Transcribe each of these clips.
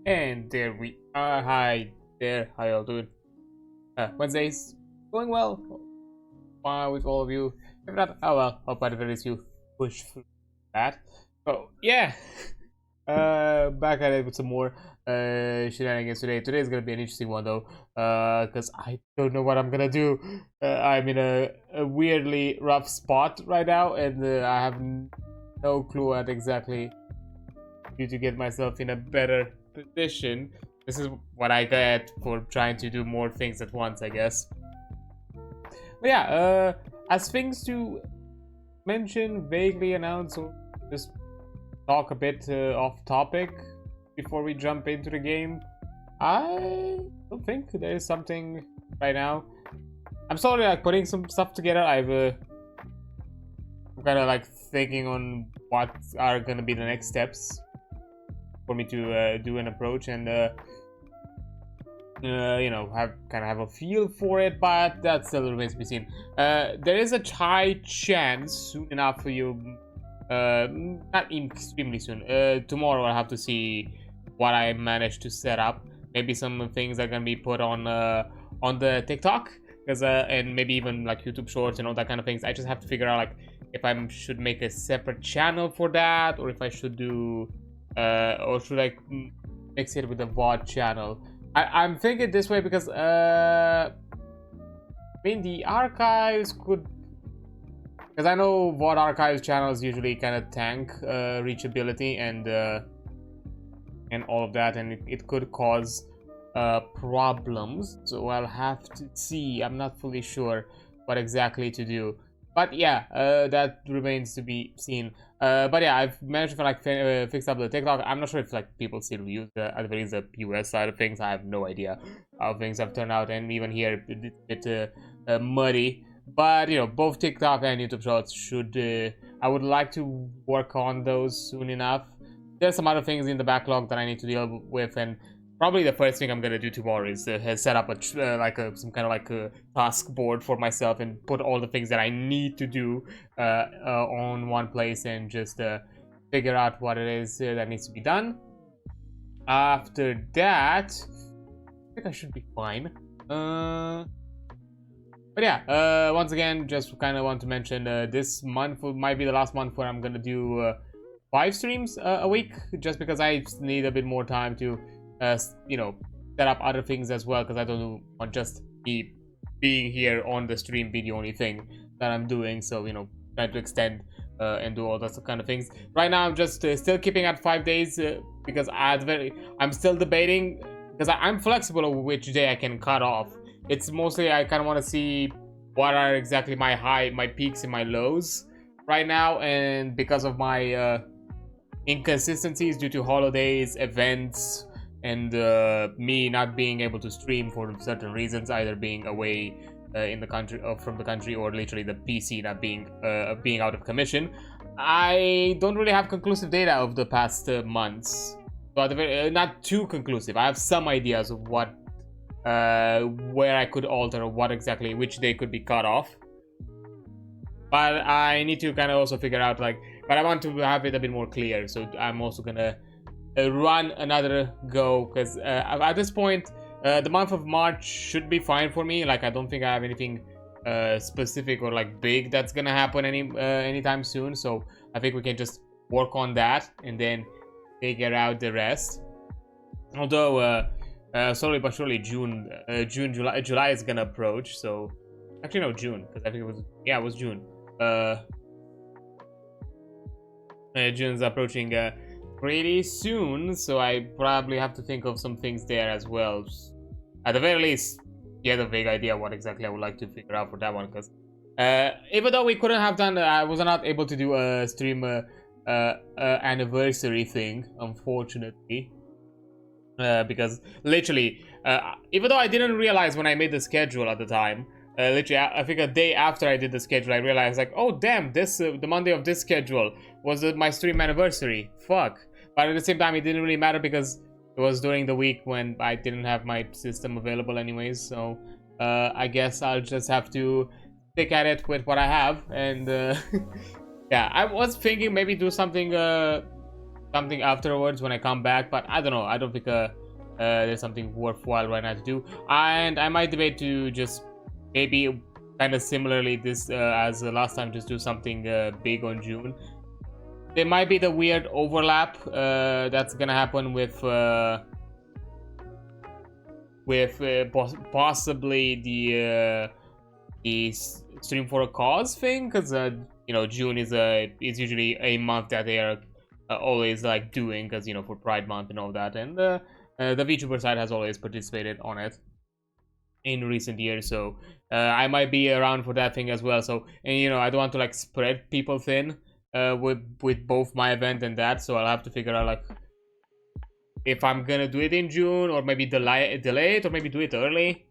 And there we are. Hi there, how y'all doing? Wednesday's going well. Fine with all of you. If not, oh well, hope at the very least you push through that. So yeah, back at it with some more shenanigans today. Today's gonna be an interesting one though, because I don't know what I'm gonna do. I'm in a weirdly rough spot right now, and I have no clue what exactly to get myself in a better position. This is what I get for trying to do more things at once, I guess. But yeah, as things to mention, vaguely announce, or just talk a bit off topic before we jump into the game. I don't think there is something right now. I'm slowly like putting some stuff together. I'm kind of like thinking on what are gonna be the next steps for me to do an approach, and you know, have a feel for it, but that still remains to be seen. There is a high chance soon enough for you, not extremely soon. Tomorrow I'll have to see what I managed to set up. Maybe some things are gonna be put on the TikTok, because and maybe even like YouTube Shorts and all that kind of things. I just have to figure out like if I should make a separate channel for that, or if I should do or should I mix it with the VOD channel. I'm thinking this way because I mean the archives could, because I know VOD archives channels usually kind of tank reachability and all of that, and it could cause problems. So I'll have to see. I'm not fully sure what exactly to do. But yeah, that remains to be seen. But yeah, I've managed to like fix up the TikTok. I'm not sure if like people still use at the very least the US side of things. I have no idea how things have turned out, and even here it's a bit muddy. But you know, both TikTok and YouTube Shorts should. I would like to work on those soon enough. There's some other things in the backlog that I need to deal with, and probably the first thing I'm gonna do tomorrow is set up some kind of like a task board for myself and put all the things that I need to do on one place, and just figure out what it is that needs to be done. After that, I think I should be fine. But yeah, once again, just kind of want to mention this month might be the last month where I'm gonna do 5 streams a week, just because I need a bit more time to you know, set up other things as well, because I don't want just me being here on the stream be the only thing that I'm doing. So you know, trying to extend and do all those kind of things. Right now I'm just still keeping at 5 days because I'm still debating, because I'm flexible over which day I can cut off. It's mostly I kind of want to see what are exactly my peaks and my lows right now, and because of my inconsistencies due to holidays, events, and me not being able to stream for certain reasons, either being away in the country from the country, or literally the PC not being out of commission. I don't really have conclusive data of the past months, but not too conclusive. I have some ideas of what where I could alter, or what exactly which day could be cut off, but I need to kind of also figure out like, but I want to have it a bit more clear. So I'm also gonna run another go, because at this point the month of March should be fine for me. Like I don't think I have anything specific or like big that's gonna happen anytime soon, so I think we can just work on that and then figure out the rest. Although slowly but surely July is gonna approach. So actually no, June, because I think it was June. June's approaching pretty soon, so I probably have to think of some things there as well. At the very least, get a vague idea what exactly I would like to figure out for that one, because even though we couldn't have done, I was not able to do a stream anniversary thing, unfortunately, because literally, even though I didn't realize when I made the schedule at the time, literally, I think a day after I did the schedule, I realized like, oh damn, this the Monday of this schedule was my stream anniversary. Fuck. But at the same time, it didn't really matter because it was during the week when I didn't have my system available anyways. So I guess I'll just have to stick at it with what I have. And yeah, I was thinking maybe do something something afterwards when I come back, but I don't know. I don't think there's something worthwhile right now to do. And I might debate to just maybe kind of similarly this as last time, just do something big on June. There might be the weird overlap that's gonna happen with possibly the stream for a cause thing, because you know, June is usually a month that they are always like doing, because you know, for Pride Month and all that, and the VTuber side has always participated on it in recent years, so I might be around for that thing as well. So, and you know, I don't want to like spread people thin with both my event and that, so I'll have to figure out like if I'm gonna do it in June, or maybe delay it, or maybe do it early,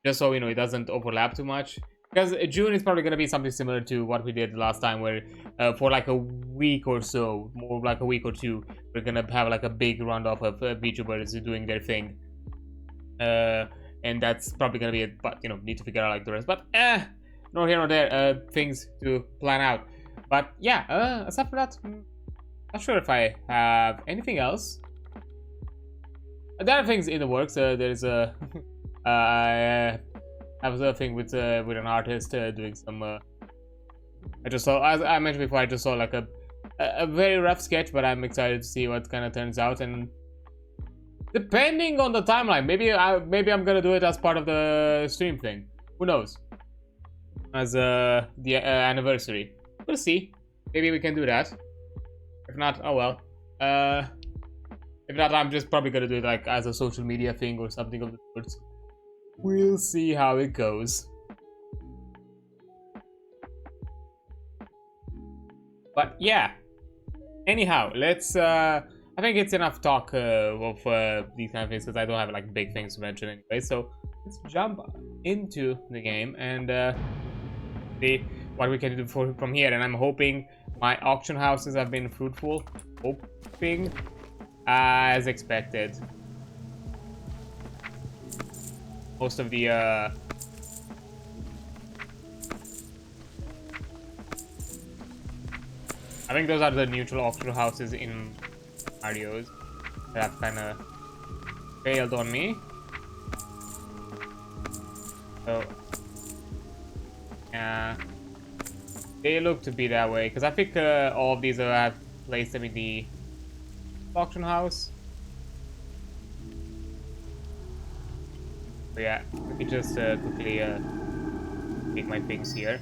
just so you know it doesn't overlap too much. Because June is probably gonna be something similar to what we did last time, where for like a week or so, more like a week or two, we're gonna have like a big roundup of VTubers doing their thing. And that's probably gonna be it, but you know, need to figure out like the rest. But nor here nor there, things to plan out. But yeah, aside from that, not sure if I have anything else. There are things in the works. There's a I have a thing with an artist doing some. I just saw, as I mentioned before, I just saw like a very rough sketch, but I'm excited to see what kind of turns out. And depending on the timeline, maybe I'm gonna do it as part of the stream thing. Who knows? As the anniversary. We'll see. Maybe we can do that. If not, oh well. If not, I'm just probably gonna do it like as a social media thing or something of the sorts. We'll see how it goes. But yeah. Anyhow, let's I think it's enough talk of these kind of things, because I don't have like big things to mention anyway. So let's jump into the game and see what we can do from here. And I'm hoping my auction houses have been fruitful. Hoping as expected. Most of the I think those are the neutral auction houses in Mario's that have kind of failed on me. So yeah, they look to be that way, because I think all of these have placed them in the auction house. So yeah, let me just quickly make my things here.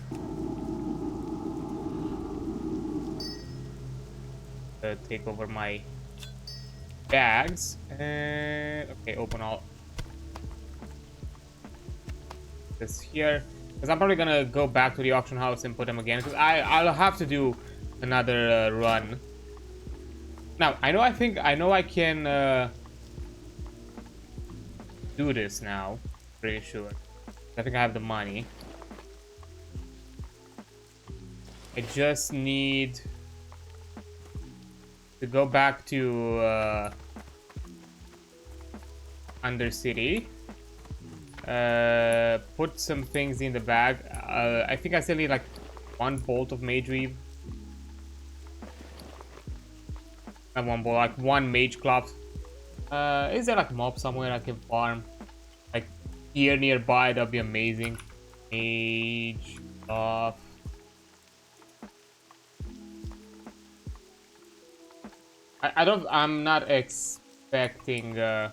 Take over my bags and okay, open all this here, because I'm probably gonna go back to the auction house and put them again, because I'll have to do another run. Now I know I can do this now, pretty sure. I think I have the money. I just need to go back to Undercity, put some things in the bag. I think I still need like 1 bolt of mage weave. Not 1 bolt, like 1 mage cloth. Is there like a mob somewhere I can farm? Like here nearby, that'd be amazing. Mage cloth. I'm not expecting in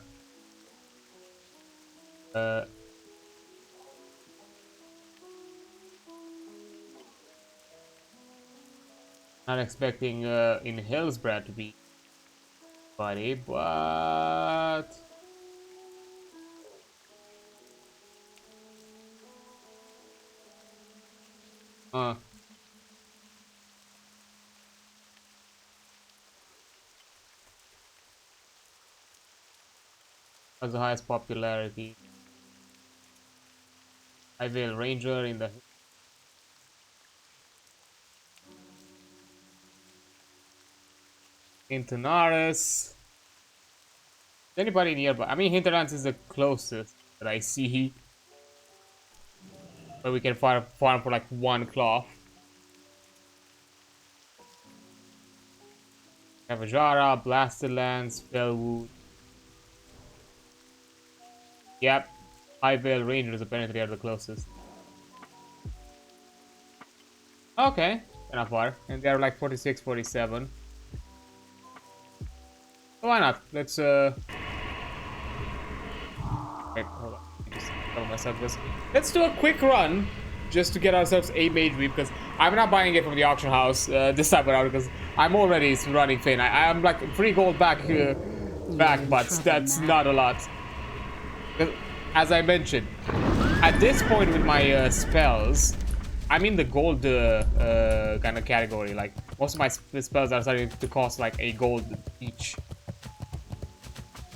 Hillsbrad to be buddy, but has the highest popularity. I will Ranger in the Hinternaris. Anybody nearby? I mean, Hinterlands is the closest that I see, but we can farm for like 1 cloth. Kavajara, Blasted Lance, Fellwood. Yep. High Vale Rangers apparently are the closest. Okay, not far. And they're like 46, 47. So why not? Let's wait, hold on. Let me just tell myself this. Let's do a quick run just to get ourselves a mage weep, because I'm not buying it from the auction house this time around, because I'm already running thin. I'm like 3 gold back, but that's not a lot. As I mentioned, at this point with my spells, I'm in the gold kind of category. Like, most of my spells are starting to cost like a gold each.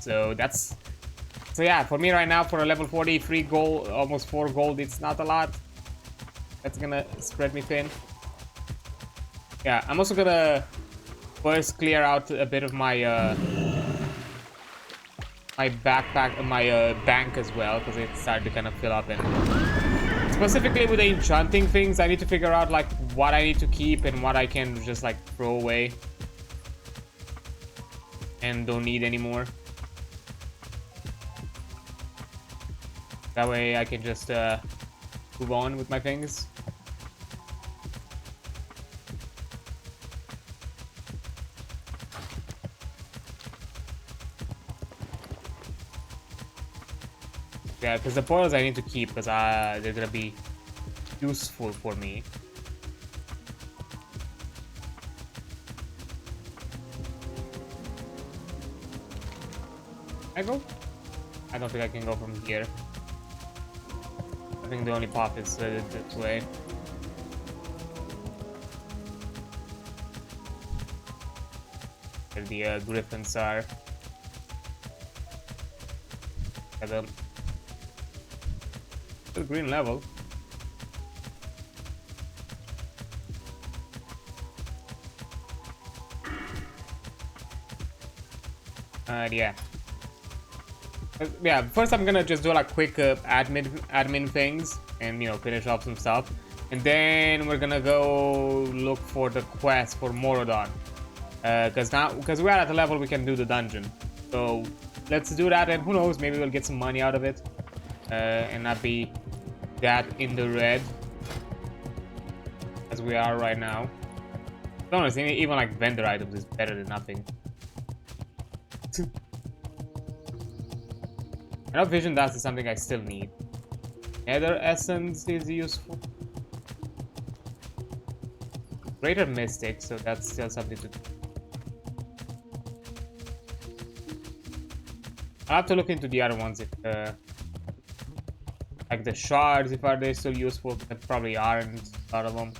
So that's... So yeah, for me right now, for a level 40, 3 gold, almost 4 gold, it's not a lot. That's gonna spread me thin. Yeah, I'm also gonna first clear out a bit of my my backpack, my bank as well, because it started to kind of fill up. And specifically with the enchanting things, I need to figure out like what I need to keep and what I can just like throw away and don't need anymore. That way I can just move on with my things. Yeah, because the boils I need to keep, because they're gonna be useful for me. Can I go? I don't think I can go from here. I think the only path is this way. Where the griffins are. The green level. Yeah. Yeah, first I'm gonna just do like quick admin things and, you know, finish off some stuff. And then we're gonna go look for the quest for Morodon. Because we're at a level we can do the dungeon. So let's do that, and who knows, maybe we'll get some money out of it. And not be that in the red as we are right now. Honestly, even like vendor items is better than nothing. I know vision dust is something I still need. Nether essence is useful. Greater mystic, so that's still something to do. I'll have to look into the other ones if like the shards, if are they still useful. They probably aren't, a lot of them.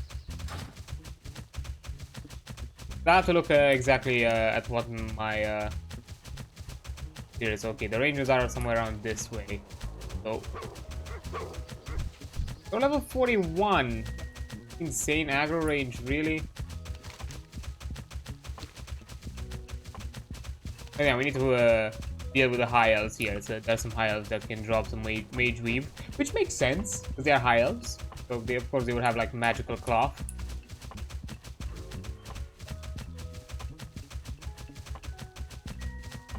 I'll have to look exactly at what my here is. Okay, the rangers are somewhere around this way. So level 41. Insane aggro range, really? Oh, yeah, we need to deal with the high elves here. So there's some high elves that can drop some mage weave, which makes sense because they are high elves. So they, of course, they would have like magical cloth.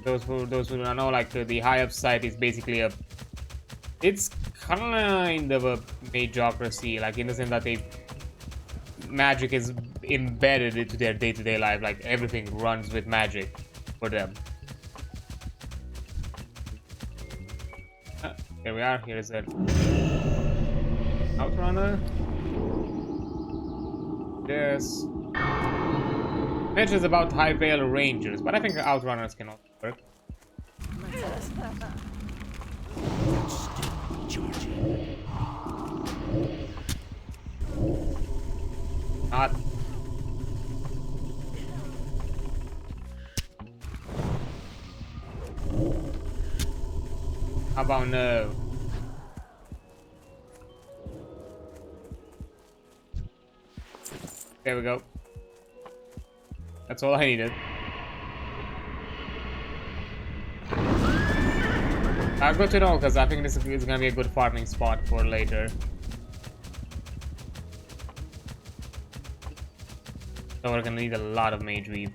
Those who don't know, like the high elf site is basically it's kind of a mageocracy, like in the sense that magic is embedded into their day-to-day life. Like everything runs with magic for them. Here we are. Here is an outrunner. This mentions about High Vale Rangers, but I think outrunners can also work. Not. How about no? There we go. That's all I needed. Good to know, because I think this is gonna be a good farming spot for later. So we're gonna need a lot of mage weave.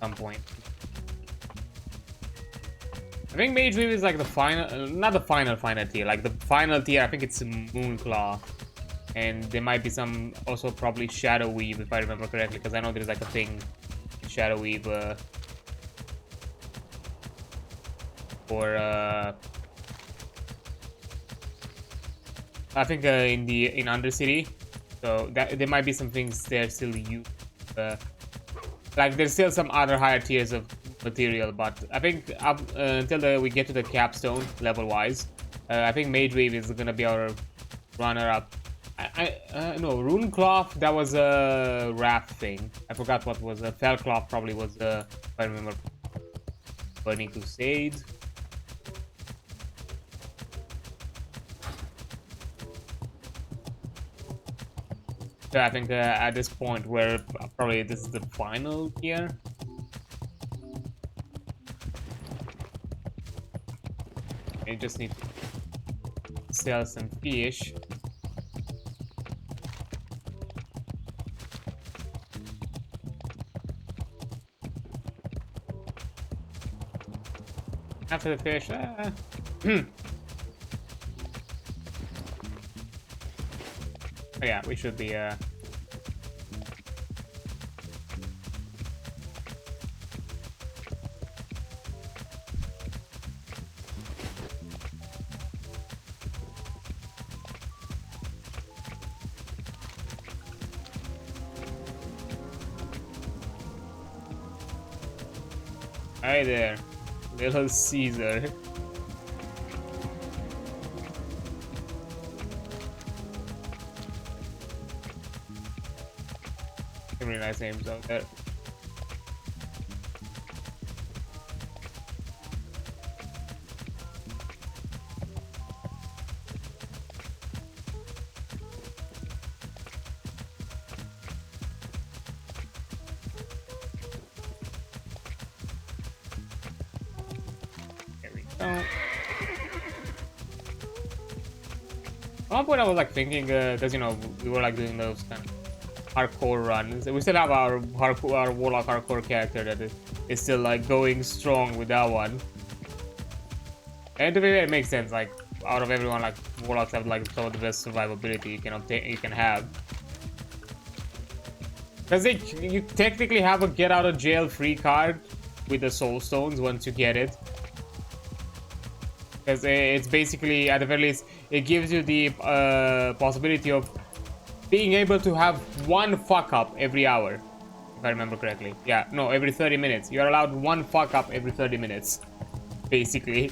some point. I think Mage Weave is like the final, not the final tier, like the final tier. I think it's Moonclaw, and there might be some also probably Shadow Weave if I remember correctly, because I know there's like a thing, Shadow Weave, or I think in Undercity, so that there might be some things there still used. Like there's still some other higher tiers of material, but I think up until we get to the capstone level wise, I think Mage Wave is gonna be our runner up. No, Runecloth, that was a raft thing. I forgot what was a Fellcloth, probably was if I remember, Burning Crusade. So I think at this point where probably this is the final tier. You just need to sell some fish. After the fish, oh yeah, we should be hi there, Little Caesar. Really nice names out there. There we go. At one point I was like thinking, because you know we were like doing those kind of hardcore runs. We still have our warlock hardcore character that is still like going strong with that one. And to be fair, it makes sense. Like out of everyone, like warlocks have like some of the best survivability you can have. Because you technically have a get out of jail free card with the soul stones once you get it. Because it's basically, at the very least, it gives you the possibility of being able to have one fuck up every hour, if I remember correctly. Yeah, no, every 30 minutes. You're allowed one fuck up every 30 minutes, basically.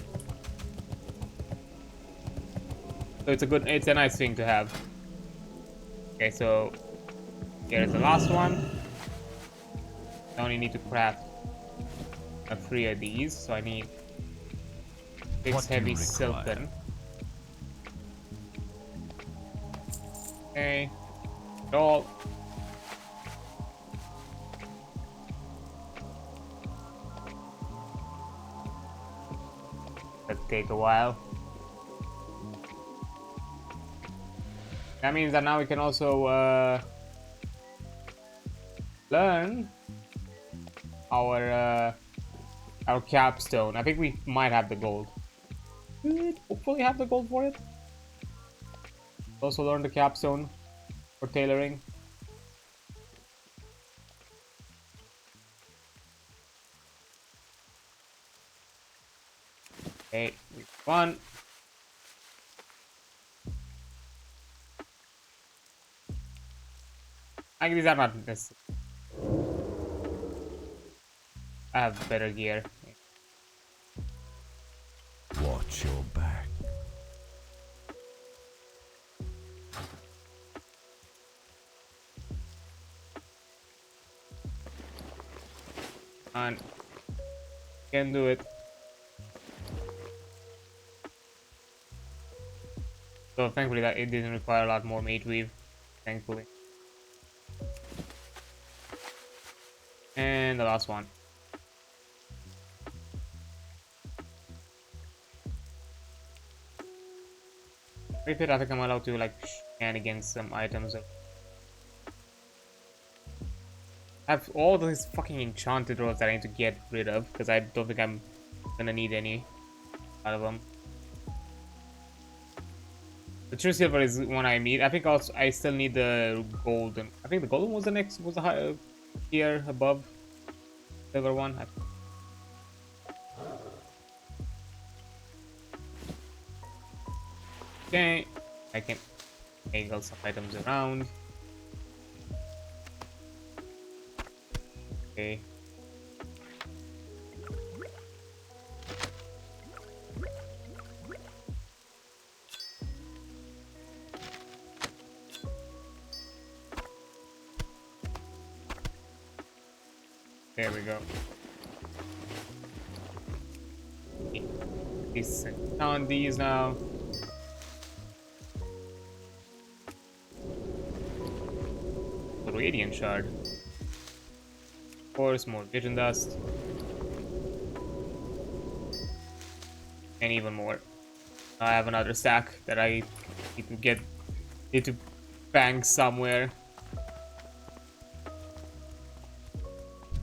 So it's a nice thing to have. Okay, so here's the last one. I only need to craft 3 of these, so I need 6 heavy silken. Okay. All. That'll take a while. That means that now we can also learn our capstone. I think we might have the gold. Hopefully have the gold for it. Also learn the capstone for tailoring. Okay, one. I think these are not necessary. I have better gear. Watch your back. And can do it. So thankfully that it didn't require a lot more mage weave. Thankfully. And the last one. With it, I think I'm allowed to like scan against some items. I have all these fucking enchanted rods that I need to get rid of because I don't think I'm gonna need any out of them. The true silver is one I need. I think also I still need the golden. I think the golden was the next, was the higher tier above silver one. Okay, I can angle some items around. Okay. There we go. On these now. The radiant shard. Of course, more vision dust. And even more. I have another stack that I need to bank somewhere.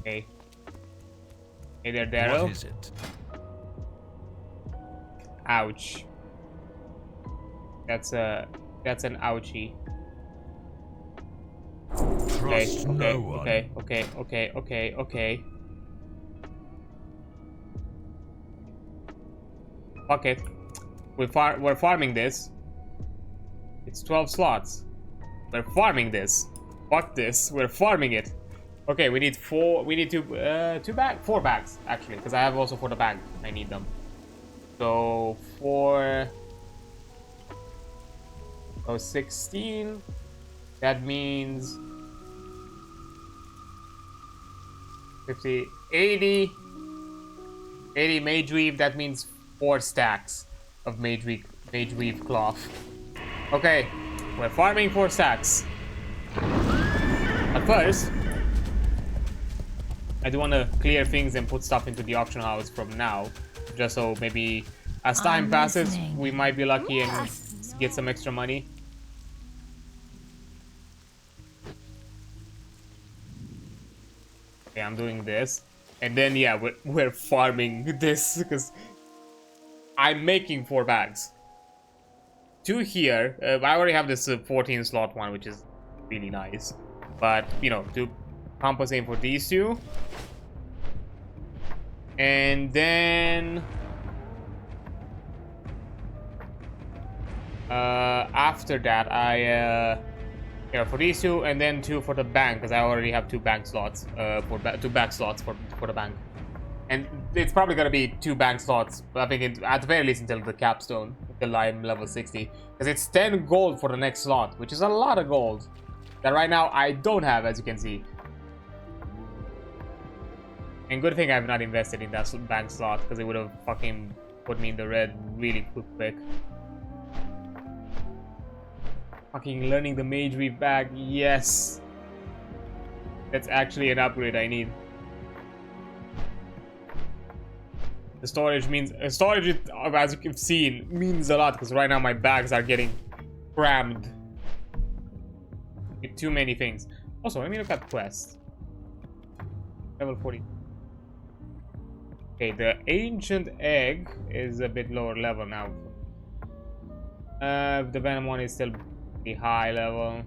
Okay. Hey there, Daryl. What is it? Ouch. That's an ouchie. Trust no one. Okay. Fuck it. We're farming this. It's 12 slots. We're farming this. Fuck this. We're farming it. Okay, we need 4. We need 4 bags actually, because I have also for the bag. I need them. So 4. So 16. That means 50, 80 mage weave. That means 4 stacks of mage weave cloth. Okay, we're farming 4 stacks. But first, I do want to clear things and put stuff into the auction house from now, just so maybe as time passes, we might be lucky and get some extra money. Okay, I'm doing this, and then yeah, we're farming this because I'm making 4 bags. 2 here. I already have this 14 slot one, which is really nice, but you know, to compensate for these 2, and then after that yeah, for these 2, and then 2 for the bank, because I already have 2 bank slots, 2 back slots for the bank, and it's probably gonna be 2 bank slots. I think at the very least until the capstone, until I'm level 60, because it's 10 gold for the next slot, which is a lot of gold that right now I don't have, as you can see. And good thing I've not invested in that bank slot, because it would have fucking put me in the red really quick. Fucking learning the mage weave bag, yes. That's actually an upgrade I need. The storage means as you've seen, means a lot, because right now my bags are getting crammed with too many things. Also, let me look at quests. Level 40. Okay, the ancient egg is a bit lower level now. The venom one is still pretty high level.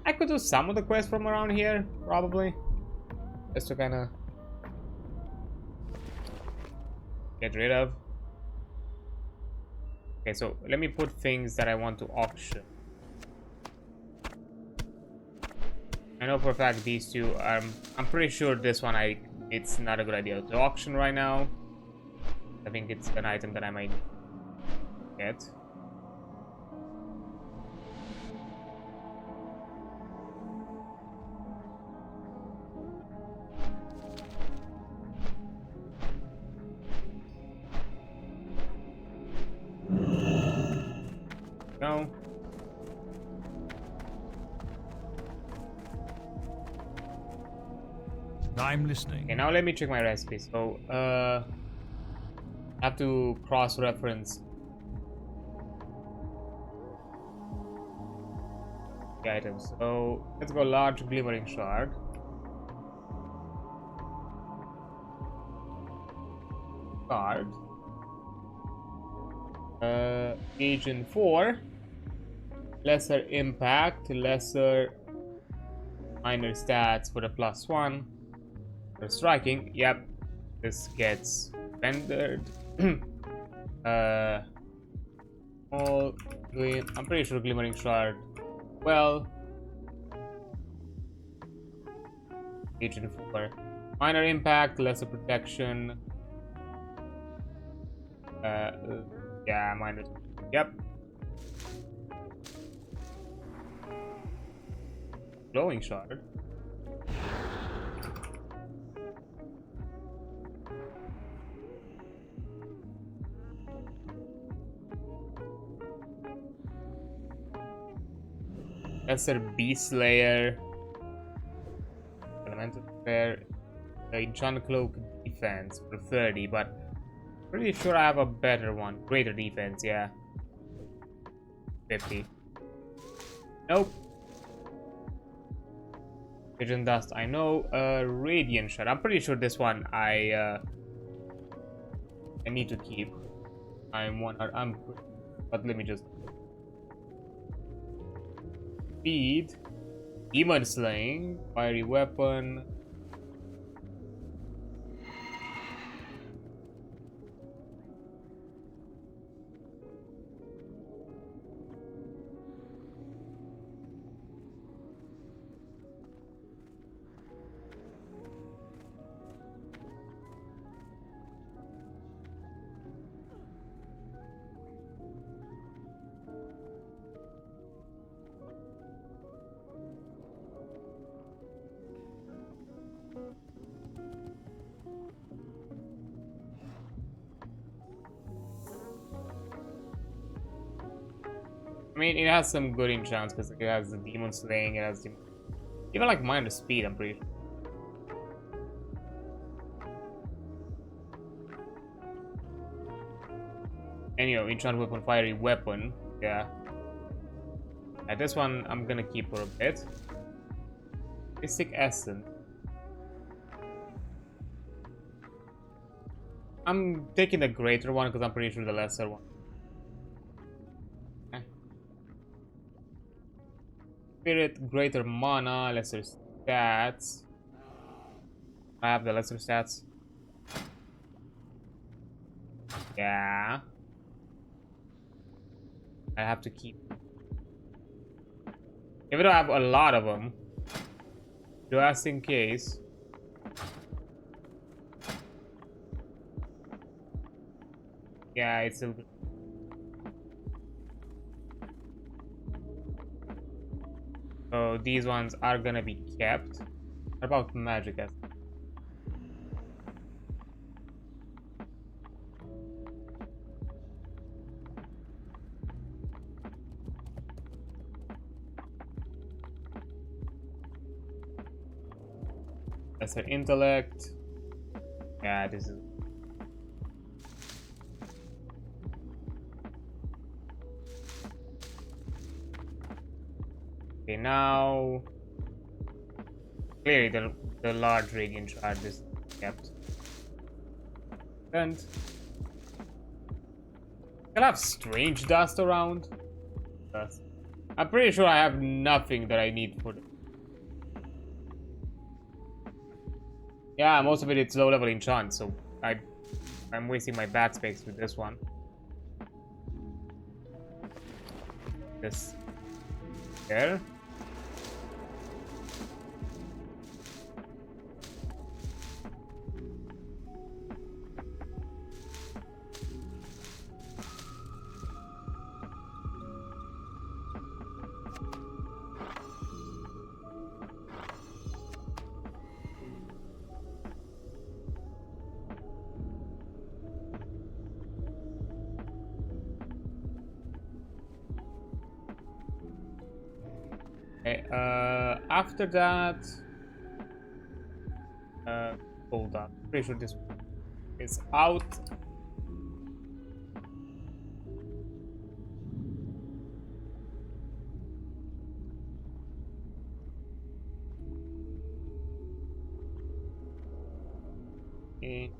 I could do some of the quests from around here, probably, just to kind of get rid of. Okay, so let me put things that I want to auction. I know for a fact these 2 are, I'm pretty sure this one it's not a good idea to auction right now. I think it's an item that I might get. No. I'm listening. Okay, now let me check my recipes. So, I have to cross-reference the items. So let's go large glimmering shard. Card. Agent 4. Lesser impact, lesser minor stats for the +1. For striking, yep. This gets rendered. All green. I'm pretty sure glimmering shard. Well, agent 4. Minor impact, lesser protection. Yeah, minor. Yep. Glowing shard. Lesser Beast Slayer. Elemental Prayer. Enchant Cloak defense for 30, but pretty sure I have a better one. Greater defense, yeah. 50. Nope. Vision Dust, I know. Radiant Shard. I'm pretty sure this one I need to keep. But let me just speed, demon slaying, fiery weapon. I mean, it has some good enchants because it has the demon slaying, it has even like minor speed, I'm pretty sure. Anyway, enchant weapon, fiery weapon, yeah. This one I'm gonna keep for a bit. Mystic Essence. I'm taking the greater one because I'm pretty sure the lesser one. Spirit, greater mana, lesser stats. I have the lesser stats. Yeah. I have to keep. Even though I have a lot of them, just in case. Yeah, it's still good. So these ones are gonna be kept. What about magic? Lesser intellect. Yeah, this is. Okay, now clearly the large radiant shard is kept. And can I have strange dust around? I'm pretty sure I have nothing that I need for. Yeah, most of it's low level enchant, so I'm wasting my backspace with this one. This there. Okay, after that, hold up. Pretty sure this is out.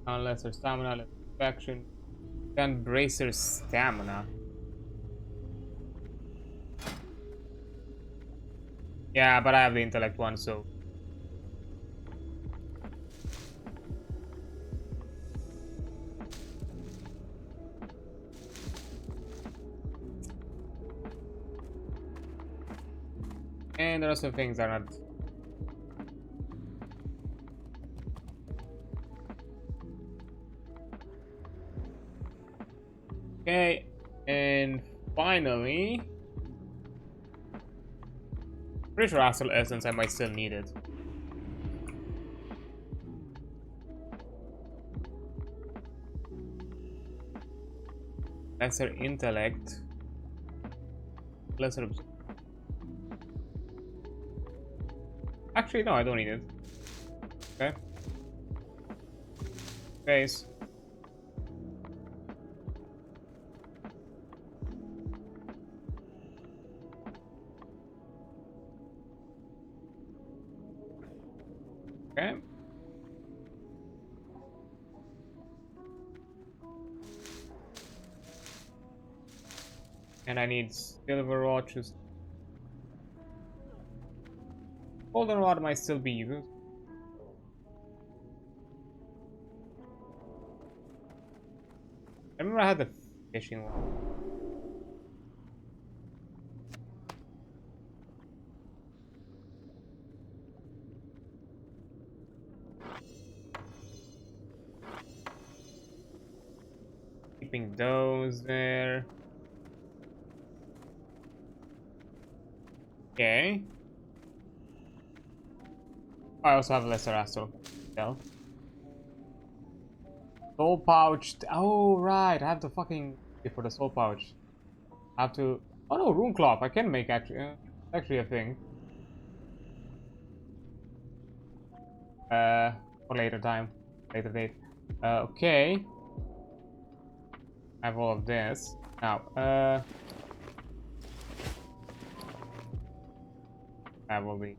Lesser stamina, lesser faction. Then bracer stamina. Yeah, but I have the intellect one, so. And the rest of things are not. Okay, and finally, pretty sure Astral Essence I might still need it. Lesser intellect, lesser. Actually, no, I don't need it. Okay. Base. Okay. And I need silver watches. Golden rod might still be used. I remember I had the fishing one. Keeping those there. Okay. I also have lesser astral. Well. Soul pouch. Oh right, I have to fucking for the soul pouch. I have to. Oh no, rune cloth. I can make actually a thing. For later time, later date. Okay. I have all of this now. I have all the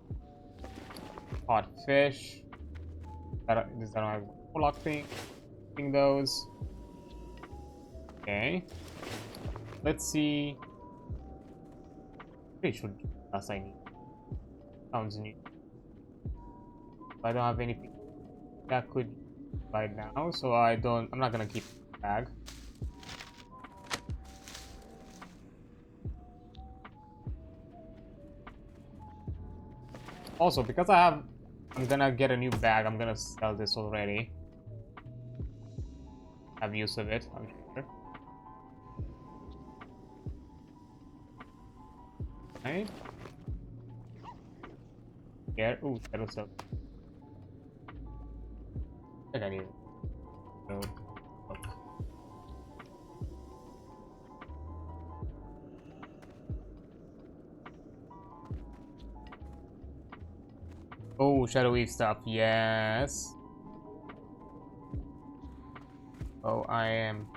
hot fish. This I don't have block thing. Those. Okay. Let's see. Pretty sure that's I need. Sounds new. I don't have anything that could right now, so I'm not gonna keep the bag. Also, because I'm gonna get a new bag, I'm gonna sell this already. Have use of it, I'm sure. Right? Here, ooh, that'll sell. I think I need it. No. Oh, Shadow Weave stuff, yes. Oh, I am.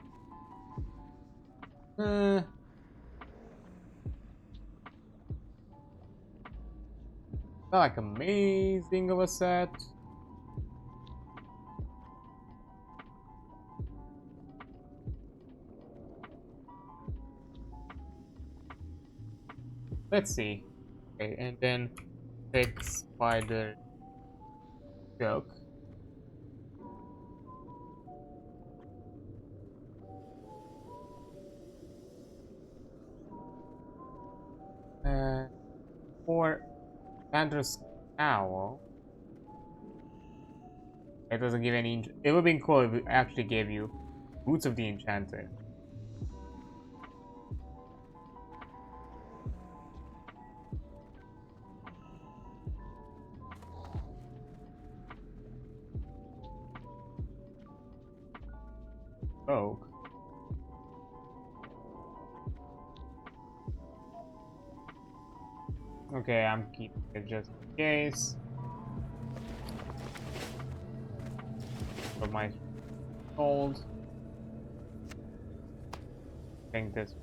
Not like amazing of a set. Let's see. Okay, and then take spider silk. For Andrew's owl. It doesn't give any. It would have been cool if it actually gave you Boots of the Enchanter. Oh. Okay, I'm keeping it just in case. For my gold. I think this.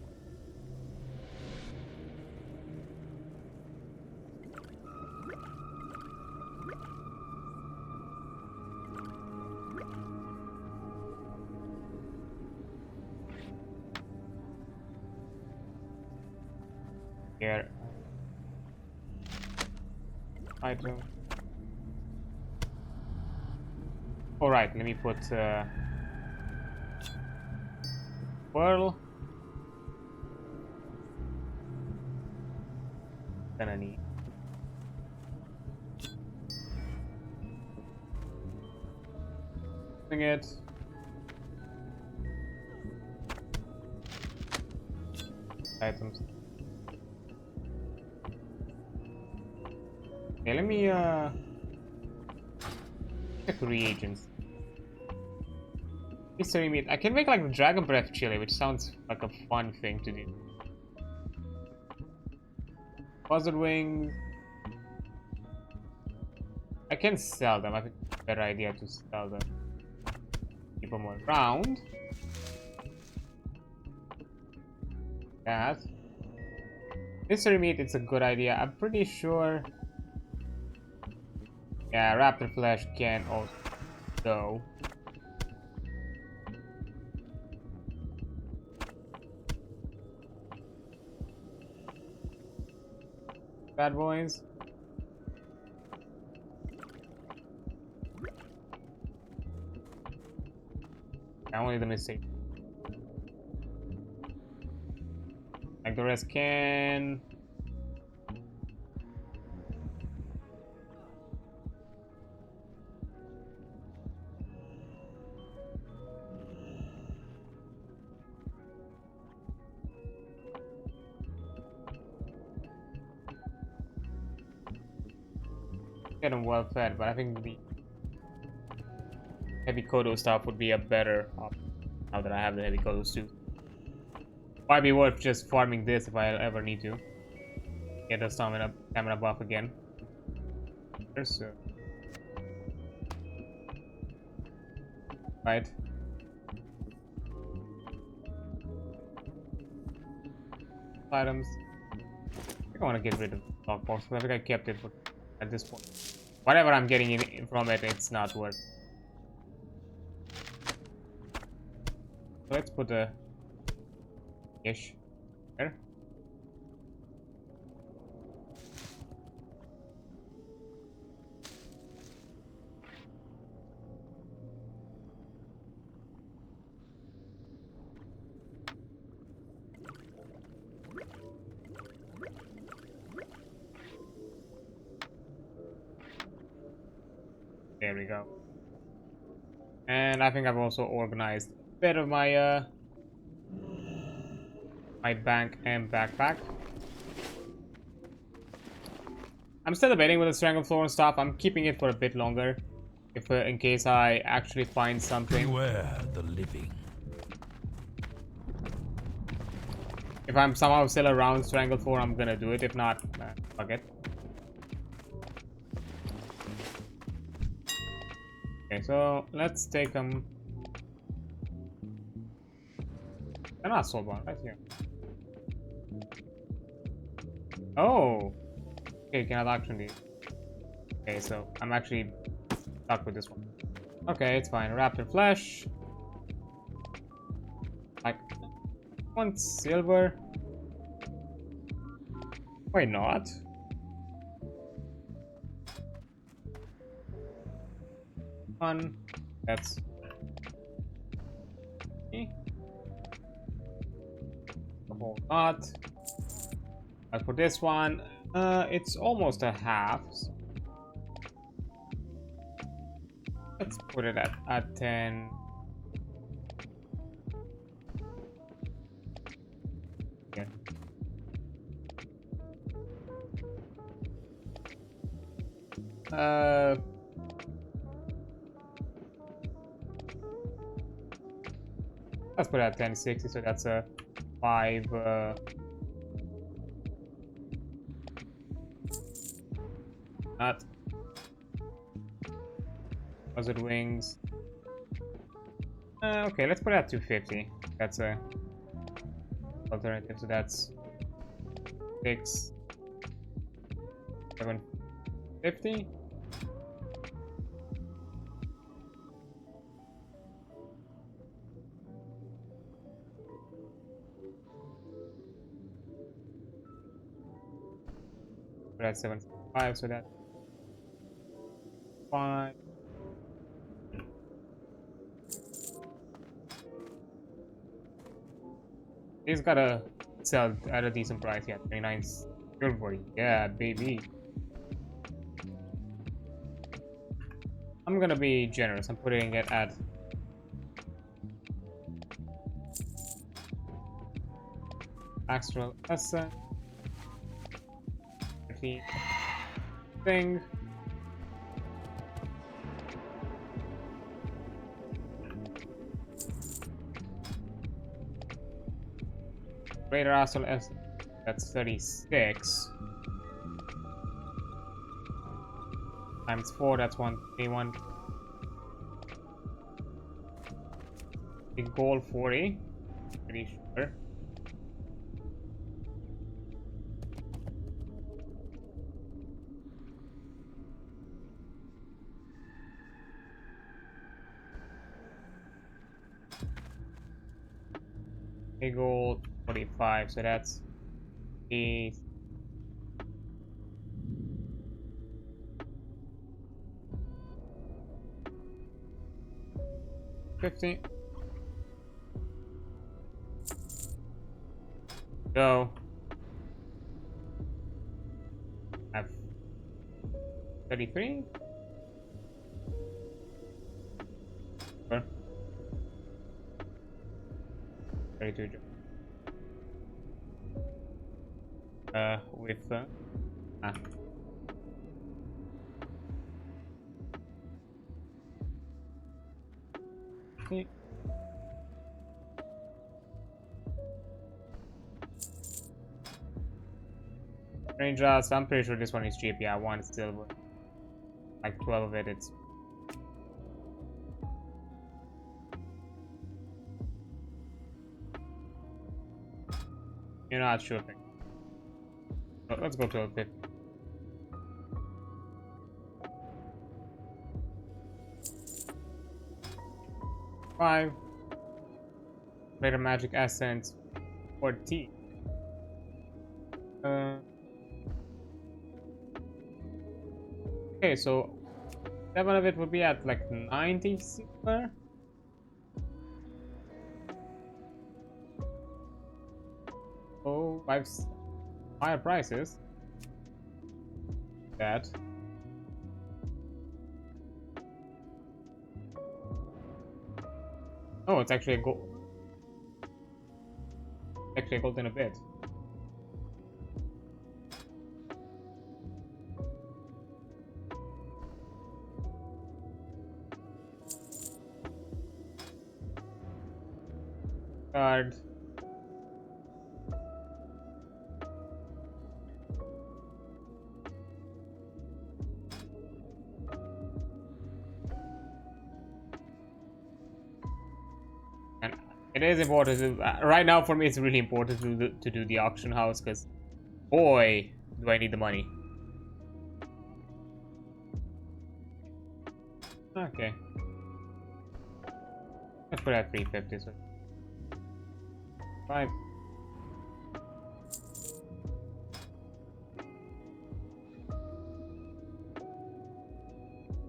item. Alright, let me put whirl. Gonna need it. Items. Okay, let me check reagents. Mystery meat. I can make like the dragon breath chili, which sounds like a fun thing to do. Buzzard wings. I can sell them. I think it's a better idea to sell them. Keep them around. That. Mystery meat, it's a good idea. I'm pretty sure. Yeah, raptor flesh can also go. Bad boys. Only the mistake. Like the rest can. Get them well fed, but I think the heavy Kodo stuff would be a better option now that I have the heavy Kodos too. Might be worth just farming this if I ever need to. Get the stamina buff again. There's right. Items. I think I want to get rid of the lockbox, but I think I kept it at this point. Whatever I'm getting in from it, it's not worth. So let's put a ish there. There we go. And I think I've also organized a bit of my my bank and backpack. I'm still debating with the Stranglethorn and stuff. I'm keeping it for a bit longer, if in case I actually find something. Beware the living. If I'm somehow still around Stranglethorn, I'm gonna do it. If not, fuck it. Okay, so let's take them. They're not sold one, right here. Oh! Okay, cannot actually. Okay, so I'm actually stuck with this one. Okay, it's fine. Raptor flesh. Like, 1 silver. Why not? One. That's. A whole lot. As for this one, it's almost a half. So let's put it at 10. Yeah. Let's put it at 1060, so that's a 5. Not buzzard wings. Okay, let's put it at 250. That's a alternative. So that's 6, 750. We're at 7.5, so that 5. He's gotta sell at a decent price. Yeah, 29 silver. Yeah, baby. I'm gonna be generous. I'm putting it at Astral Essence. Thing. Greater Astral Essence. That's 36. Times 4, that's 121. Big goal 40. Pretty sure. Big goal 45, so that's a 50. Go. Have 33. Sure. 32. With okay. Range rust, I'm pretty sure this one is cheap. Yeah, one silver. Like 12 of it, it's you're not sure thing. But let's go to a bit. 5. Greater magic essence 14. Okay, so 7 of it would be at like 90 silver. Oh, 5 higher prices. That. Oh, it's actually a gold. Actually, a gold in a bit. Card. And it is important to, right now for me it's really important to do the auction house, because boy do I need the money. Okay, let's put it at 350. So 5.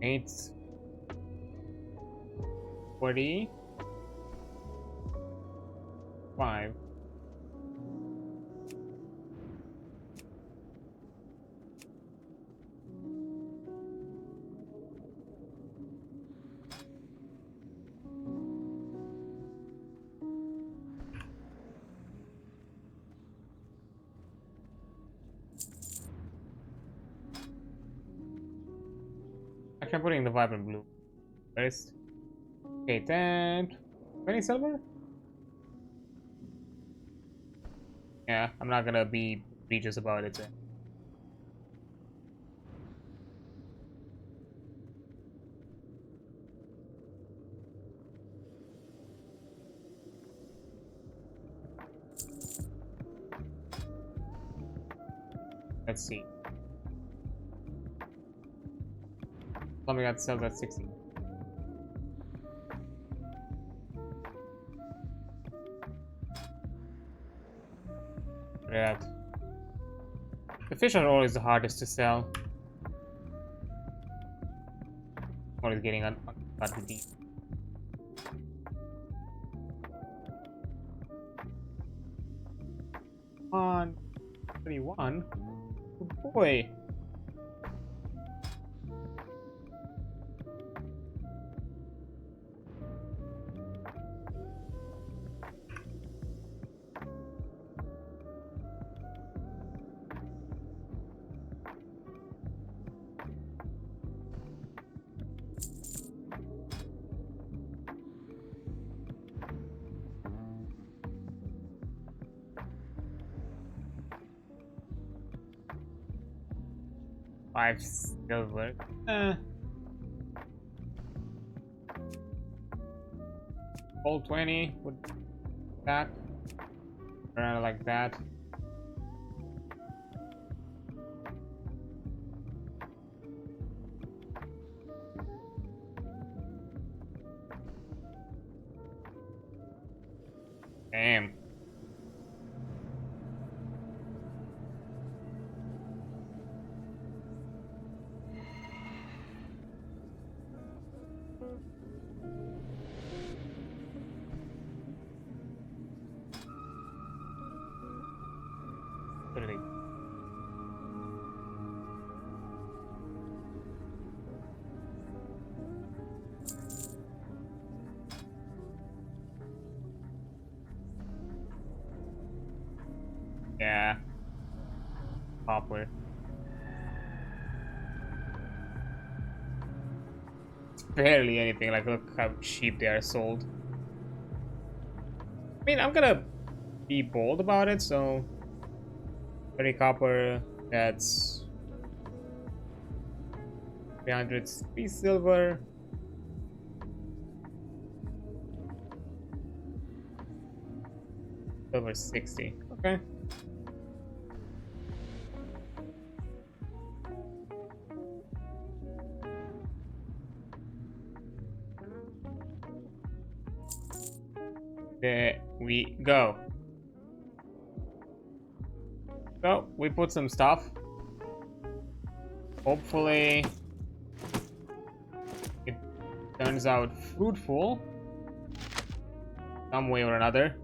Eight. 40. 5. Actually, I'm putting the vibrant blue first. Okay, 10. 20 silver? Yeah, I'm not gonna be egregious about it. Let's see. Something got sold at 60. Yeah. The fish are always the hardest to sell. Or is getting on with these. 121. Good boy. Five silver. All 20 would that around like that. Damn. Literally. Yeah. Copper. It's barely anything. Like, look how cheap they are sold. I mean, I'm gonna be bold about it, so 30 copper, that's 303 silver. Silver 60. Okay. There we go. So we put some stuff. Hopefully it turns out fruitful some way or another.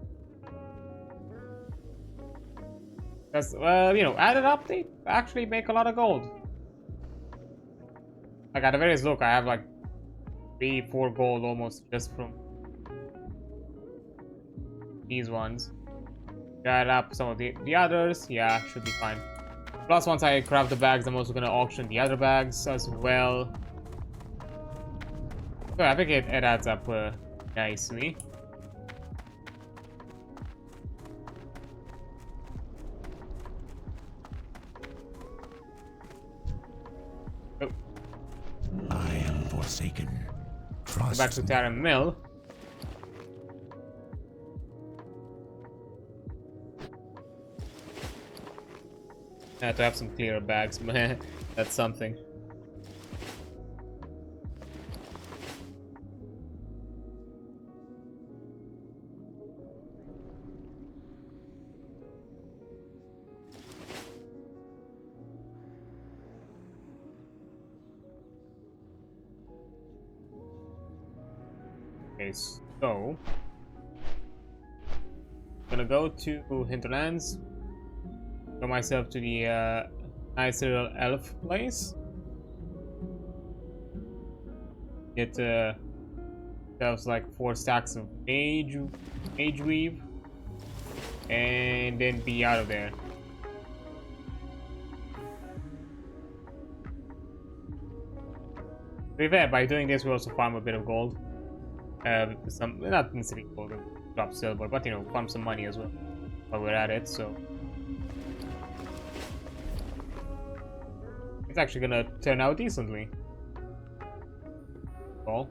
Because, you know, added up, they actually make a lot of gold. Like, at the very least, look, I have like 3-4 gold almost just from these ones. Add up some of the others, yeah, should be fine. Plus, once I craft the bags, I'm also gonna auction the other bags as well. So I think it adds up nicely. Oh. I am forsaken. Go back to Terra Mill. I have to have some clearer bags, but that's something. Okay, so I'm gonna go to Hinterlands. Go myself to the nice little elf place. Get themselves like 4 stacks of mage weave, and then be out of there. To be fair, by doing this, we also farm a bit of gold. Some, not necessarily gold, drop silver, but you know, farm some money as well while we're at it. So it's actually gonna turn out decently. Well,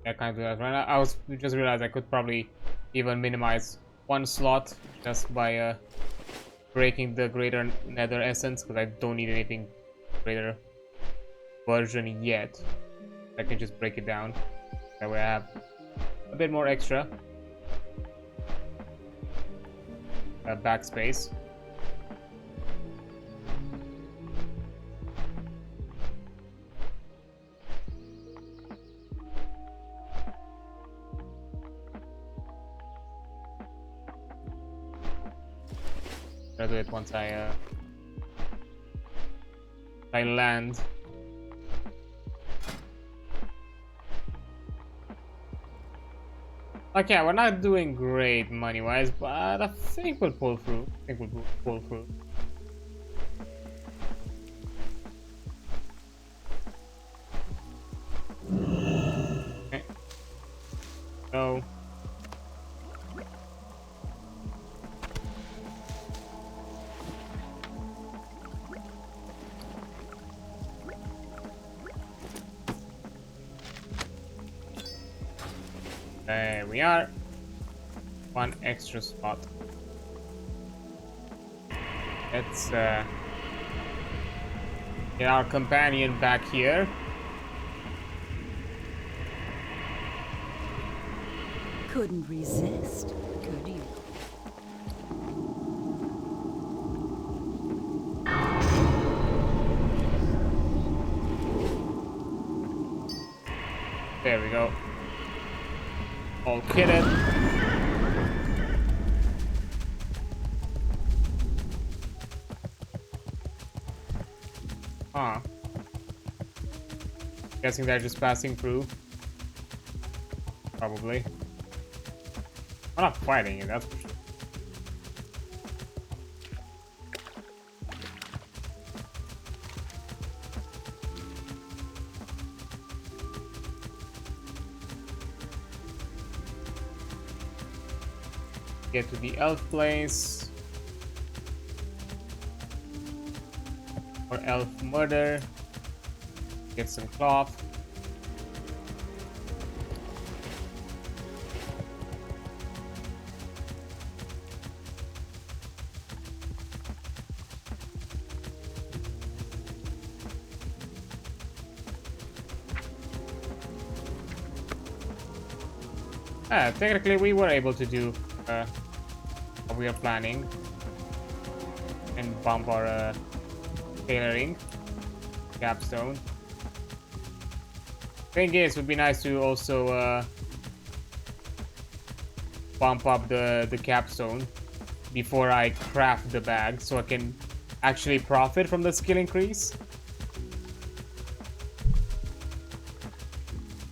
I can't do that right now. I was just realized I could probably even minimize 1 slot just by breaking the greater nether essence, because I don't need anything greater version yet. I can just break it down. That way I have a bit more extra. backspace. I'll do it once I land. Okay, we're not doing great money-wise, but I think we'll pull through. Okay. Go. There we are. One extra spot. Let's get our companion back here. Couldn't resist, could you? There we go. All kitted. Huh. Guessing they're just passing through. Probably. We're not fighting it, that's for sure. Get to the elf place. Or elf murder. Get some cloth. Technically we were able to do what we are planning and bump our tailoring capstone. Thing is, it would be nice to also bump up the capstone before I craft the bag so I can actually profit from the skill increase.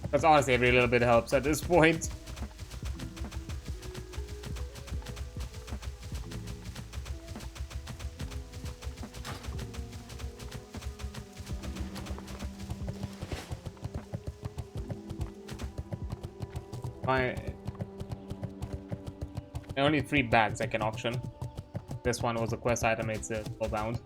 Because honestly every little bit helps at this point. Only 3 bags I can auction. This one was a quest item, it's spellbound.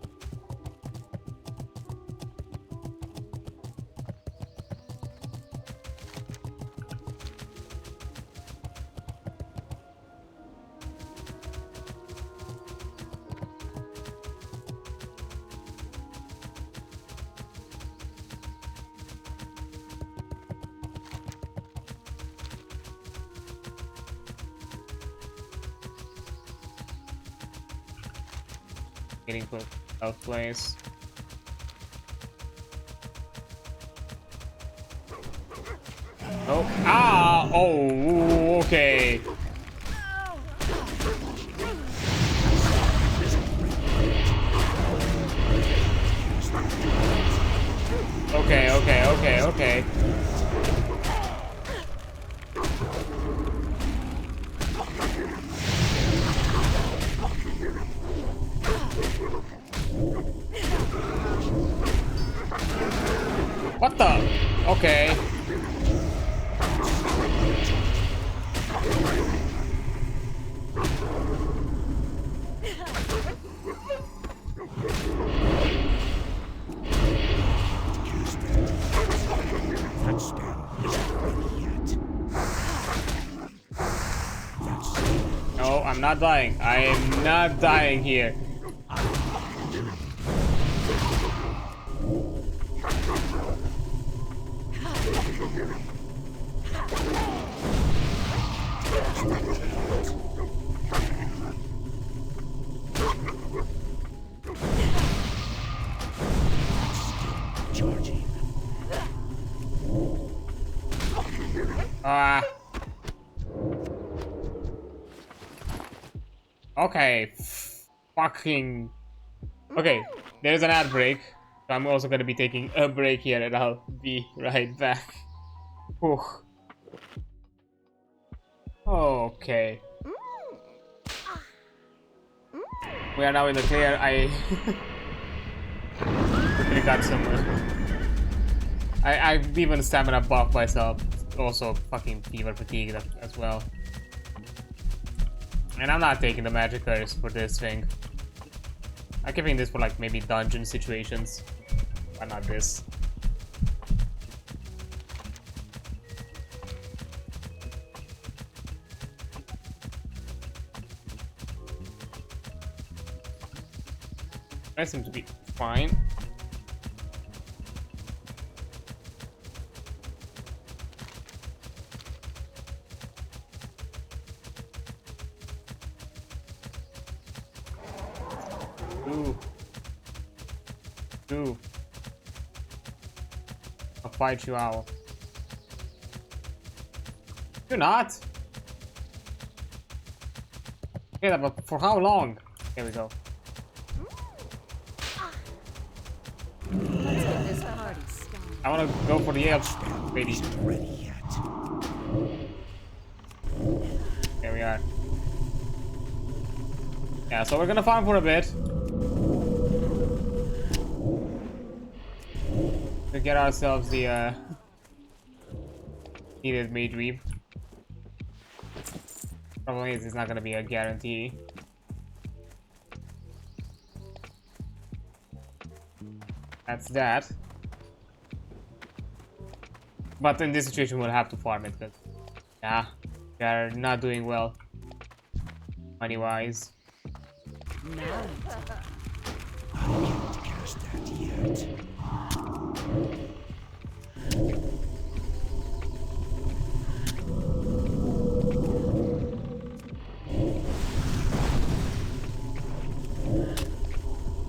Getting to a place. Oh, ah, oh, okay. Okay. What the? Okay. No, I'm not dying. I am not dying here. Ah. Okay. Fucking. Okay, there's an ad break. So I'm also gonna be taking a break here and I'll be right back. Whew. Okay. We are now in the clear. I really got some. I've even stamina buffed myself. Also, fucking fever fatigue as well. And I'm not taking the magic curse for this thing. I'm keeping this for like maybe dungeon situations, but not this. I seem to be fine. Ooh. Ooh. I'll fight you out. You're not. Yeah, but for how long? Here we go. Let's get this party started. I wanna go for the elf, baby. Ready yet? There we are. Yeah, so we're gonna farm for a bit. To get ourselves the needed mage weave. Problem is, it's not gonna be a guarantee. That's that. But in this situation, we'll have to farm it because, yeah, we are not doing well money-wise. Now, I can't cast that yet.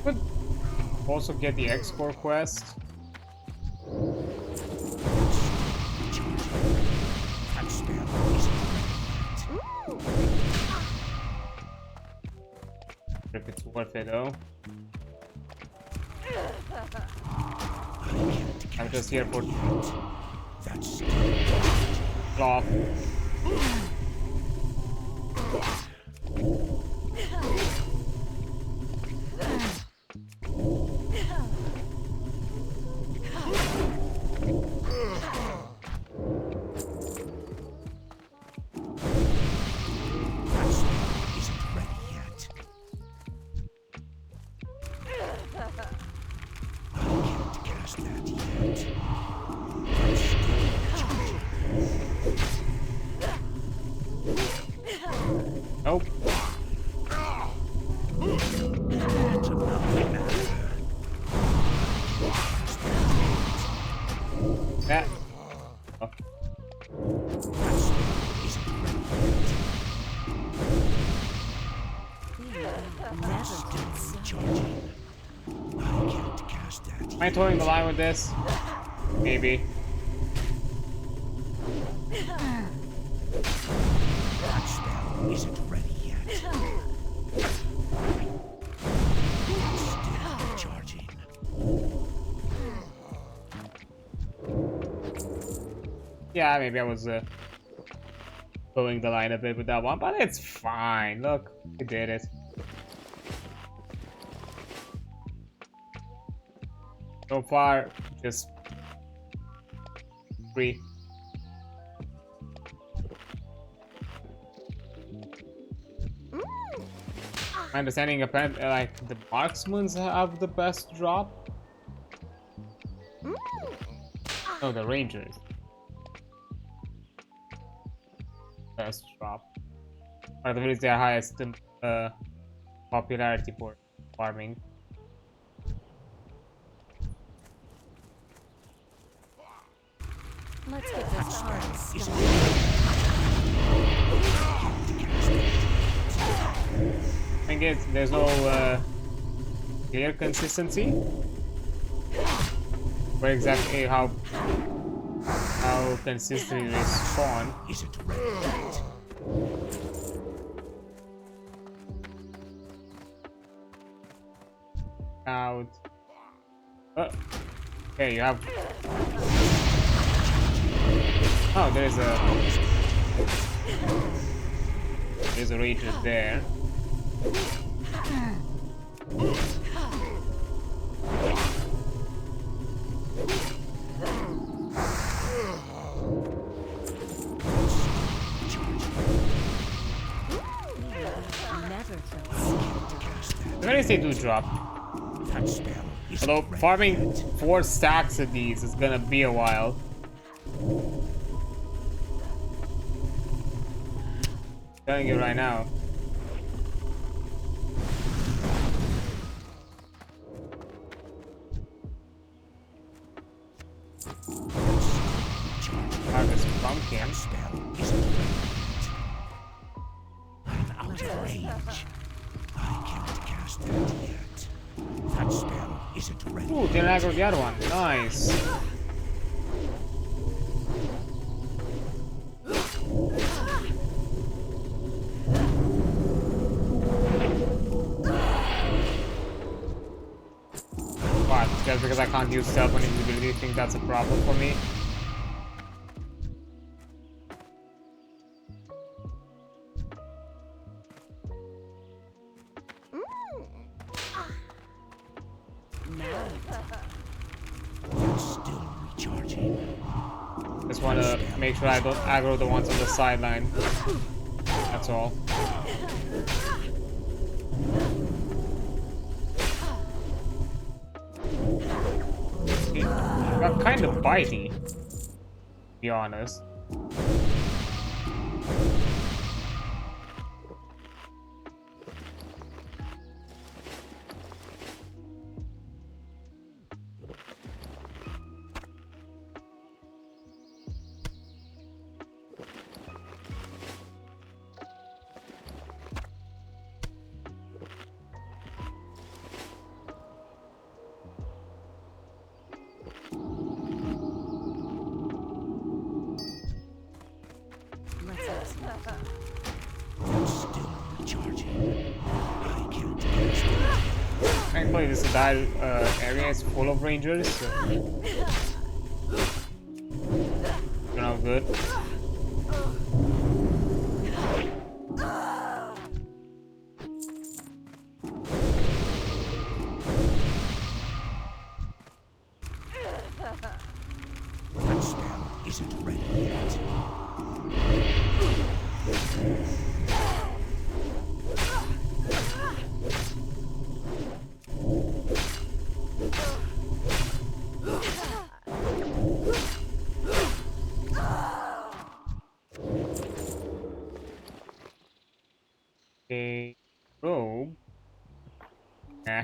Could also get the X-Core quest. That spell isn't ready If it's worth it though. yet. I can't I'm cast just here for that yet. That's flop. that spell isn't ready yet. I can't cast that yet. That's Nope. That's about the matter. That. Oh. That spell isn't ready yet. never gets Charging. I can't cast that Am I yet. towing the line with this? Maybe. That spell isn't ready yet. Still charging. Yeah, maybe I was towing the line a bit with that one, but it's fine. Look, we did it. So far, just 3. My understanding, apparently, like the marksmans have the best drop. No, the rangers. Best drop. Or at the least their highest popularity for farming. Let's get this party started. I guess there's no clear consistency where exactly how how consistently they spawn. Is it ready yet? Out. Okay, you have. Oh, there's a ranger there. Never felt When I say do drop. That spell is Although farming 4 stacks of these is gonna be a while. Telling you right now. Harvest pumpkin. spell isn't ready yet. I'm out of range. I can't cast that yet. That spell isn't ready. Ooh, didn't aggro the other one. Nice. What? Just because I can't use stealth on invisibility, you think that's a problem for me? That's still recharging. Just want to make sure I don't aggro the ones on the sideline. That's all. It got kind of bitey, to be honest. That's still recharging. I can't cast it. Thankfully, this entire area is full of rangers, so you're not good. That spell isn't ready yet. A robe. Eh.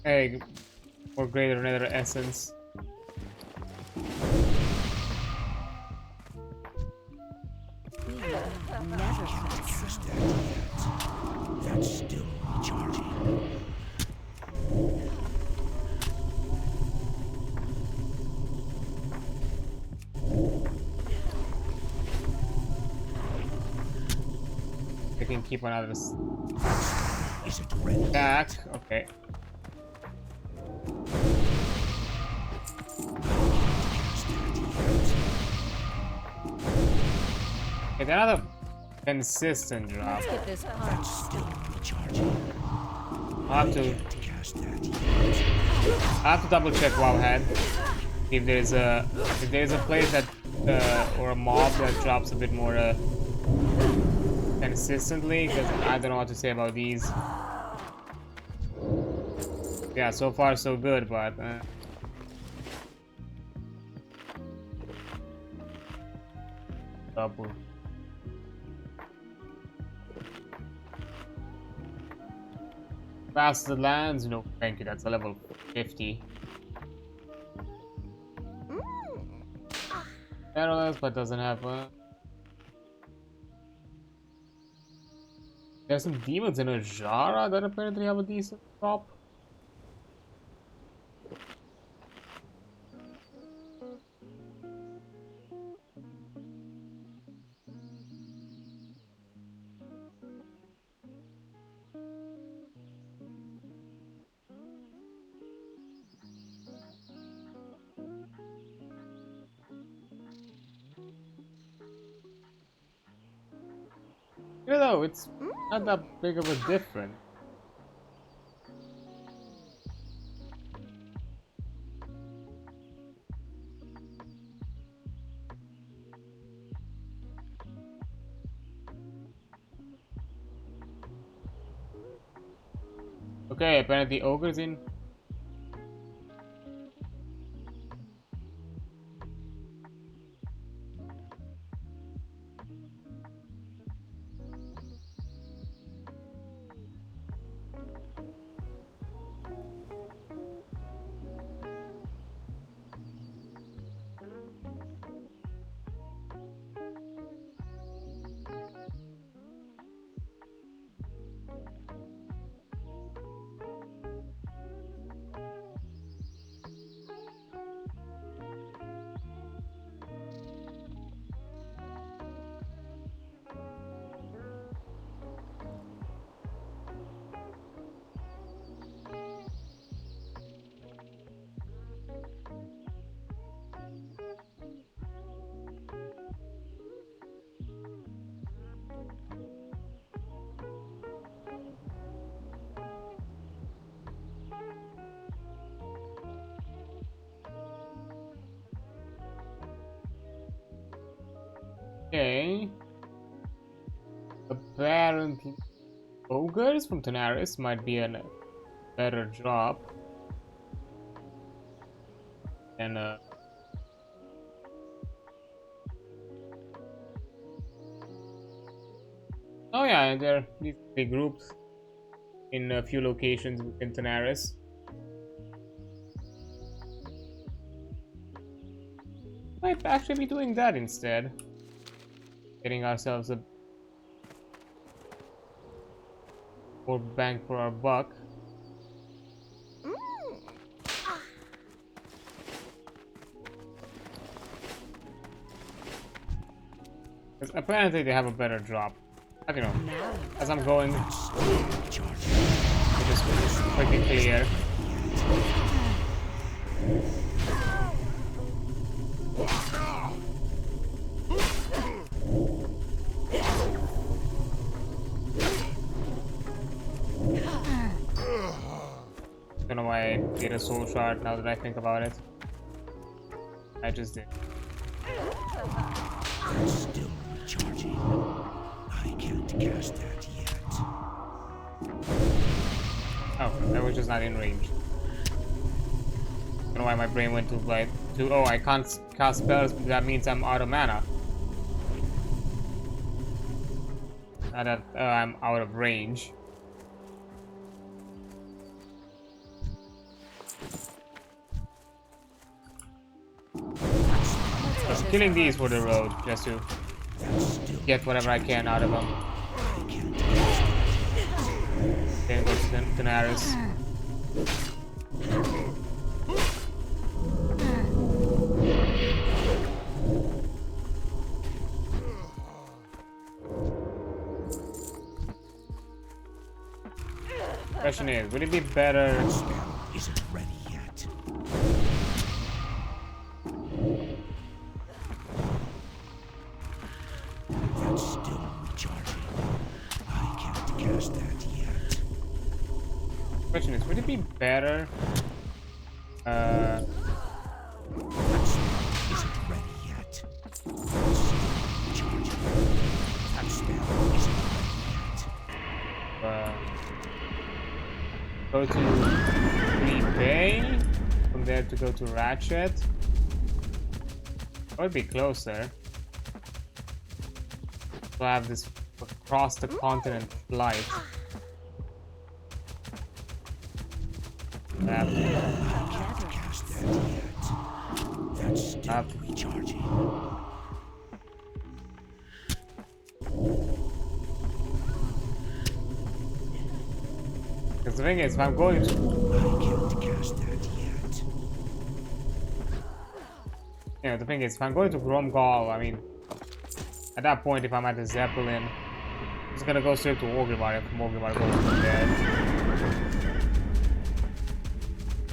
Hey, or greater nether essence. never felt Cast that yet. That's still recharging. I can keep on out of this Is it ready? stack. Okay. Cast that yet. Okay, they're not a consistent drop. Get this part. That's still recharging. I'll have to Cast that yet. I have to double check Wowhead if there's a place that or a mob that drops a bit more consistently, because I don't know what to say about these. Yeah, so far so good, but double. Pass the lands? No, thank you. That's a level 50. Perilous, but doesn't have there's some demons in a Jara that apparently have a decent drop. You know, it's not that big of a difference. Okay, apparently ogre's in. Okay. Apparently, ogres from Tenaris might be a better drop than oh yeah, there needs to be groups in a few locations in Tenaris. Might actually be doing that instead. Getting ourselves a more bang for our buck. Because apparently they have a better drop. I don't know. As I'm going, just quickly clear. Don't know why I did a soul shard now that I think about it. I just did. Still recharging. I can't cast that yet. Oh, that was just not in range. Don't know why my brain went to like oh, I can't cast spells, that means I'm out of mana. Not that I'm out of range. I was killing these for the road, just to get whatever I can out of them. Then go to Tenaris. Question is, would it be better? Spell isn't ready yet. That's still recharging. I can't cast that yet. Question is, would it be better? That spell isn't ready yet. That's still recharging. That spell isn't ready yet. Go to Repay, from there to go to Ratchet. That would be closer. So I have this across the continent flight. I can't cast that yet. That's still recharging. Because the thing is, if I'm going to... I can't cast that yet. You know, the thing is, if I'm going to Gromgal, I mean... At that point, if I'm at the Zeppelin, I'm just gonna go straight to Orgrimmar if Orgrimmar goes from there.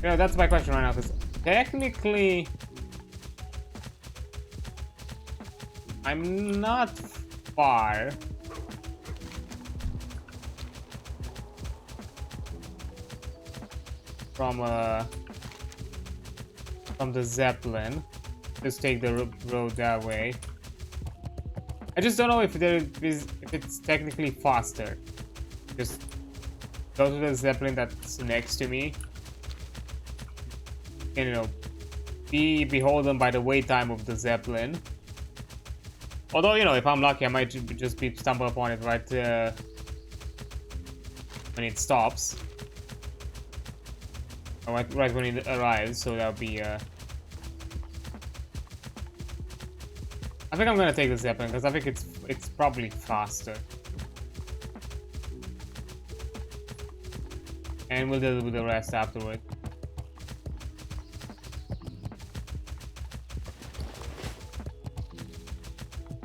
You know, that's my question right now, because technically... I'm not far from the Zeppelin. Just take the road that way. I just don't know if it's technically faster. Just go to the Zeppelin that's next to me. And, you know, be beholden by the wait time of the Zeppelin. Although, you know, if I'm lucky, I might just stumble upon it right when it stops. Or right when it arrives, so that'll be I think I'm gonna take the Zeppelin because I think it's probably faster. And we'll deal with the rest afterward.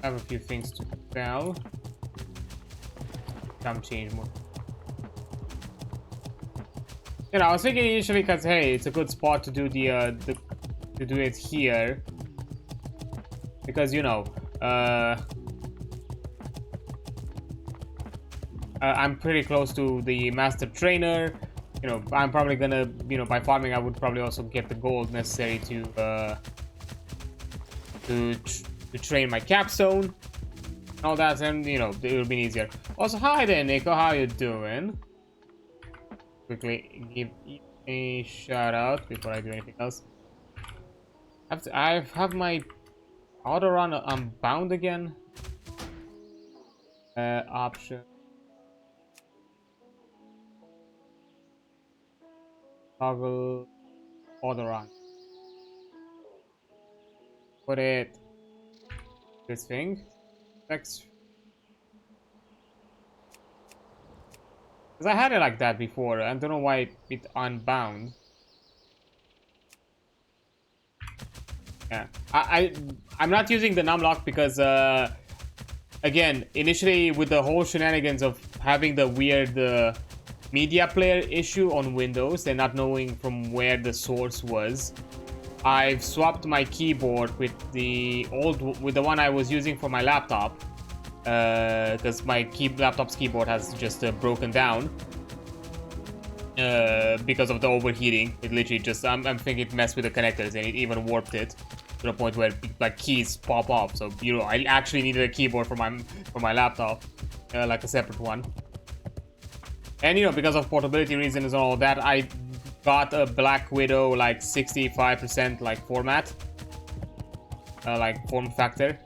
I have a few things to sell. Some change more. You know, I was thinking initially because hey, it's a good spot to do to do it here. Because you know, I'm pretty close to the master trainer. You know, I'm probably gonna, you know, by farming I would probably also get the gold necessary to train my capstone and all that, and you know, it will be easier. Also, hi there, Nico. How you doing? Quickly give a shout out before I do anything else. I have my auto run unbound again. Option. Toggle auto run. Put it this thing. Next. Because I had it like that before. I don't know why it unbound. Yeah, I'm not using the numlock because again, initially with the whole shenanigans of having the weird media player issue on Windows and not knowing from where the source was, I've swapped my keyboard with the one I was using for my laptop because my laptop's keyboard has just broken down because of the overheating. It literally just I'm thinking it messed with the connectors and it even warped it to the point where like keys pop off. So you know, I actually needed a keyboard for my laptop, like a separate one. And you know, because of portability reasons and all that, I got a Black Widow like 65% like format, like form factor,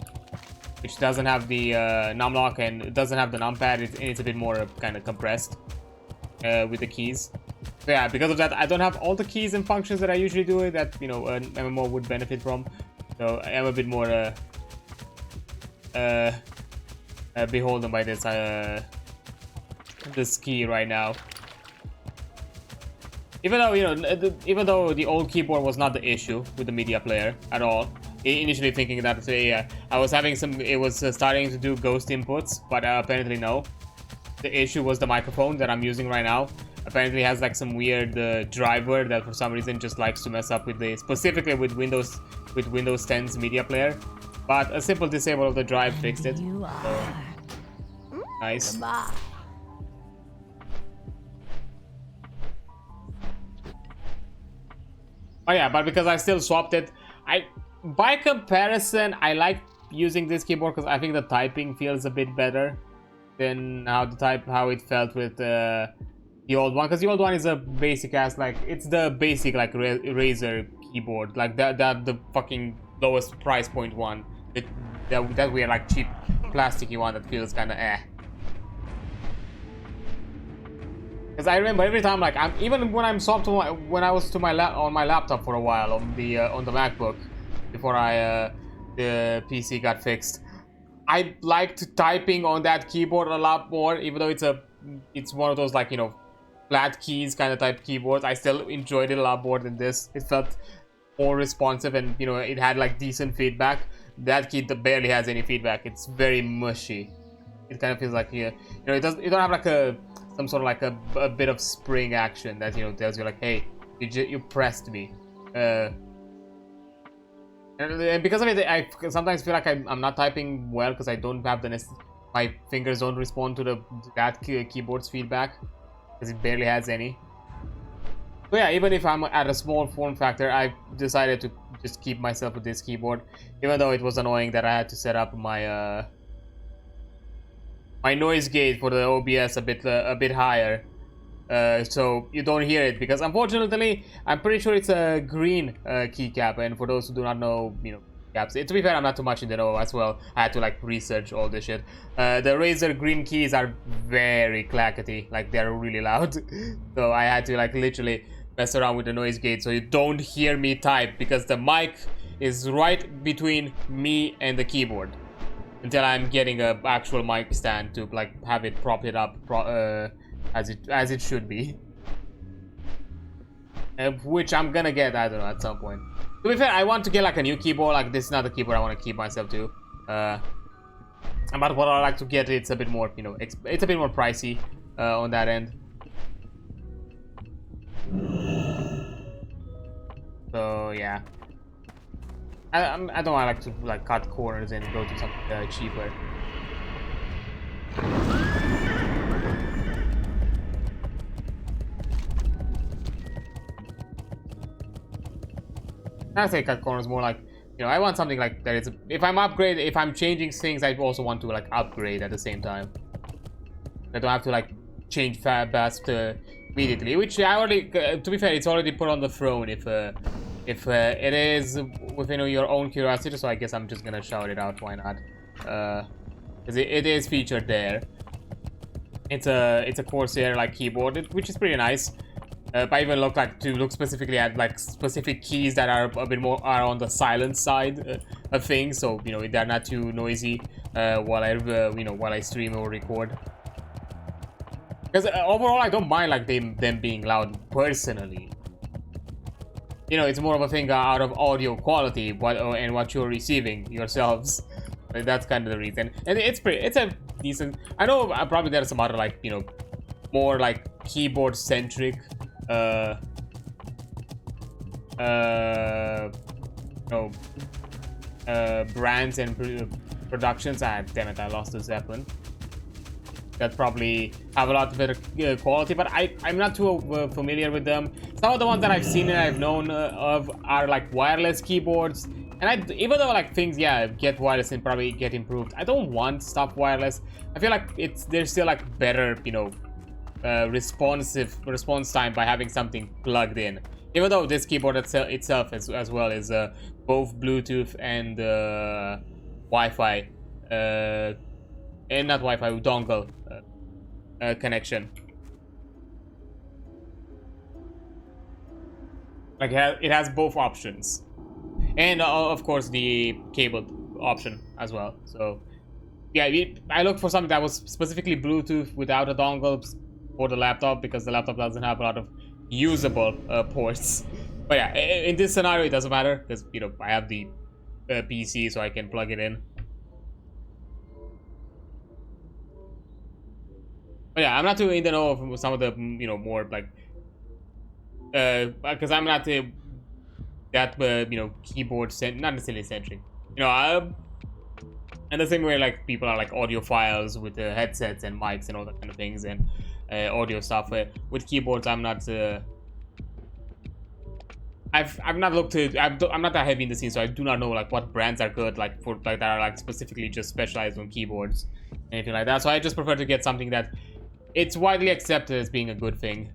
which doesn't have the numlock and it doesn't have the numpad. It's a bit more kind of compressed with the keys. So yeah, because of that, I don't have all the keys and functions that I usually do that, you know, an MMO would benefit from. So I am a bit more beholden by this key right now. Even though, you know, even though the old keyboard was not the issue with the media player at all. Initially thinking that I was having some, it was starting to do ghost inputs, but apparently no. The issue was the microphone that I'm using right now. Apparently has like some weird driver that for some reason just likes to mess up with the, specifically with Windows 10's media player. But a simple disable of the drive fixed it. So, nice. Oh yeah, but because I still swapped it, by comparison, I like using this keyboard because I think the typing feels a bit better than how it felt with the old one. Because the old one is a basic ass, like it's the basic like Razer keyboard, like that the fucking lowest price point one. That weird like cheap plasticky one that feels kind of eh. Because I remember every time, like even when I'm swapped when I was on my laptop for a while on the MacBook before the PC got fixed, I liked typing on that keyboard a lot more. Even though it's one of those like, you know, flat keys kind of type keyboards, I still enjoyed it a lot more than this. It felt more responsive and, you know, it had like decent feedback. That key barely has any feedback. It's very mushy. It kind of feels like, you know, it don't have like some sort of like a bit of spring action that, you know, tells you like, hey, you pressed me. And because of it, I sometimes feel like I'm not typing well because I don't have my fingers don't respond to that keyboard's feedback because it barely has any. So yeah, even if I'm at a small form factor, I decided to just keep myself with this keyboard, even though it was annoying that I had to set up my my noise gate for the OBS a bit higher, so you don't hear it, because unfortunately I'm pretty sure it's a green keycap, and for those who do not know, you know, caps. To be fair, I'm not too much in the know as well. I had to like research all this shit. The Razer green keys are very clackety, like they're really loud. So I had to like literally mess around with the noise gate so you don't hear me type, because the mic is right between me and the keyboard until I'm getting a actual mic stand to like have it prop it up as it should be, which I'm gonna get, I don't know, at some point. To be fair, I want to get like a new keyboard. Like this is not the keyboard I want to keep myself to. But what I like to get, it's a bit more, you know, it's a bit more pricey on that end. So yeah, I don't like to like cut corners and go to something cheaper. I say cut corners, more like, you know, I want something like that is, if I'm changing things, I also want to like upgrade at the same time. I don't have to like change fast immediately, which I already, to be fair, it's already put on the throne if it is within your own curiosity, so I guess I'm just gonna shout it out, why not? Because it is featured there. It's a Corsair like keyboard, which is pretty nice. But I even look specifically at like specific keys that are a bit more on the silent side of things, so you know they're not too noisy while I stream or record. Because overall, I don't mind like them being loud personally. You know, it's more of a thing out of audio quality, and what you're receiving yourselves. Like, that's kind of the reason, and it's a decent. I know probably there are some other like, you know, more like keyboard centric brands and productions. Damn it, I lost the Zeppelin. That probably have a lot better quality, but I'm not too familiar with them. Some of the ones that I've seen and I've known of are like wireless keyboards, and even though like things get wireless and probably get improved, I don't want stuff wireless. I feel like there's still like better, you know, response time by having something plugged in. Even though this keyboard itself as well is both Bluetooth and Wi-Fi, and not Wi-Fi, dongle connection. Like it has both options, and of course the cable option as well. So yeah, I looked for something that was specifically Bluetooth without a dongle for the laptop, because the laptop doesn't have a lot of usable ports. But yeah, in this scenario it doesn't matter, because you know I have the PC, so I can plug it in. But yeah, I'm not too in the know of some of the, you know, more like because I'm not that you know, keyboard not necessarily centric, you know. And the same way like people are like audiophiles with headsets and mics and all that kind of things, and audio stuff. With keyboards, I'm not. I've not looked to. I'm not that heavy in the scene, so I do not know like what brands are good, like for like that are like specifically just specialized on keyboards, anything like that. So I just prefer to get something that it's widely accepted as being a good thing.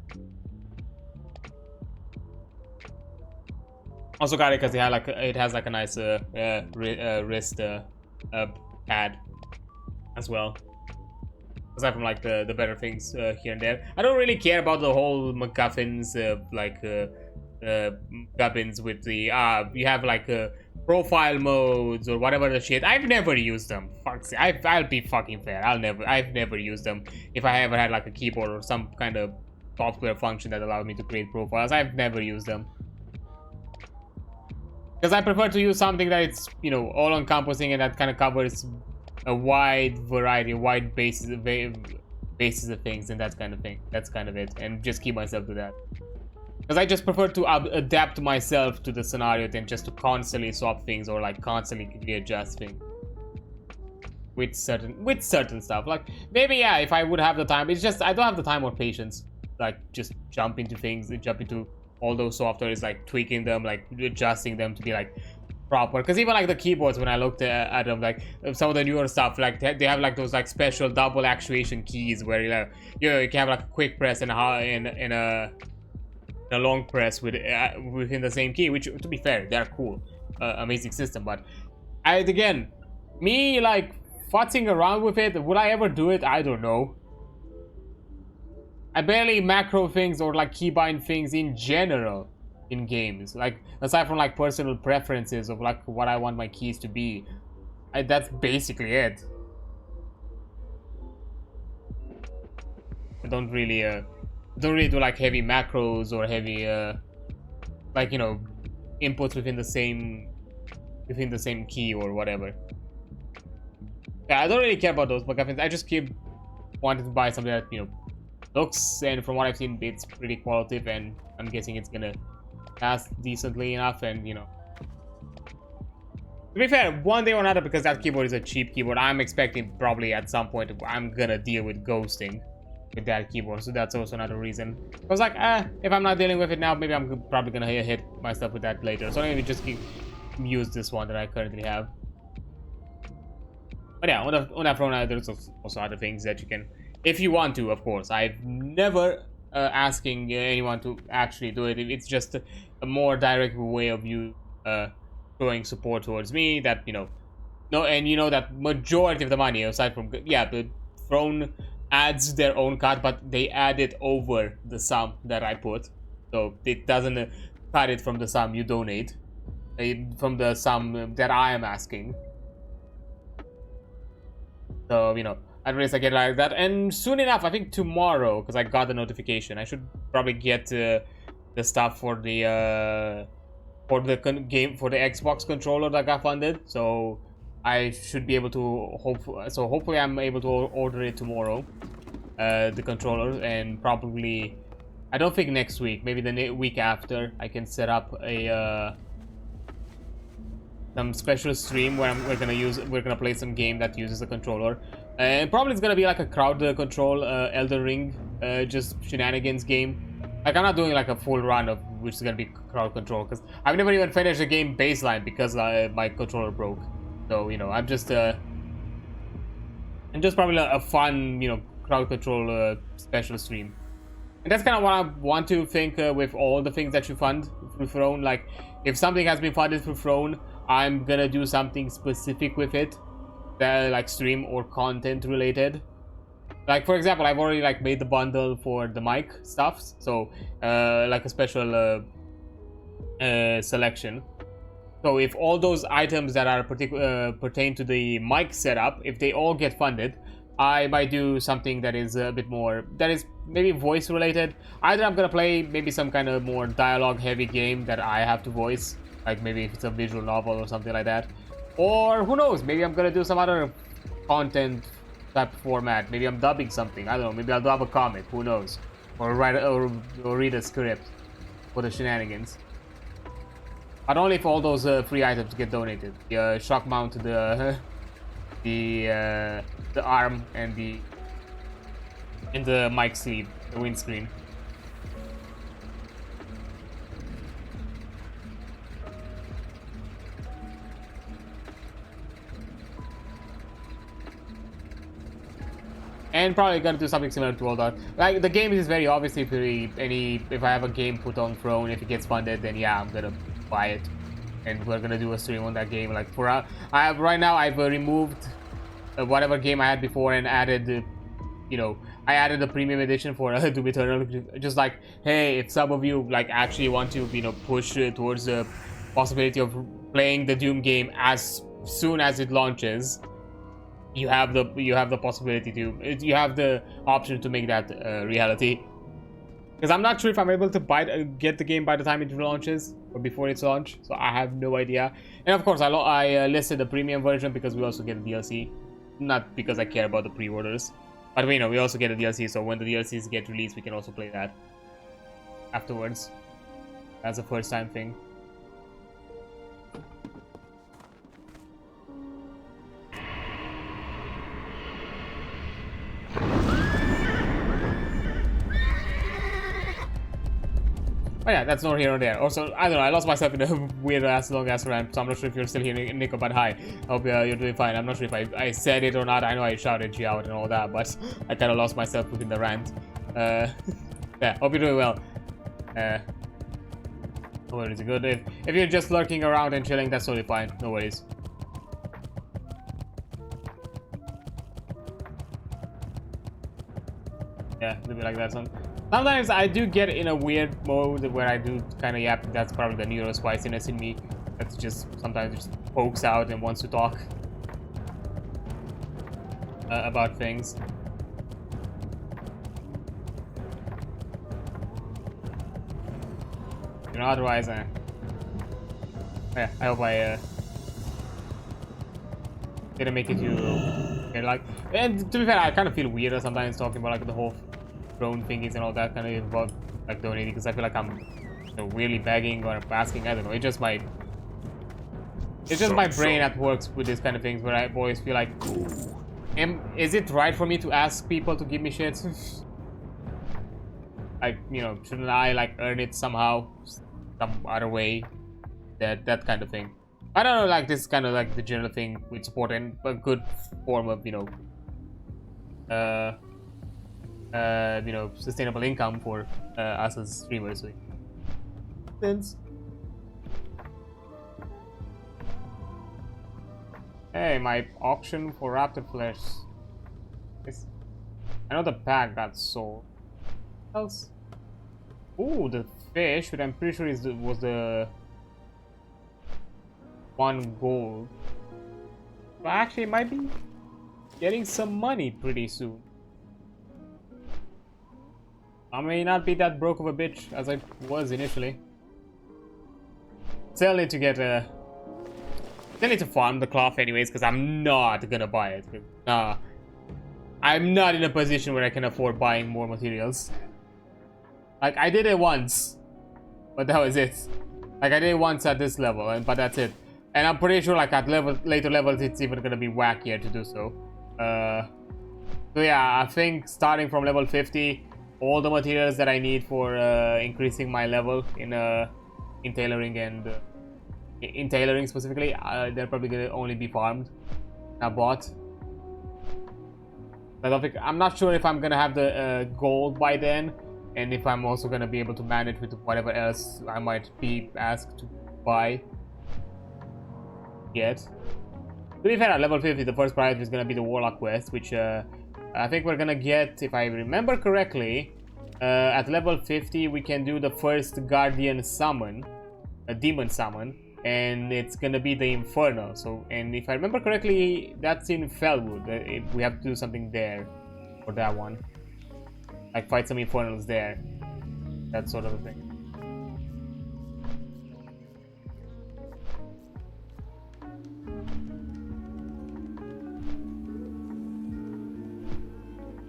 Also got it because it has like a nice wrist pad as well. Aside from like the better things here and there, I don't really care about the whole MacGuffins, gubbins with the you have like profile modes or whatever the shit. I've never used them. Fuck's sake. I'll be fucking fair. I've never used them. If I ever had like a keyboard or some kind of software function that allowed me to create profiles, I've never used them. Because I prefer to use something that it's, you know, all encompassing and that kind of covers a wide variety, wide basis of things, and that kind of thing. That's kind of it, and just keep myself to that. Because I just prefer to adapt myself to the scenario than just to constantly swap things or like constantly readjust things with certain stuff. Like maybe if I would have the time, it's just I don't have the time or patience. Like just jump into things, jump into all those software is like tweaking them, like adjusting them to be like proper. Because even like the keyboards, when I looked at them, like some of the newer stuff, like they have like those like special double actuation keys where you can have like a quick press and a long press within the same key. Which, to be fair, they're cool, amazing system. But again, me like futzing around with it, would I ever do it? I don't know. I barely macro things or like keybind things in general in games, like aside from like personal preferences of like what I want my keys to be. That's basically it. I don't really do like heavy macros or heavy like, you know, inputs within the same key or whatever. Yeah, I don't really care about those MacGuffins. I just keep wanting to buy something that, you know, looks, and from what I've seen, it's pretty qualitative, and I'm guessing it's gonna last decently enough. And, you know, to be fair, one day or another, because that keyboard is a cheap keyboard, I'm expecting probably at some point I'm gonna deal with ghosting with that keyboard, so that's also another reason. I was like, if I'm not dealing with it now, maybe I'm probably gonna hit my stuff with that later, so maybe just use this one that I currently have. But yeah, on that front, there's also other things that you can, if you want to, of course. I've never asking anyone to actually do it. It's just a more direct way of you showing support towards me, that, you know, and you know that majority of the money, aside from, yeah, the Throne adds their own cut, but they add it over the sum that I put, so it doesn't cut it from the sum you donate, from the sum that I am asking. So, you know, at least I get like that. And soon enough, I think tomorrow, because I got the notification, I should probably get the stuff for the Xbox controller that got funded. So I should be able to hopefully I'm able to order it tomorrow, the controller, and probably, I don't think next week, maybe the week after, I can set up a some special stream where we're gonna play some game that uses the controller, and probably it's gonna be like a crowd control Elden Ring just shenanigans game. Like, I'm not doing like a full run of which is gonna be crowd control, because I've never even finished the game baseline because my controller broke. So, you know, I'm just probably a fun, you know, crowd control special stream. And that's kind of what I want to think with all the things that you fund through Throne. Like, if something has been funded through Throne, I'm gonna do something specific with it, like stream or content related. Like, for example, I've already like made the bundle for the mic stuff, so like a special selection. So if all those items that are pertain to the mic setup, if they all get funded, I might do something that is a bit more, that is maybe voice related. Either I'm gonna play maybe some kind of more dialogue heavy game that I have to voice, like maybe if it's a visual novel or something like that, or who knows, maybe I'm gonna do some other content type format. Maybe I'm dubbing something, I don't know, maybe I'll dub a comic, who knows, or write or read a script for the shenanigans. But only if all those free items get donated. The shock mount, the arm, and the mic sleeve, the windscreen. And probably gonna do something similar to World of Warcraft. Like, the game is very obviously if I have a game put on Throne, if it gets funded, then yeah, I'm gonna buy it, and we're gonna do a stream on that game. Like, right now I've removed whatever game I had before and added, you know, I added the premium edition for Doom Eternal. Just like, hey, if some of you like actually want to, you know, push towards the possibility of playing the Doom game as soon as it launches, you have the possibility to, you have the option to make that reality. Because I'm not sure if I'm able to get the game by the time it launches or before its launch, so I have no idea. And of course, I listed the premium version because we also get a DLC, not because I care about the pre-orders, but you know, we also get a DLC. So when the DLCs get released, we can also play that afterwards as a first-time thing. But Oh yeah, that's nor here nor there. Also, I don't know, I lost myself in a weird ass long ass rant, so I'm not sure if you're still here, Nico, but hi. I hope you're doing fine. I'm not sure if I said it or not. I know I shouted you out and all that, but I kind of lost myself within the rant. Yeah, hope you're doing well. No worries, good. If you're just lurking around and chilling, that's totally fine. No worries. Yeah, a little bit like that. Sometimes I do get in a weird mode where I do kind of yap. That's probably the neurospiciness in me. That's just sometimes just pokes out and wants to talk about things. You know, otherwise, yeah, I hope I didn't make it too like. And to be fair, I kind of feel weirder sometimes talking about like the whole drone thingies and all that kind of involved, like donating, because I feel like I'm, you know, really begging or asking. I don't know. It's just my brain that works with these kind of things where I always feel like, is it right for me to ask people to give me shit? Like, you know, shouldn't I like earn it somehow, some other way? That kind of thing. I don't know, like this is kind of like the general thing with support and a good form of, you know, sustainable income for us as streamers. Since hey, my auction for raptor flesh. I know the pack got sold. What else? Ooh, the fish, which I'm pretty sure was the 1 gold. But actually, it might be getting some money pretty soon. I may not be that broke of a bitch as I was initially. Still need to get still need to farm the cloth anyways, because I'm not gonna buy it. I'm not in a position where I can afford buying more materials. Like, I did it once, but that was it. Like, I did it once at this level, but that's it. And I'm pretty sure, like, at later levels, it's even gonna be wackier to do so. So yeah, I think starting from level 50, all the materials that I need for increasing my level in tailoring and in tailoring specifically, they're probably gonna only be farmed, not bought. I'm not sure if I'm gonna have the gold by then, and if I'm also gonna be able to manage with whatever else I might be asked to buy yet. To be fair, at level 50, the first priority is gonna be the Warlock quest, which I think we're gonna get, if I remember correctly, at level 50 we can do the first Guardian summon, a demon summon, and it's gonna be the Infernal. So, and if I remember correctly, that's in Felwood. We have to do something there for that one, like fight some Infernals there, that sort of a thing.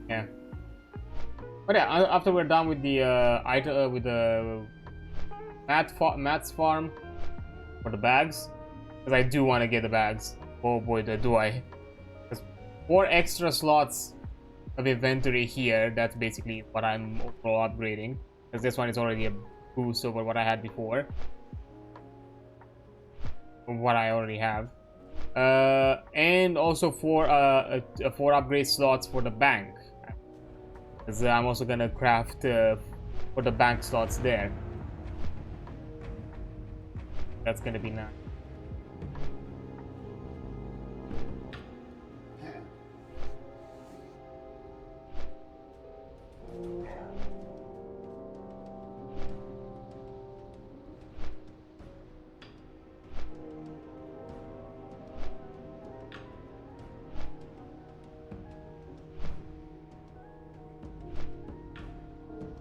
Yeah. But yeah, after we're done with the Matt's farm for the bags, because I do want to get the bags. Oh boy, do I! There's 4 extra slots of inventory here. That's basically what I'm overall upgrading, because this one is already a boost over what I had before, from what I already have. And also 4 upgrade slots for the bank, because I'm also gonna craft for the bank slots there. That's gonna be nice.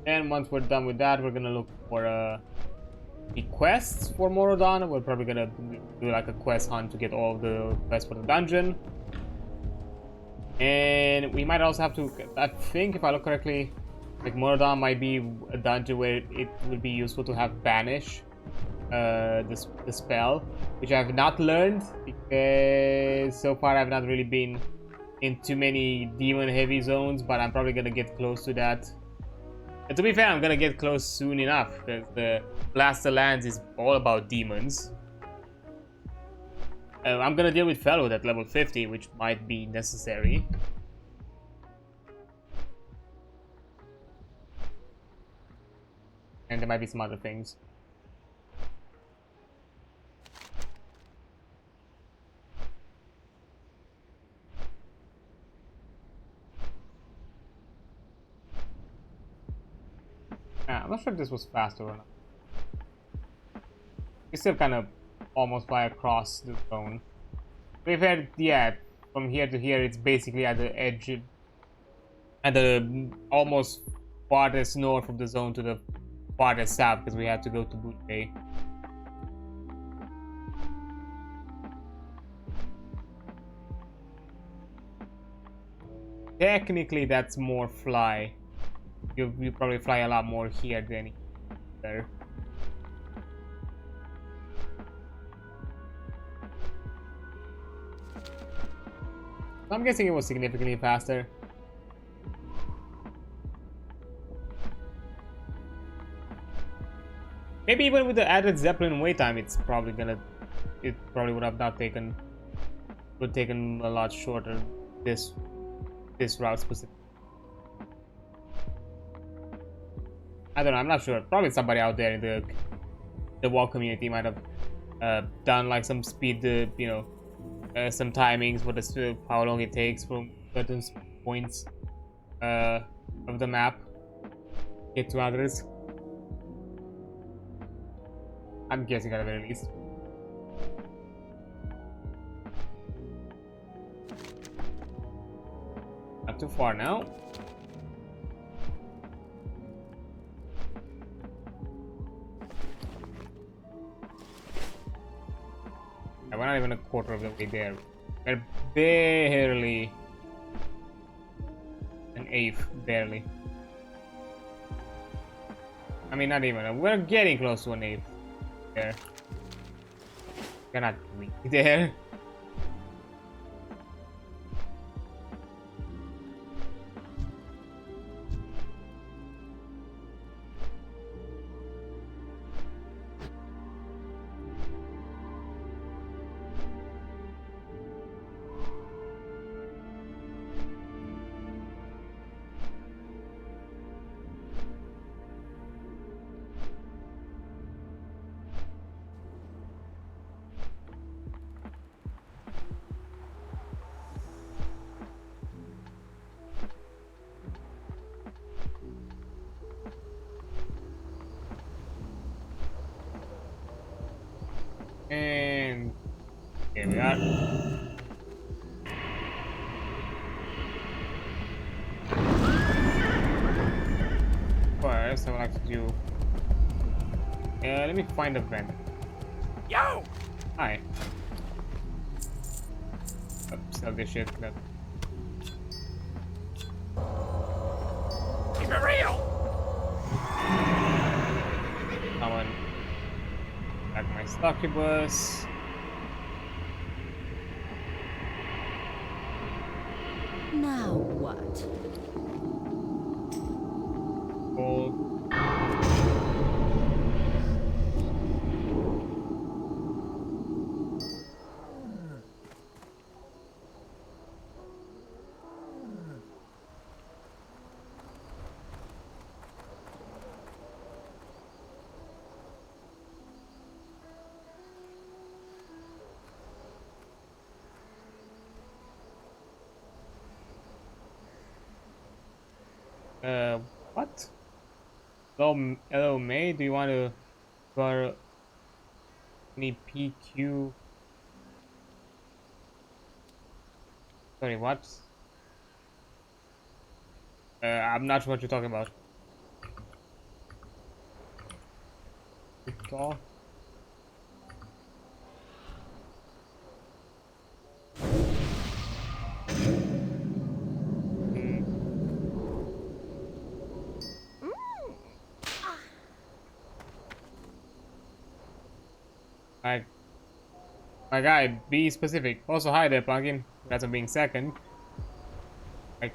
And once we're done with that, we're gonna look for the quests for Morodon. We're probably gonna do like a quest hunt to get all of the quests for the dungeon. And we might also have to, I think if I look correctly, like Morodon might be a dungeon where it would be useful to have Banish, the spell, which I have not learned, because so far I've not really been in too many demon heavy zones, but I'm probably gonna get close to that And to be fair, I'm gonna get close soon enough, because the Blaster Lands is all about demons. I'm gonna deal with Fellow at level 50, which might be necessary. And there might be some other things. I'm not sure if this was faster or not. We still kind of almost fly across the zone. We've had, yeah, from here to here, it's basically at the edge, at the almost farthest north of the zone to the farthest south, because we have to go to Boot Bay. Technically, that's more fly. You probably fly a lot more here than there. I'm guessing it was significantly faster. Maybe even with the added Zeppelin wait time, it probably would have not taken, a lot shorter this route specifically. I don't know, I'm not sure. Probably somebody out there in the WoW community might have done like some speed, you know, some timings for the how long it takes from certain points of the map get to others. I'm guessing at the very least. Not too far now. We're not even a quarter of the way there. We're barely an eighth, barely. I mean, not even. We're getting close to an eighth there. We're not really there. And here we are. First, I would like to do. Let me find a vent. Yo! Hi. Oh, sell this shit. No. Keep it real! Come on. Back my succubus. Now what? Gold. What? Hello, May. Do you want to for any PQ? Sorry, what? I'm not sure what you're talking about. Tall. My guy, be specific. Also, hi there, Plugin. That's on being second. Like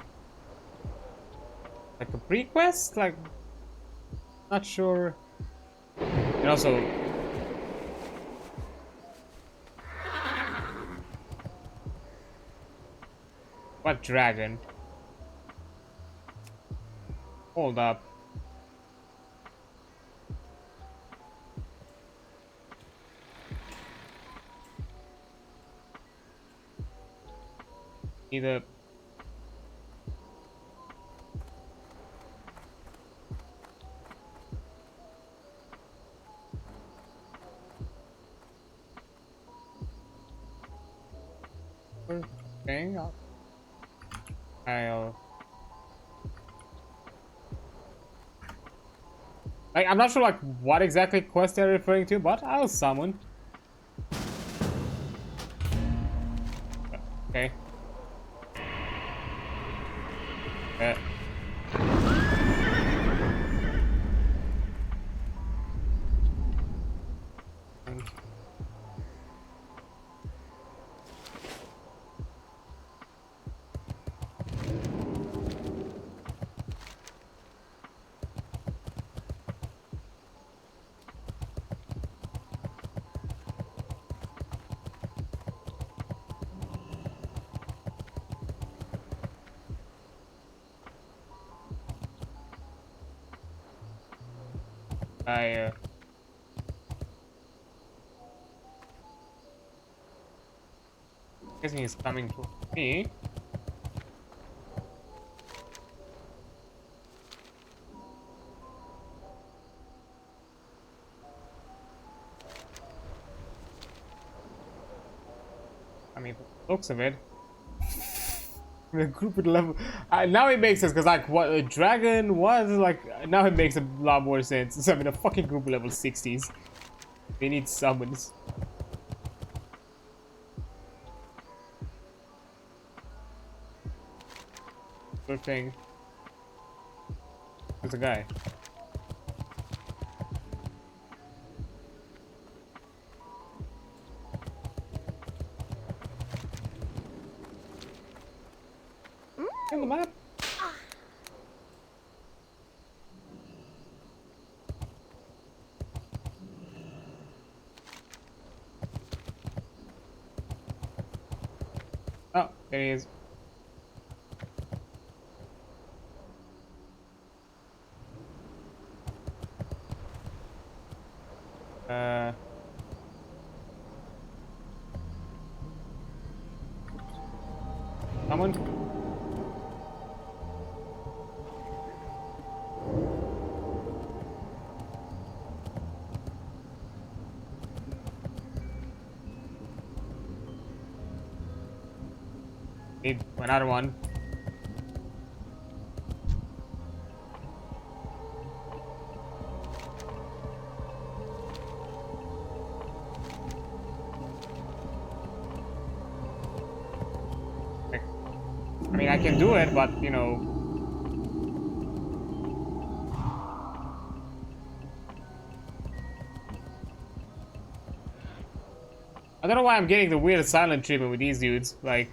a pre-quest? Like, Not sure. And also, what dragon? Hold up. Either. Okay, I'll. Like, I'm not sure like what exactly quest they're referring to, but I'll summon. Okay. Guessing he's coming to me. I mean, looks of it. The group at level. Now it makes sense because like what a dragon was like. Now it makes a lot more sense. So, I mean, a fucking group level 60s. They need summons. Good thing. There's a guy. In the map. Oh, there he is. Someone? Need another one. I mean, I can do it, but you know. I don't know why I'm getting the weird silent treatment with these dudes. Like.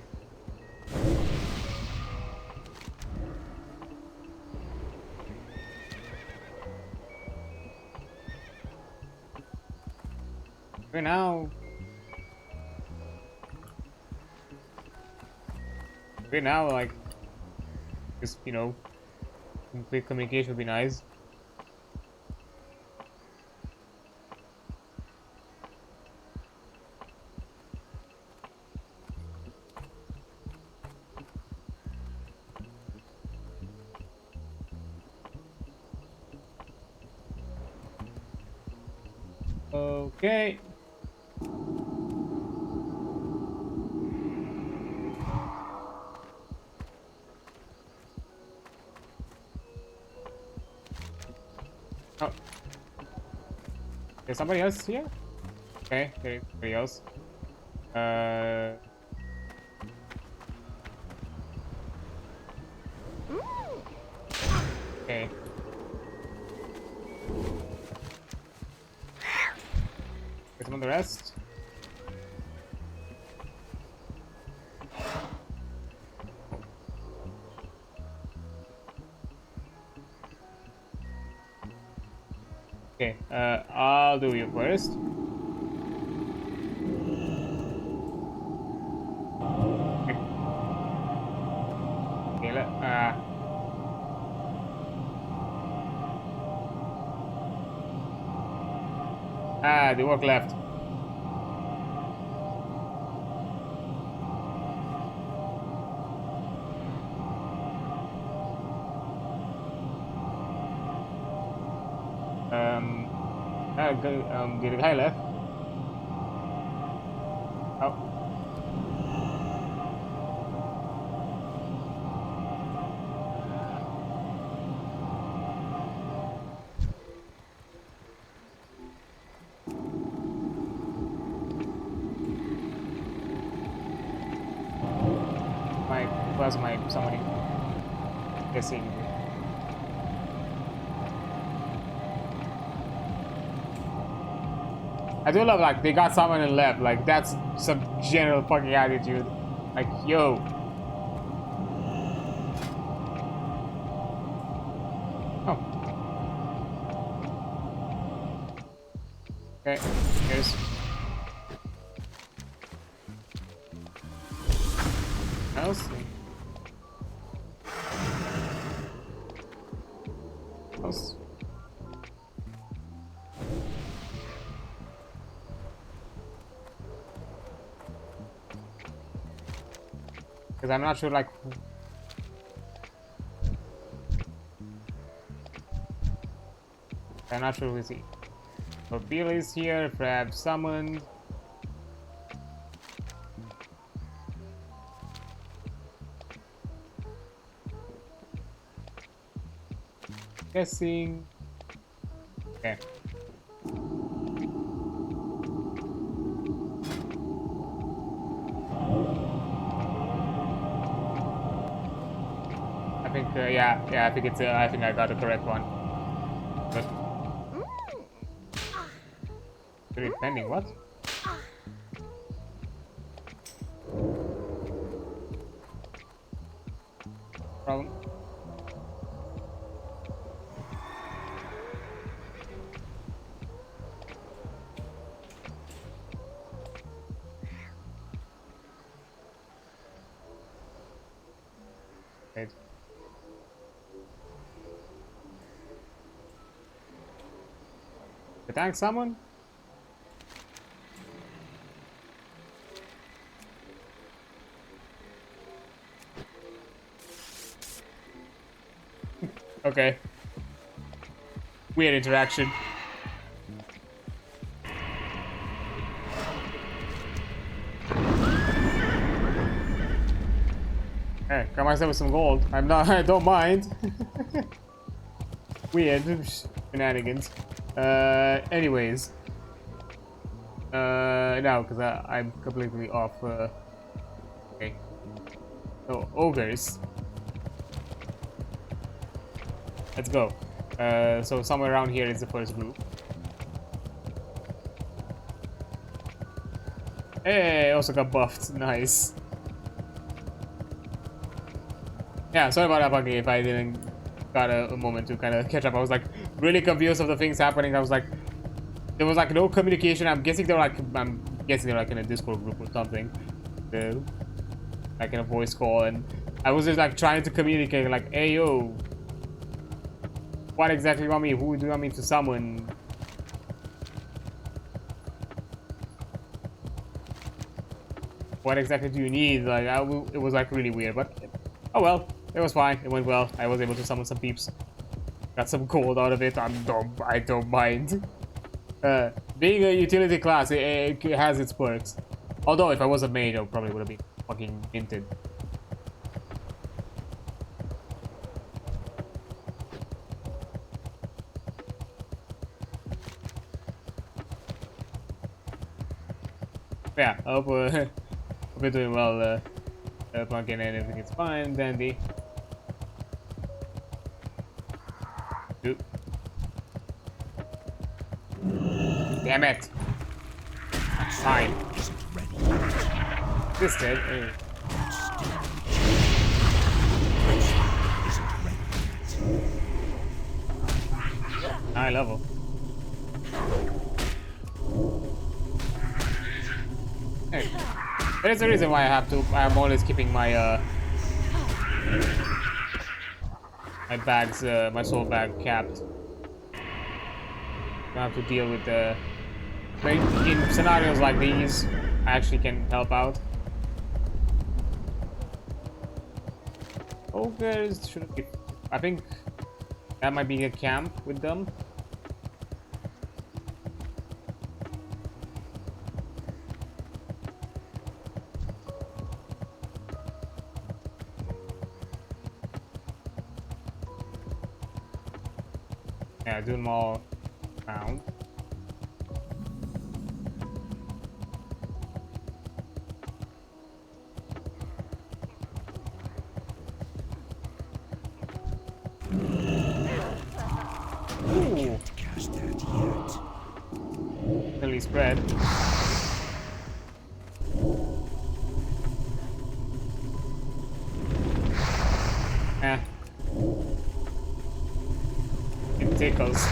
Right now. Right now, like. Just, you know. Quick communication would be nice. Okay. Oh. There's somebody else here? Okay, there's somebody else. Okay. Get some of the rest. Okay, I'll do you first. Okay, the work left. The guy left. Oh. Was my summoning guessing. I do love like they got someone and left, like that's some general fucking attitude. Like, yo. Oh. Okay, here's else. Else. Because I'm not sure, like, I'm not sure who is he. So Bill is here, perhaps summoned. Guessing. Okay. I think, yeah, I think it's, I think I got the correct one. But spirit pending, what? Problem. Right. Attack someone? Okay. Weird interaction. Hey, got myself with some gold. I'm not. I don't mind. Weird shenanigans. Anyways. No, because I'm completely off. Okay. So ogres. Let's go. So somewhere around here is the first group. Hey, also got buffed. Nice. Yeah, sorry about that, Buggy, if I didn't got a moment to kind of catch up. I was like really confused of the things happening. I was like, there was like no communication. I'm guessing they're like in a Discord group or something, like in a voice call, and I was just like trying to communicate, like, hey yo, what exactly do you want me? Who do you want me to summon? What exactly do you need? Like, it was like really weird, but oh well. It was fine. It went well. I was able to summon some peeps. Got some gold out of it. I don't mind. Being a utility class, it has its perks. Although if I was a mage, I probably would have been fucking minted. Yeah, I hope we're doing well. Pumpkin and everything is fine, dandy. Damn it! Fine. This did. High level. There's a reason why I'm always keeping my my bags, my soul bag capped. Don't have to deal with the. In scenarios like these, I actually can help out. Ogres should be. I think that might be a camp with them. Yeah, do them all around. Ooh. Cast that yet. Really spread. Eh. It tickles.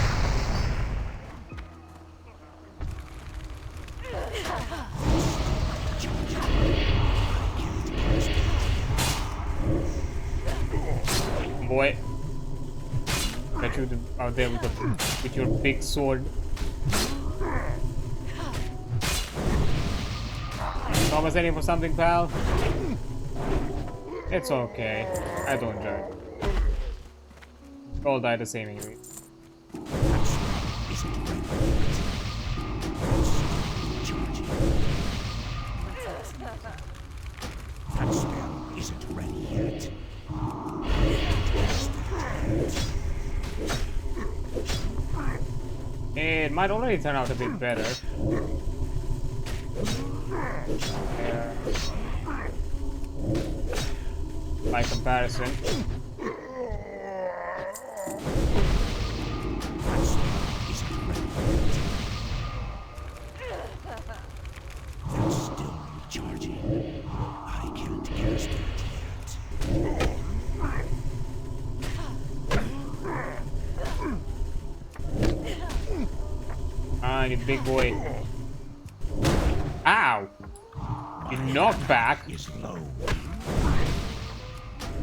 Boy. Bet you out there with your big sword. Thomas heading for something, pal? It's okay. I don't judge. All die the same anyway. That spell isn't ready yet. It might already turn out a bit better. By comparison. That's still recharging. I can't cast it yet. Ah, you big boy. Ow! You knocked back. Is low.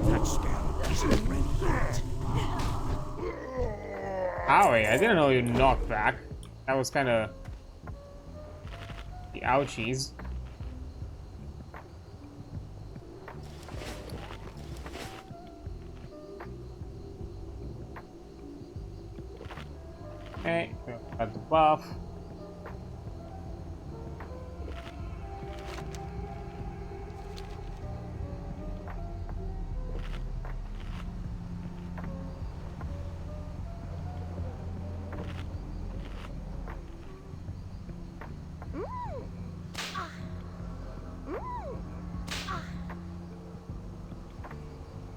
That spell isn't ready yet. Owie, I didn't know you knocked back. That was kind of the ouchies. Okay, got the buff.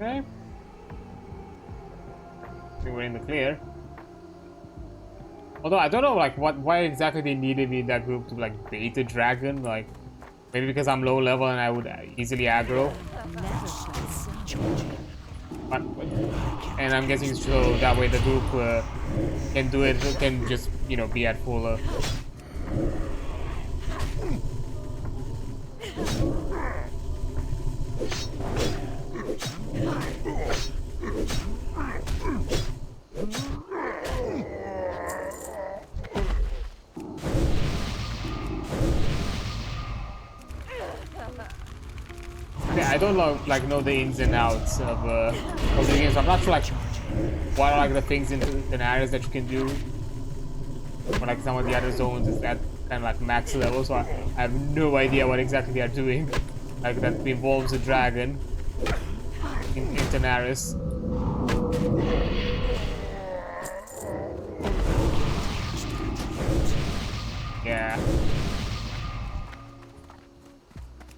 Okay. I think we're in the clear. Although I don't know like why exactly they needed me in that group to like bait the dragon, like maybe because I'm low level and I would easily aggro. But, and I'm guessing so that way the group can do it, can just, you know, be at full yeah, I don't know the ins and outs of the game, so I'm not sure like what are like the things in the areas that you can do, or like some of the other zones is at kind of like max level. So I have no idea what exactly they are doing, like that involves a dragon in Tenaris. Yeah.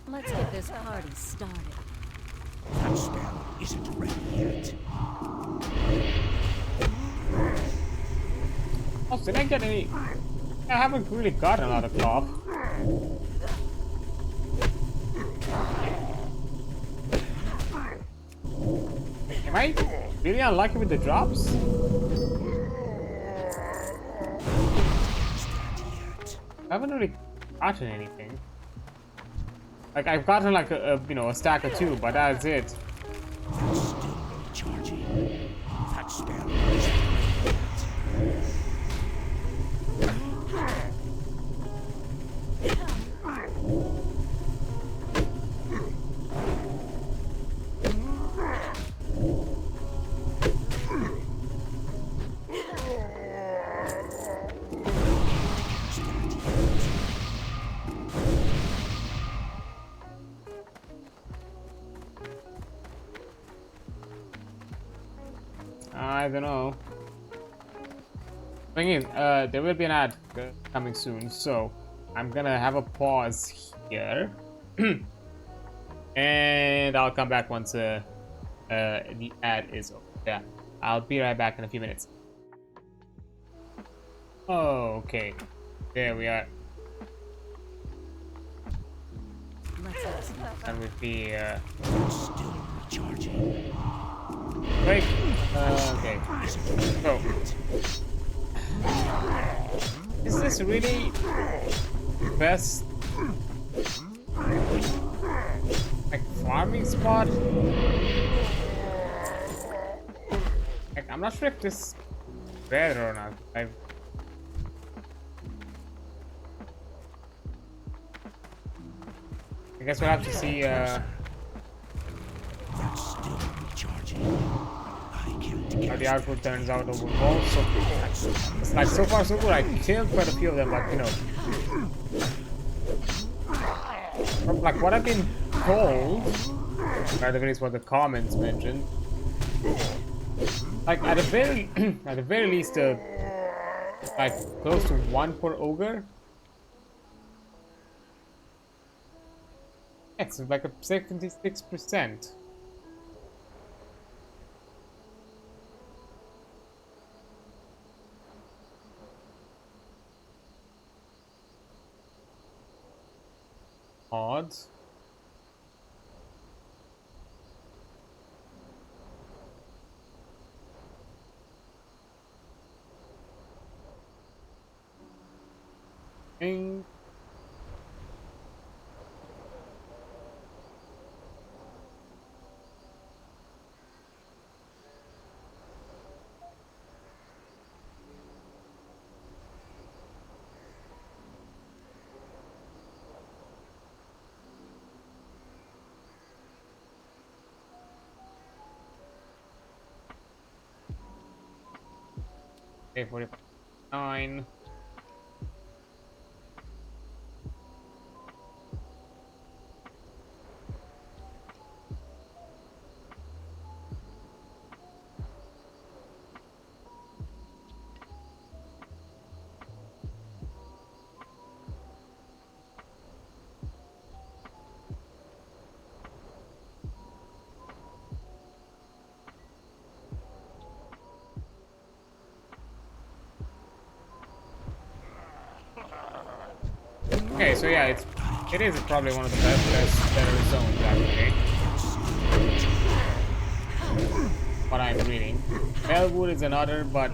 Let's get this party started. That spell isn't ready yet. Oh, did I get any? I haven't really gotten a lot of cloth. Am I really unlucky with the drops? I haven't really gotten anything. Like I've gotten like you know, a stack or two, but that's it. That's still recharging. That spell is brilliant. I don't know. Thing is, there will be an ad coming soon, so I'm gonna have a pause here, and I'll come back once the ad is over. Yeah, I'll be right back in a few minutes. Okay, there we are. And with the Still recharging. break. Okay. So, is this really best like farming spot? Like, I'm not sure if this is better or not. I guess we'll have to see. That's still recharging. How the output turns out over WoW. So it's like so far so good. I killed quite a few of them, but you know, from like what I've been told, or at the very least what the comments mentioned, like at the very least, like close to 1 per ogre. It's like a 76%. Odd. Ding. Okay, 49. Okay, so yeah, it is probably one of the better zones actually. What I'm reading. Bellwood is another, but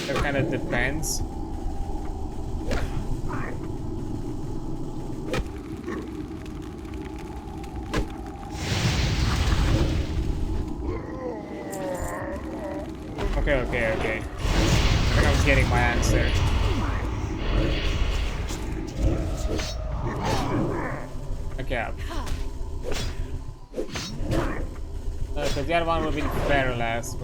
it kind of depends. Okay. I think I was getting my answer. Okay. Because the other one would be perilous.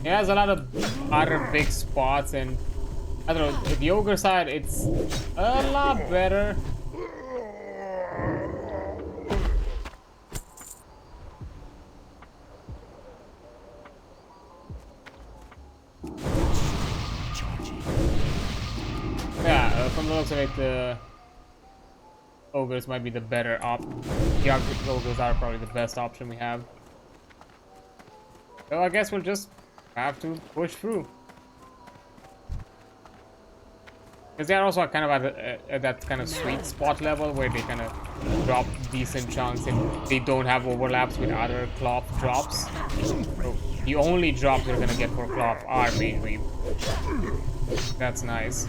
It has a lot of other big spots, and I don't know. The ogre side, it's a lot better. From the looks of it, the ogres might be the better the ogres are probably the best option we have. So I guess we'll just have to push through. Because they're also kind of at that kind of sweet spot level where they kind of drop decent chunks and they don't have overlaps with other clop drops. So the only drops you're gonna get for cloth are mage weave. That's nice.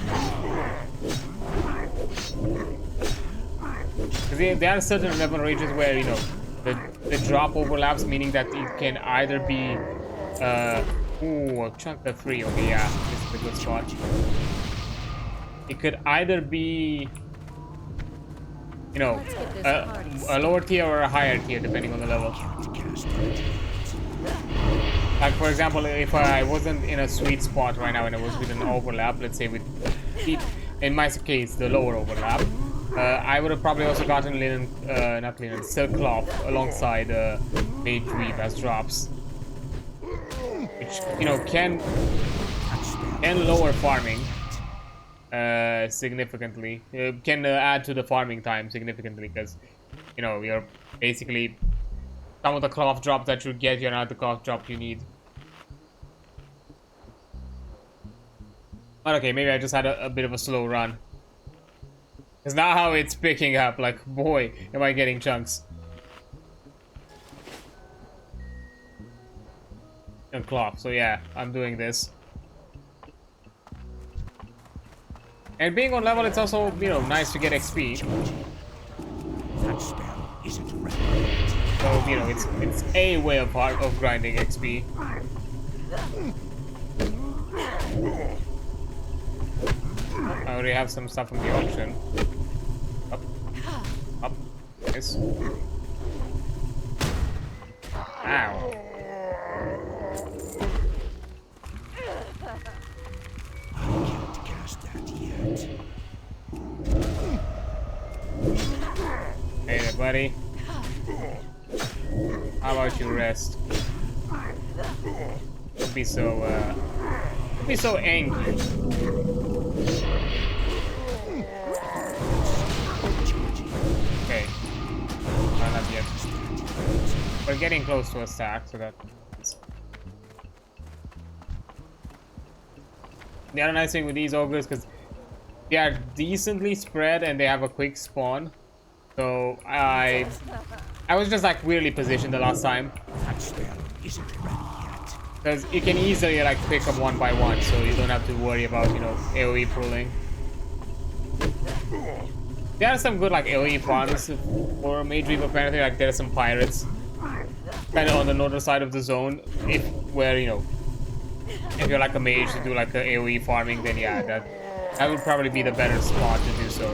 There are certain weapon ranges where, you know, the drop overlaps, meaning that it can either be ooh, a chunk of free. Okay, yeah, this is a good spot. It could either be, you know, a lower tier or a higher tier, depending on the level. Like, for example, if I wasn't in a sweet spot right now and I was with an overlap, let's say with, in my case, the lower overlap, I would have probably also gotten linen, not linen, silk cloth alongside mage weave as drops, which, you know, can lower farming significantly. Can add to the farming time significantly, because, you know, you're basically some of the cloth drops that you get, you're not the cloth drop you need. But okay, maybe I just had a bit of a slow run. Because now how it's picking up, like, boy, am I getting chunks. And cloth, so yeah, I'm doing this. And being on level, it's also, you know, nice to get XP. That spell isn't ready. So, you know, it's a way of grinding XP. I already have some stuff from the auction. Up. Nice. Ow. I can't cast that yet. Hey there, buddy. How about you rest? Don't be so angry. Okay. Not yet. We're getting close to a stack, so that. The other nice thing with these ogres, because they are decently spread and they have a quick spawn. So I was just like weirdly positioned the last time. That spell isn't ready yet. Because you can easily like pick them one by one, so you don't have to worry about, you know, AoE pulling. There are some good like AoE farms for Mage Weave apparently. Like there are some pirates kind of on the northern side of the zone, where, you know, if you're like a mage to do like a AoE farming, then yeah, that would probably be the better spot to do so.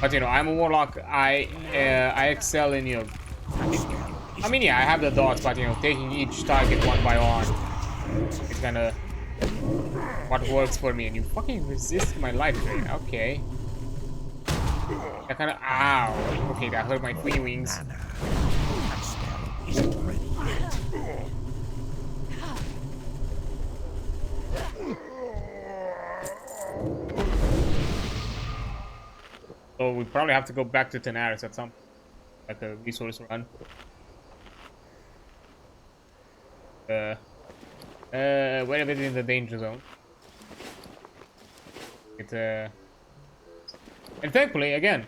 But you know, I'm a warlock. I excel in, you know, I mean, yeah, I have the dots, but you know, taking each target one by one is kind of what works for me. And you fucking resist my life drain. Okay. That kind of, ow. Okay, that hurt my free wings. That spell isn't ready yet. So we probably have to go back to Tenaris at some, like a resource run. Wherever it is in the danger zone. And thankfully, again,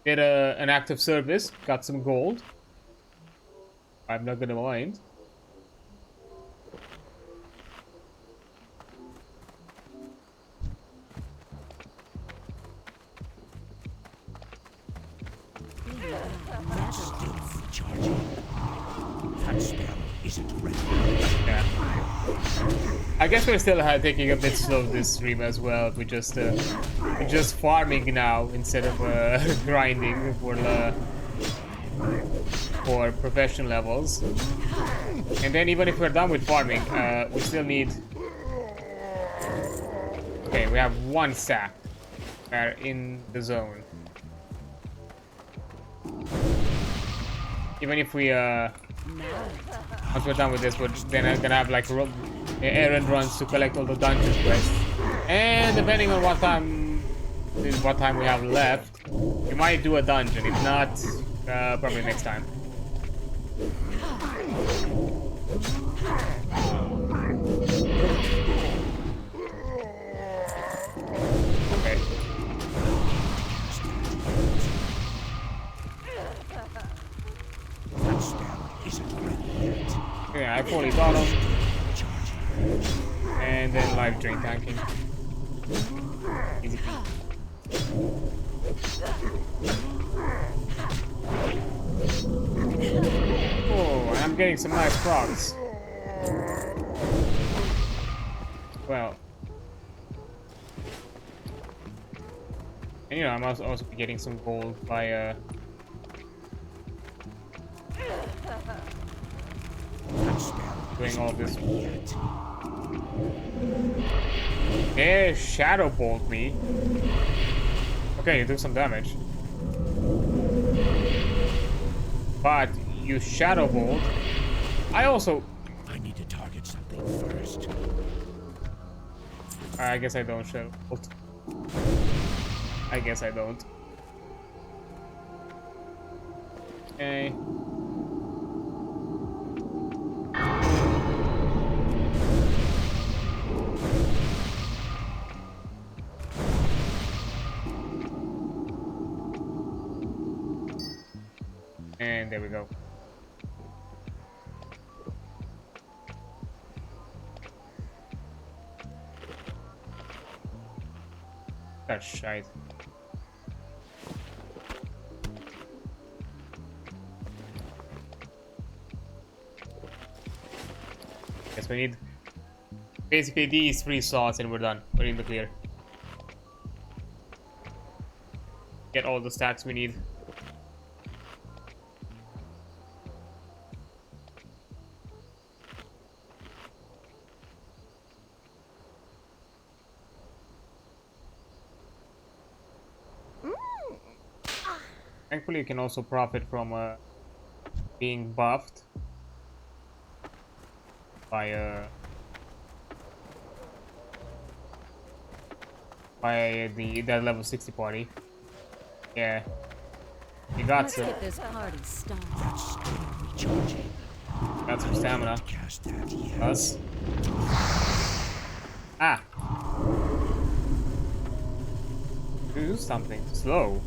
did an active service, got some gold. I'm not gonna mind. That spell isn't ready. Yeah. I guess we're still taking a bit slow this stream as well. We're just farming now instead of grinding for profession levels. And then even if we're done with farming, we still need. Okay, we have one stack in the zone. Even if we once we're done with this, we're then gonna have like errand runs to collect all the dungeon quests. And depending on what time we have left, we might do a dungeon. If not, probably next time. Okay. That spell Yeah, I fully got him. And then live drain tanking. Easy. Oh, and I'm getting some nice procs. Well. And you know, I'm also getting some gold by doing all this. Yeah, shadow bolt me. Okay, you do some damage. But you shadow bolt. I need to target something first. I guess I don't shadow bolt. I guess I don't. Okay. And there we go. That's shite. Guess we need basically these 3 slots and we're done. We're in the clear. Get all the stats we need. Thankfully, you can also profit from being buffed by that level 60 party. Yeah, you got Let's some. get this party started. That's still recharging. Got some stamina. Cast that yet. Us. Ah. Do something slow.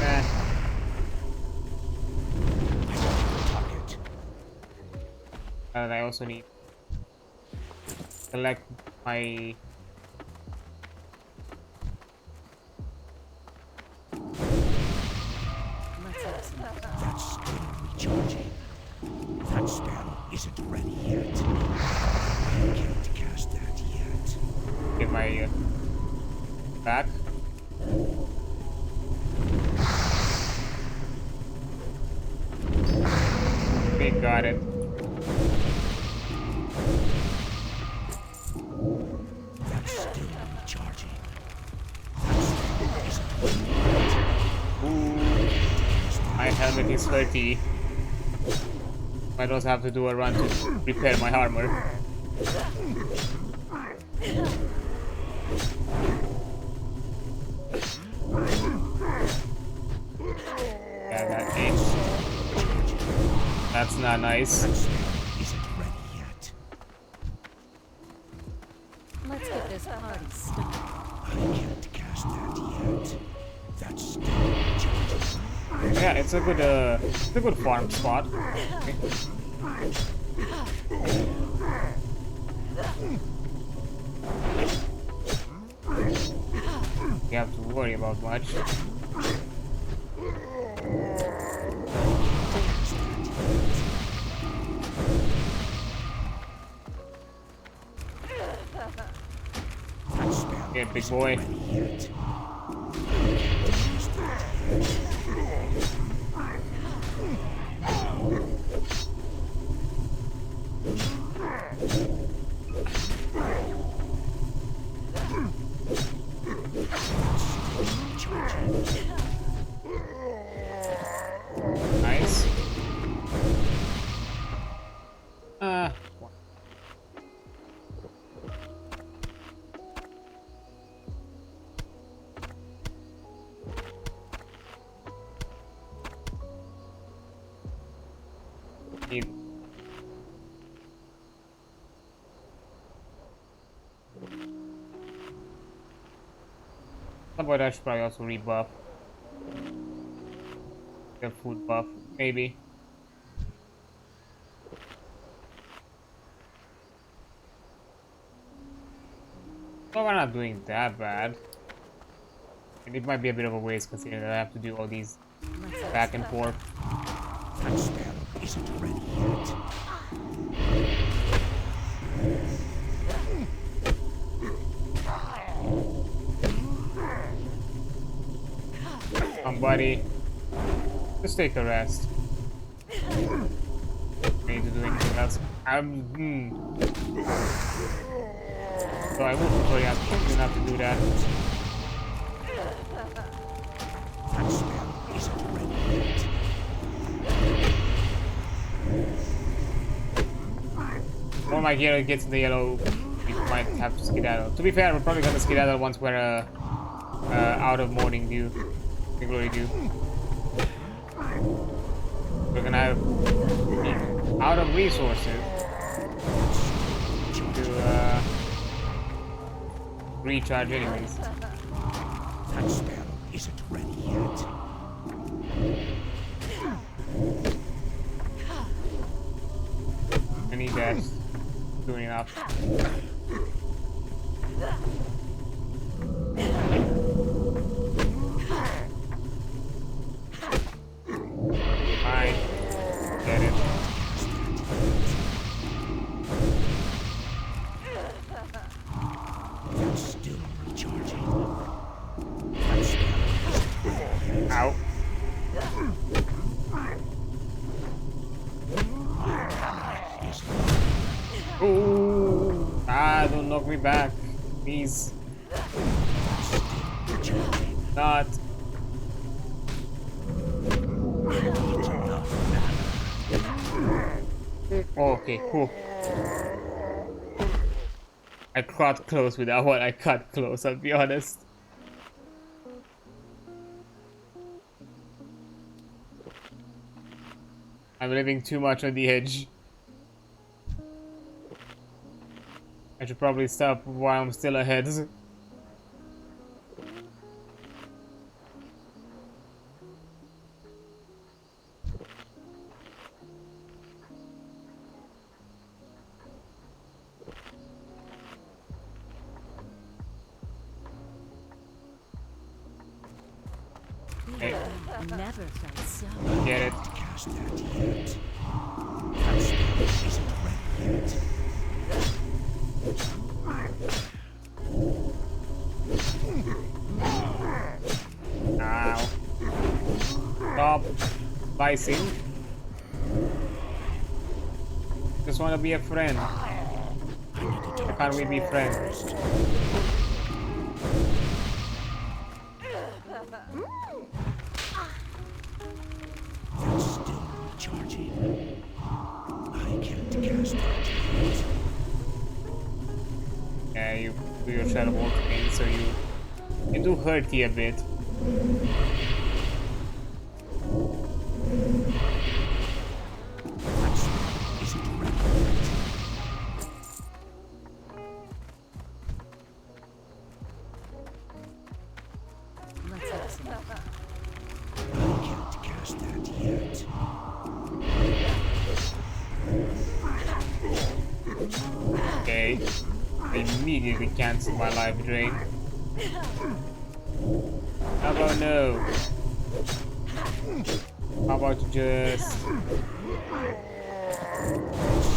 Eh. Target. And I also need to collect my Let's have some fun. That's still recharging. That spell isn't ready yet. I can't cast that yet. get my back. Okay, got it. That's still recharging. That spell isn't ready yet. Ooh, my helmet is 30. Might also have to do a run to repair my armor. Yeah, that ain't. That's not nice. That spell isn't ready yet. Let's get this party started. I can't cast that yet. That's still recharging. Yeah, it's a good farm spot. Okay. You have to worry about much. That spell Yeah, big boy. ready yet. Nice. Need. But I should probably also rebuff the food buff, maybe. Well, we're not doing that bad. And it might be a bit of a waste considering that I have to do all these back and forth. That spell isn't ready yet. Come, buddy. Just take a rest. I need to do anything else. So I would prefer you not to do that. That spell isn't ready yet. When my hero gets in the yellow, we might have to skedaddle. To be fair, we're probably gonna skedaddle once we're out of morning dew, the glory dew. We're gonna have out of resources to recharge anyways. That spell isn't ready yet. I need that. Doing enough. Fine. Get it. That's still recharging. That spell isn't ready yet. Ow. Ooh. Ah, don't knock me back. Please. Not. Okay, cool. I cut close with that one. I cut close, I'll be honest. I'm living too much on the edge. I should probably stop while I'm still ahead. Hey. Never felt so. Get it. Cast that yet. That spell isn't ready yet. Ow. Stop slicing. Just want to be a friend. Why can't we be friends? That's still recharging. I can't cast that yet. Yeah, you do your shadow walk thing, so you do hurty a bit. That spell isn't ready yet. Let's have some. I can't cast that yet. Okay. I immediately cancel my life drain. How about no? How about you just...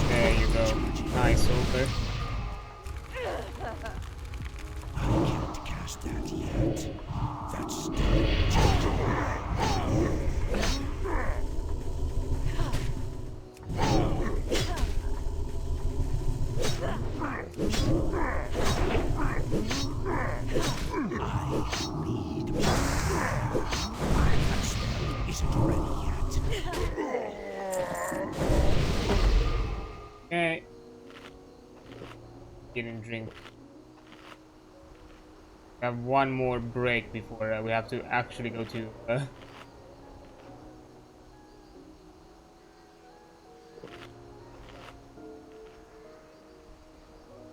There you go. Nice, over. I can't cast that yet. That's still recharging. I need more. That spell isn't ready yet. Okay. Didn't drink. We have one more break before we have to actually go to...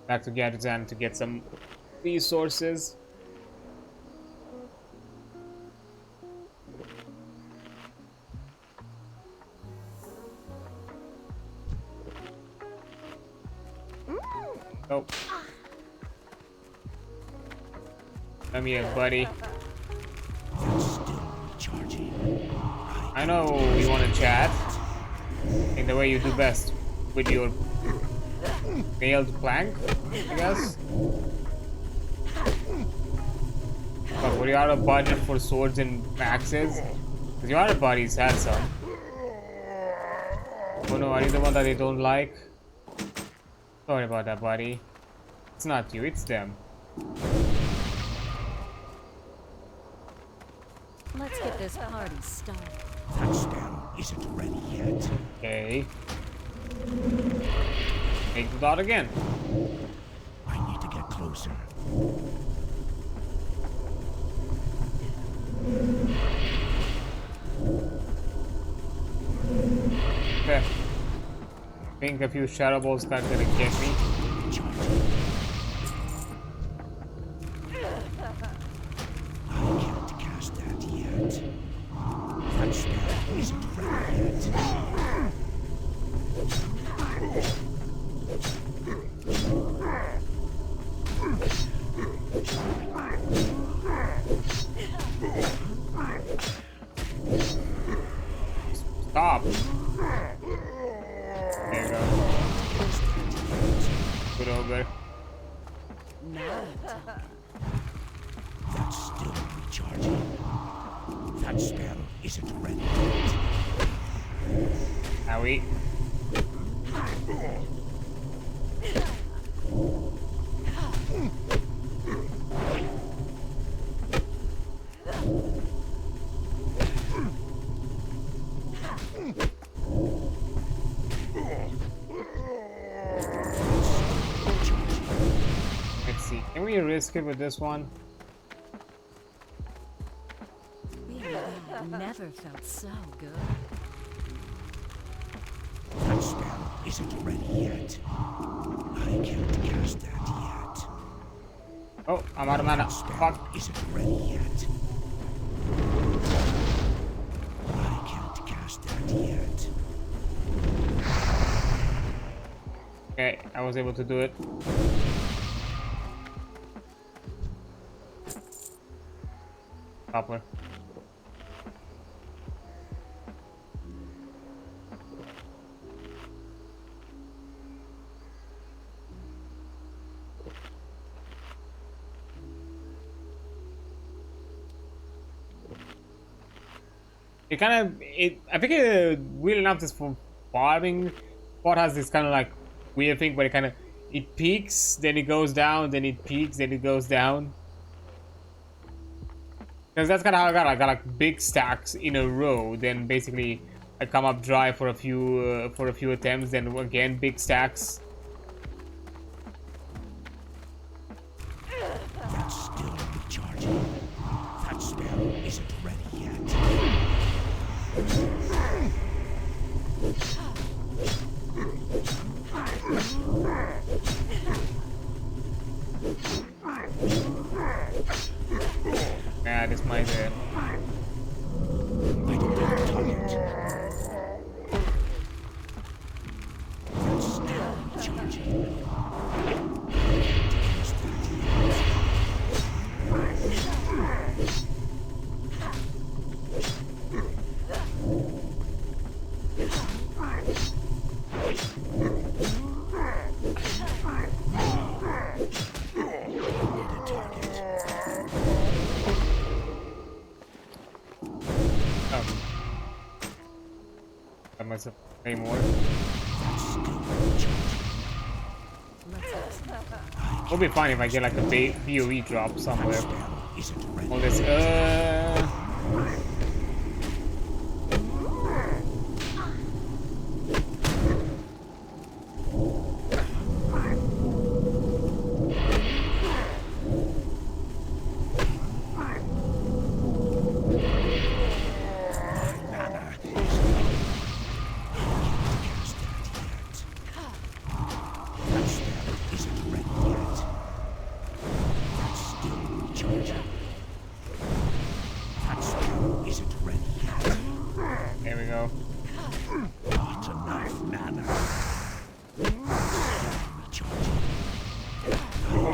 back to Gadgetzan to get some resources. Nope. Come here, buddy. That's still recharging. I know you want to chat in the way you do best with your nailed plank, I guess. But were you out of budget for swords and axes? Because your other buddies had some. Oh no, are you the one that they don't like? Sorry about that, buddy. It's not you, it's them. Let's get this party started. That spell isn't ready yet. Okay. Take the dot again. I need to get closer. Okay. I think a few shadow balls are gonna get me. I can't cast that yet. That spell isn't ready yet. Stop. There you go. Good ogre. Now, That's still recharging. That spell isn't ready yet. Owie. Let's see. Can we risk it with this one? I never felt so good. That spell isn't ready yet. I can't cast that yet. Oh, I'm out of mana. That spell Fuck. isn't ready yet. I can't cast that yet. Okay, I was able to do it. Poplar. It kind of, I think weird enough this for farming spot has this kind of like weird thing where it peaks, then it goes down, then it peaks, then it goes down. Because that's kind of how I got like big stacks in a row, then basically I come up dry for a few attempts, then again big stacks. That's still recharging. That spell isn't ready yet. Yeah, this might I don't have a target. That's still recharging. I must have pay more. It'll be fine if I get like a VOE drop somewhere. All this, there we go. Not enough mana.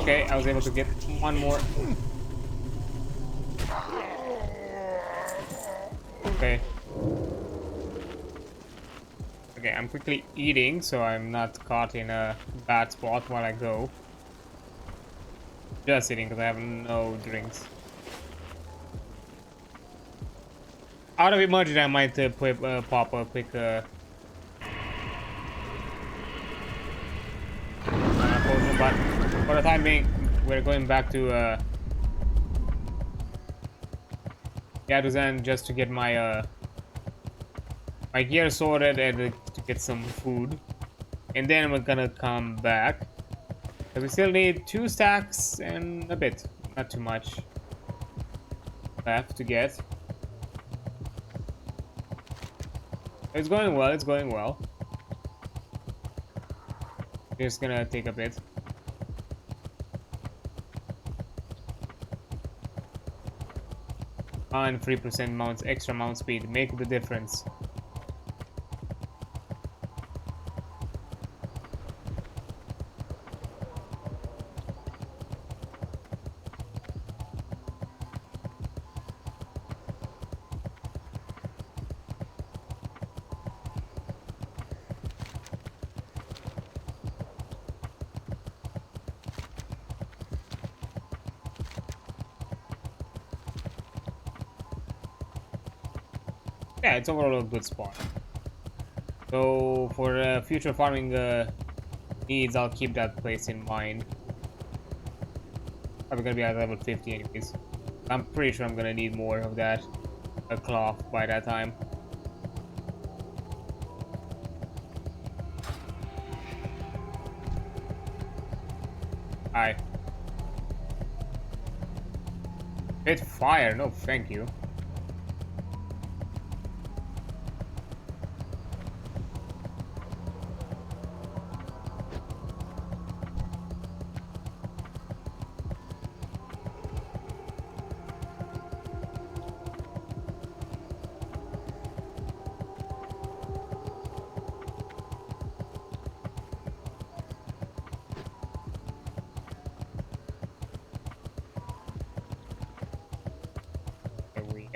Okay, I was able to get one more. Okay. Okay, I'm quickly eating so I'm not caught in a bad spot while I go. Just eating because I have no drinks. Out of emergency, I might pop a quick potion, but for the time being, we're going back to Yaduzan just to get my my gear sorted and to get some food, and then we're gonna come back. But we still need 2 stacks and a bit, not too much left to get. It's going well, it's going well. Just gonna take a bit. And 3% mounts, extra mount speed, make the difference. Yeah, it's overall a good spot. So for future farming needs, I'll keep that place in mind. Probably gonna be at level 50 anyways. I'm pretty sure I'm gonna need more of that cloth by that time. Hi. Hit fire, no thank you.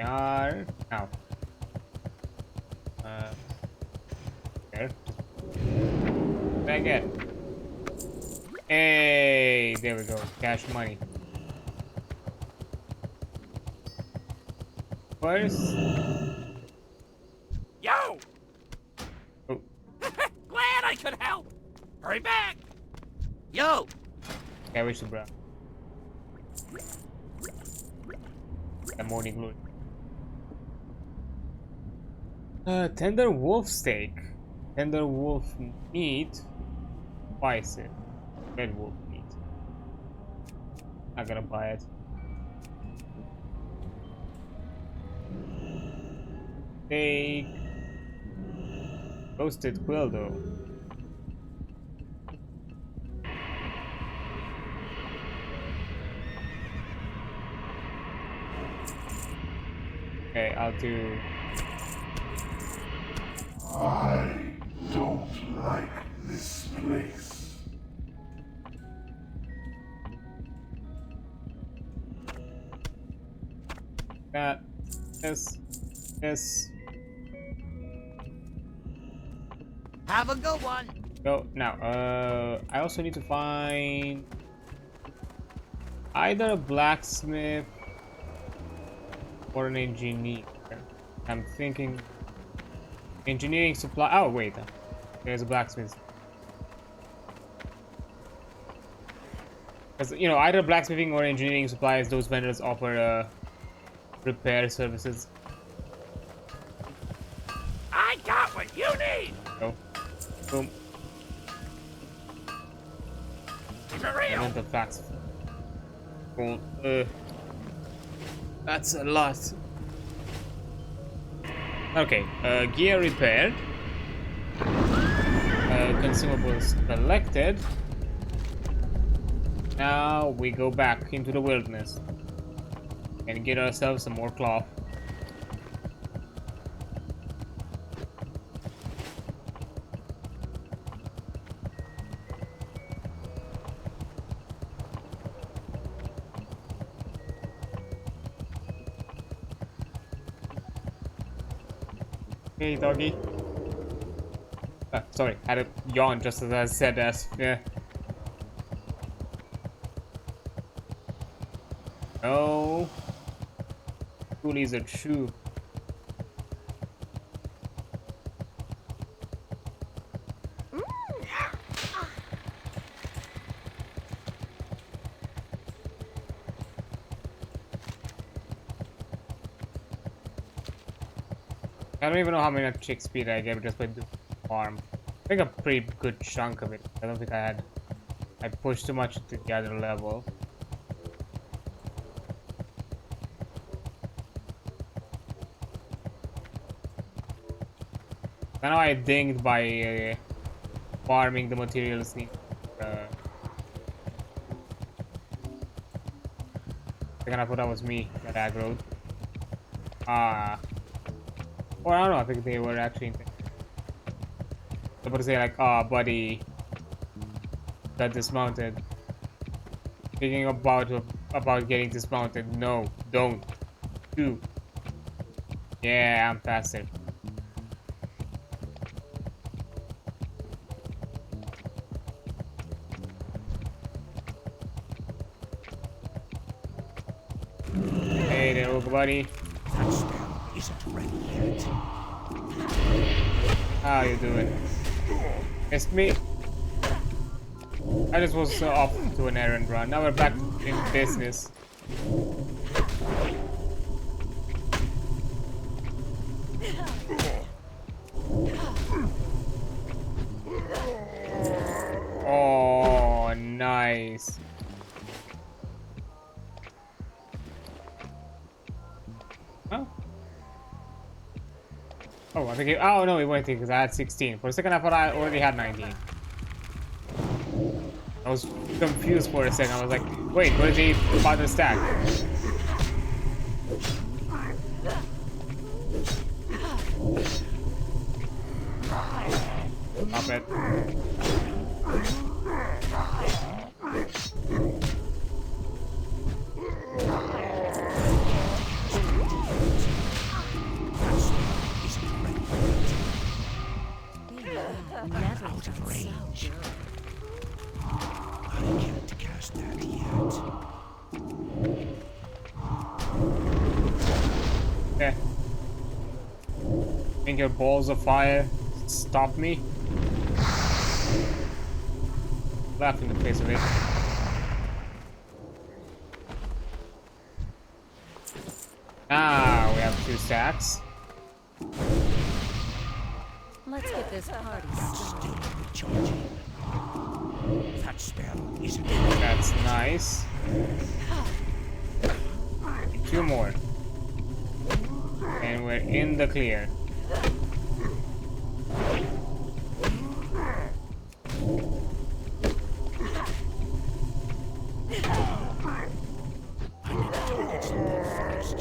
Are now there back at hey there we go, cash money first. Yo! Oh. Glad I could help! Hurry back! Yo! Yeah, we should bro. The morning glory. Tender wolf steak. Tender wolf meat. Spice it. Red wolf meat. Not gonna buy it. Steak. Roasted quill though. Okay, I'll do. I don't like this place. That. This. This. Have a good one! Go now. I also need to find either a blacksmith or an engineer. I'm thinking engineering supply. Oh wait, there's a blacksmith. Because you know, either blacksmithing or engineering supplies, those vendors offer repair services. I got what you need! Go. Boom. Keep it And real! then the facts. Cool. That's a lot. Okay, gear repaired. Consumables collected. Now we go back into the wilderness and get ourselves some more cloth. Hey, doggy. Sorry, had a yawn just as I said that. Yeah. No. Coolies are true. I don't even know how many chick speed I get just by the farm. I think a pretty good chunk of it. I don't think I pushed too much to the other level. I know I dinged by farming the materials need. Second I thought that was me that aggroed. Or I don't know, I think they were actually I was about to say like, buddy, got dismounted. Thinking about getting dismounted. No, don't. Do. Yeah, I'm faster. Hey there, old buddy. That spell isn't ready yet. How you doing? It's me. I just was off to an errand run. Now we're back in business. Oh, nice. Huh? Oh, I think it, oh no, it went in because I had 16. For a second, I thought I already had 19. I was confused for a second. I was like, wait, what is he about to stack? Stop it. Never Out of felt so range. good. I can't cast that yet. Okay. Think your balls of fire stop me? Laugh in the face of it. Ah, we have 2 stacks. Let's get this party That's started. still recharging. That spell isn't That's nice. 2 more. And we're in the clear. I need to target something first.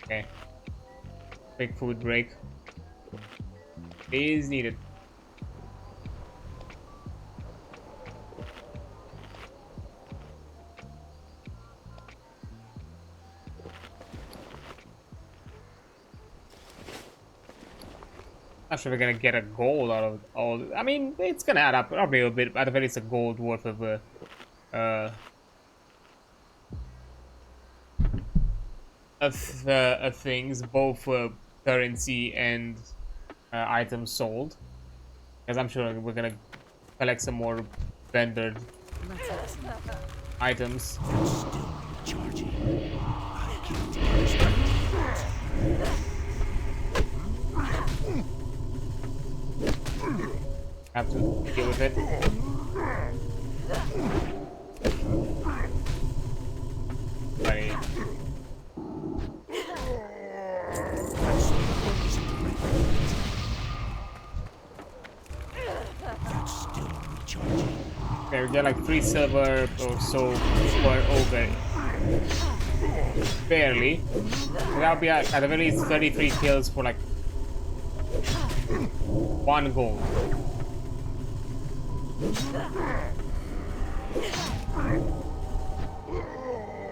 Okay. Quick food break. Is needed. Not sure we're gonna get a gold out of all. I mean, it's gonna add up probably a bit. At the very least, a gold worth of things, both currency and items sold. Because I'm sure we're gonna collect some more vendor Let's have some fun. items. That's still recharging. I can't cast that yet. Have to deal with it. Buddy. That spell isn't ready yet. That's still recharging. Okay, we get like 3 silver or so per ogre. Barely. So that'll be at the very least 33 kills for like 1 gold.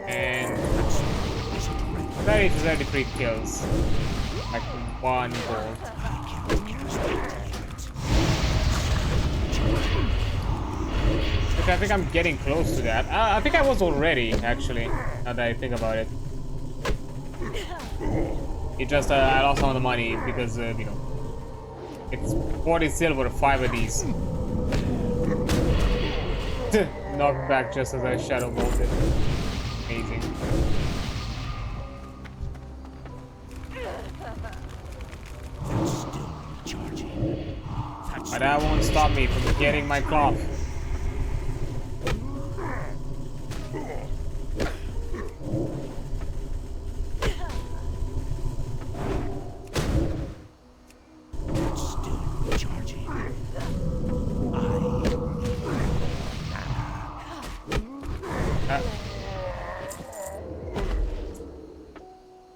And rate is already 3 kills. Like 1 gold. Which I think I'm getting close to that. I think I was already, actually, now that I think about it. It just, I lost some of the money because, you know, it's 40 silver, 5 of these. Knocked back just as I shadow bolted. Amazing. But that won't stop me from getting my cloth.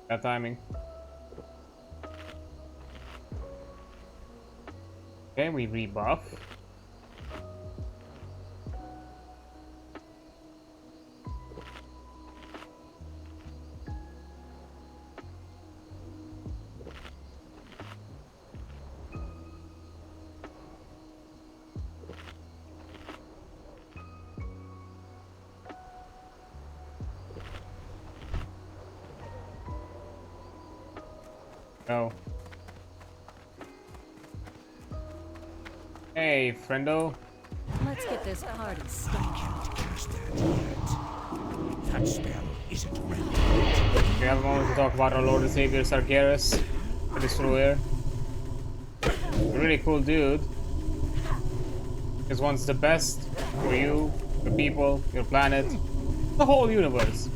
That timing. Okay, we rebuff. Oh. Hey, friendo. Let's get this party started. I can't cast that yet. That spell isn't ready. We have a moment to talk about our Lord and Savior Sargeras, the Destroyer. A really cool dude. Just wants the best for you, the people, your planet, the whole universe.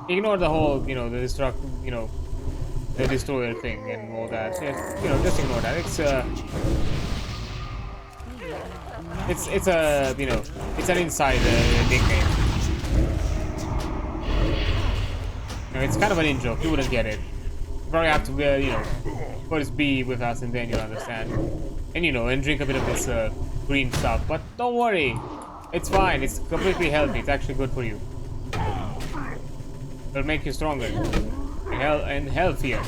Ignore the whole, you know, the the Destroyer thing and all that. Just, you know, just ignore that. It's a, you know, it's an inside nickname. You know, it's kind of an in joke. You wouldn't get it. You probably have to, you know, first be with us and then you'll understand. And you know, and drink a bit of this green stuff. But don't worry, it's fine. It's completely healthy. It's actually good for you. It'll make you stronger and healthier.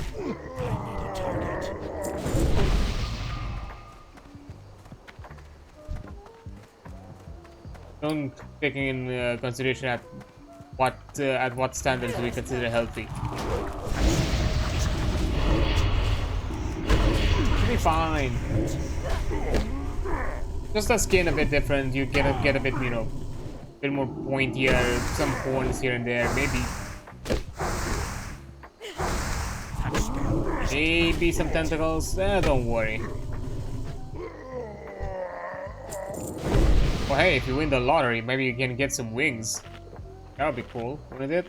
Don't taking in consideration at what standards do we consider healthy. It'll be fine. Just the skin a bit different. You get a bit, you know, a bit more pointier, some horns here and there, maybe. Maybe some tentacles. Don't worry. Well, hey, if you win the lottery, maybe you can get some wings. That would be cool, wouldn't it?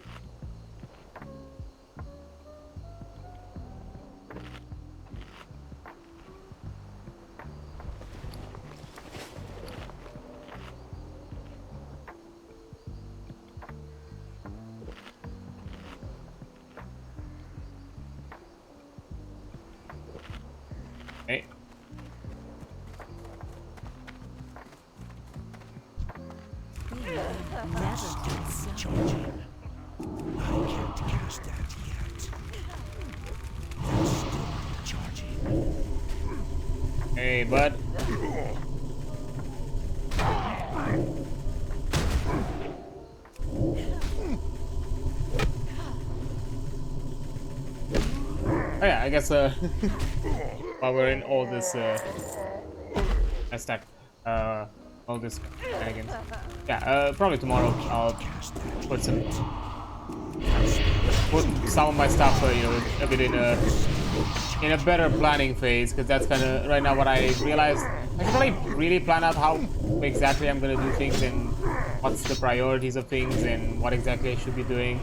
Hey. Charging. I can't cast that yet. That's still charging. Hey, bud. Oh yeah, I guess while we're in all this all this shenanigans. Yeah, probably tomorrow I'll put some of my stuff, you know, a bit in a better planning phase, because that's kind of right now what I realized. I can really plan out how exactly I'm gonna do things and what's the priorities of things and what exactly I should be doing.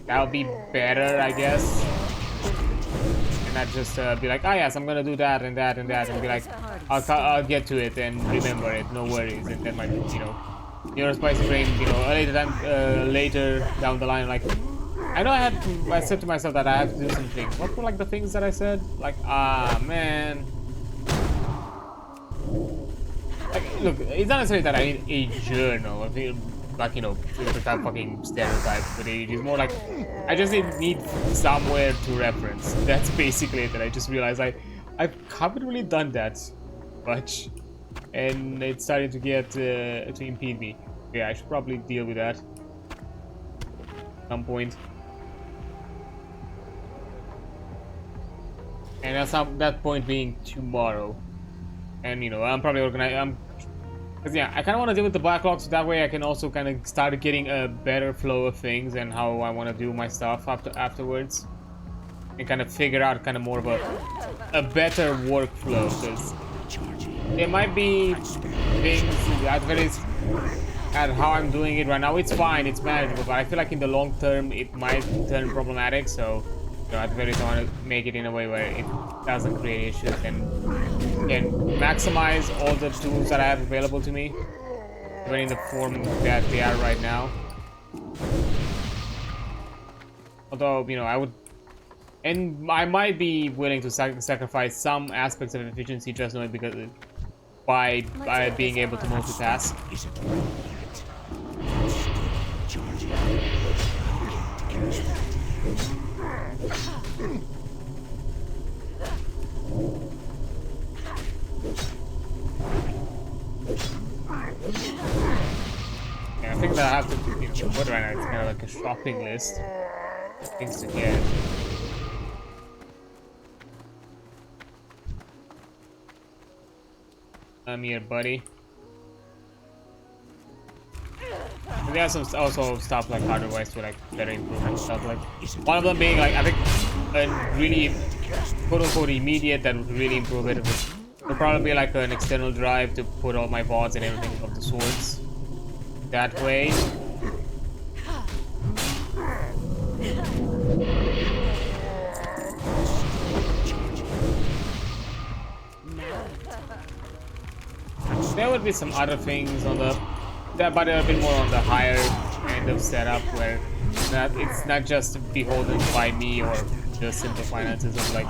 That'll be better, I guess. And not just be like, oh yes, I'm gonna do that and that and that, and be like, I'll get to it and remember it, no worries. And then, like, you know, your spicy brain, you know, later down the line, like, I know I said to myself that I have to do some things. What were like the things that I said? Like, man. Like, look, it's not necessarily that I need a journal, like, you know, type fucking stereotype, but it is more like I just need somewhere to reference. That's basically it. And I just realized I haven't really done that much, and it's starting to get to impede me. Yeah, I should probably deal with that at some point. And that point being tomorrow. And you know, I'm probably because yeah, I kind of want to deal with the backlog, so that way I can also kind of start getting a better flow of things and how I want to do my stuff afterwards, and kind of figure out kind of more of a better workflow. Because there might be things at least at how I'm doing it right now. It's fine, it's manageable, but I feel like in the long term it might turn problematic. So you know, at the very least I want to make it in a way where it doesn't create issues and can maximize all the tools that I have available to me, even in the form that they are right now. Although, you know, I might be willing to sacrifice some aspects of efficiency just only because by being able to multitask. Yeah, I think that I have to, you know, put right now, it's kind of like a shopping list of things to get. I'm here, buddy. And there's some also stuff like hardware-wise to like better improvement stuff. Like one of them being like I think a really quote-unquote immediate that would really improve it would probably be like an external drive to put all my VODs and everything of the swords that way. There would be some other things on the but a bit more on the higher end of setup where it's not just beholden by me or the simple finances of like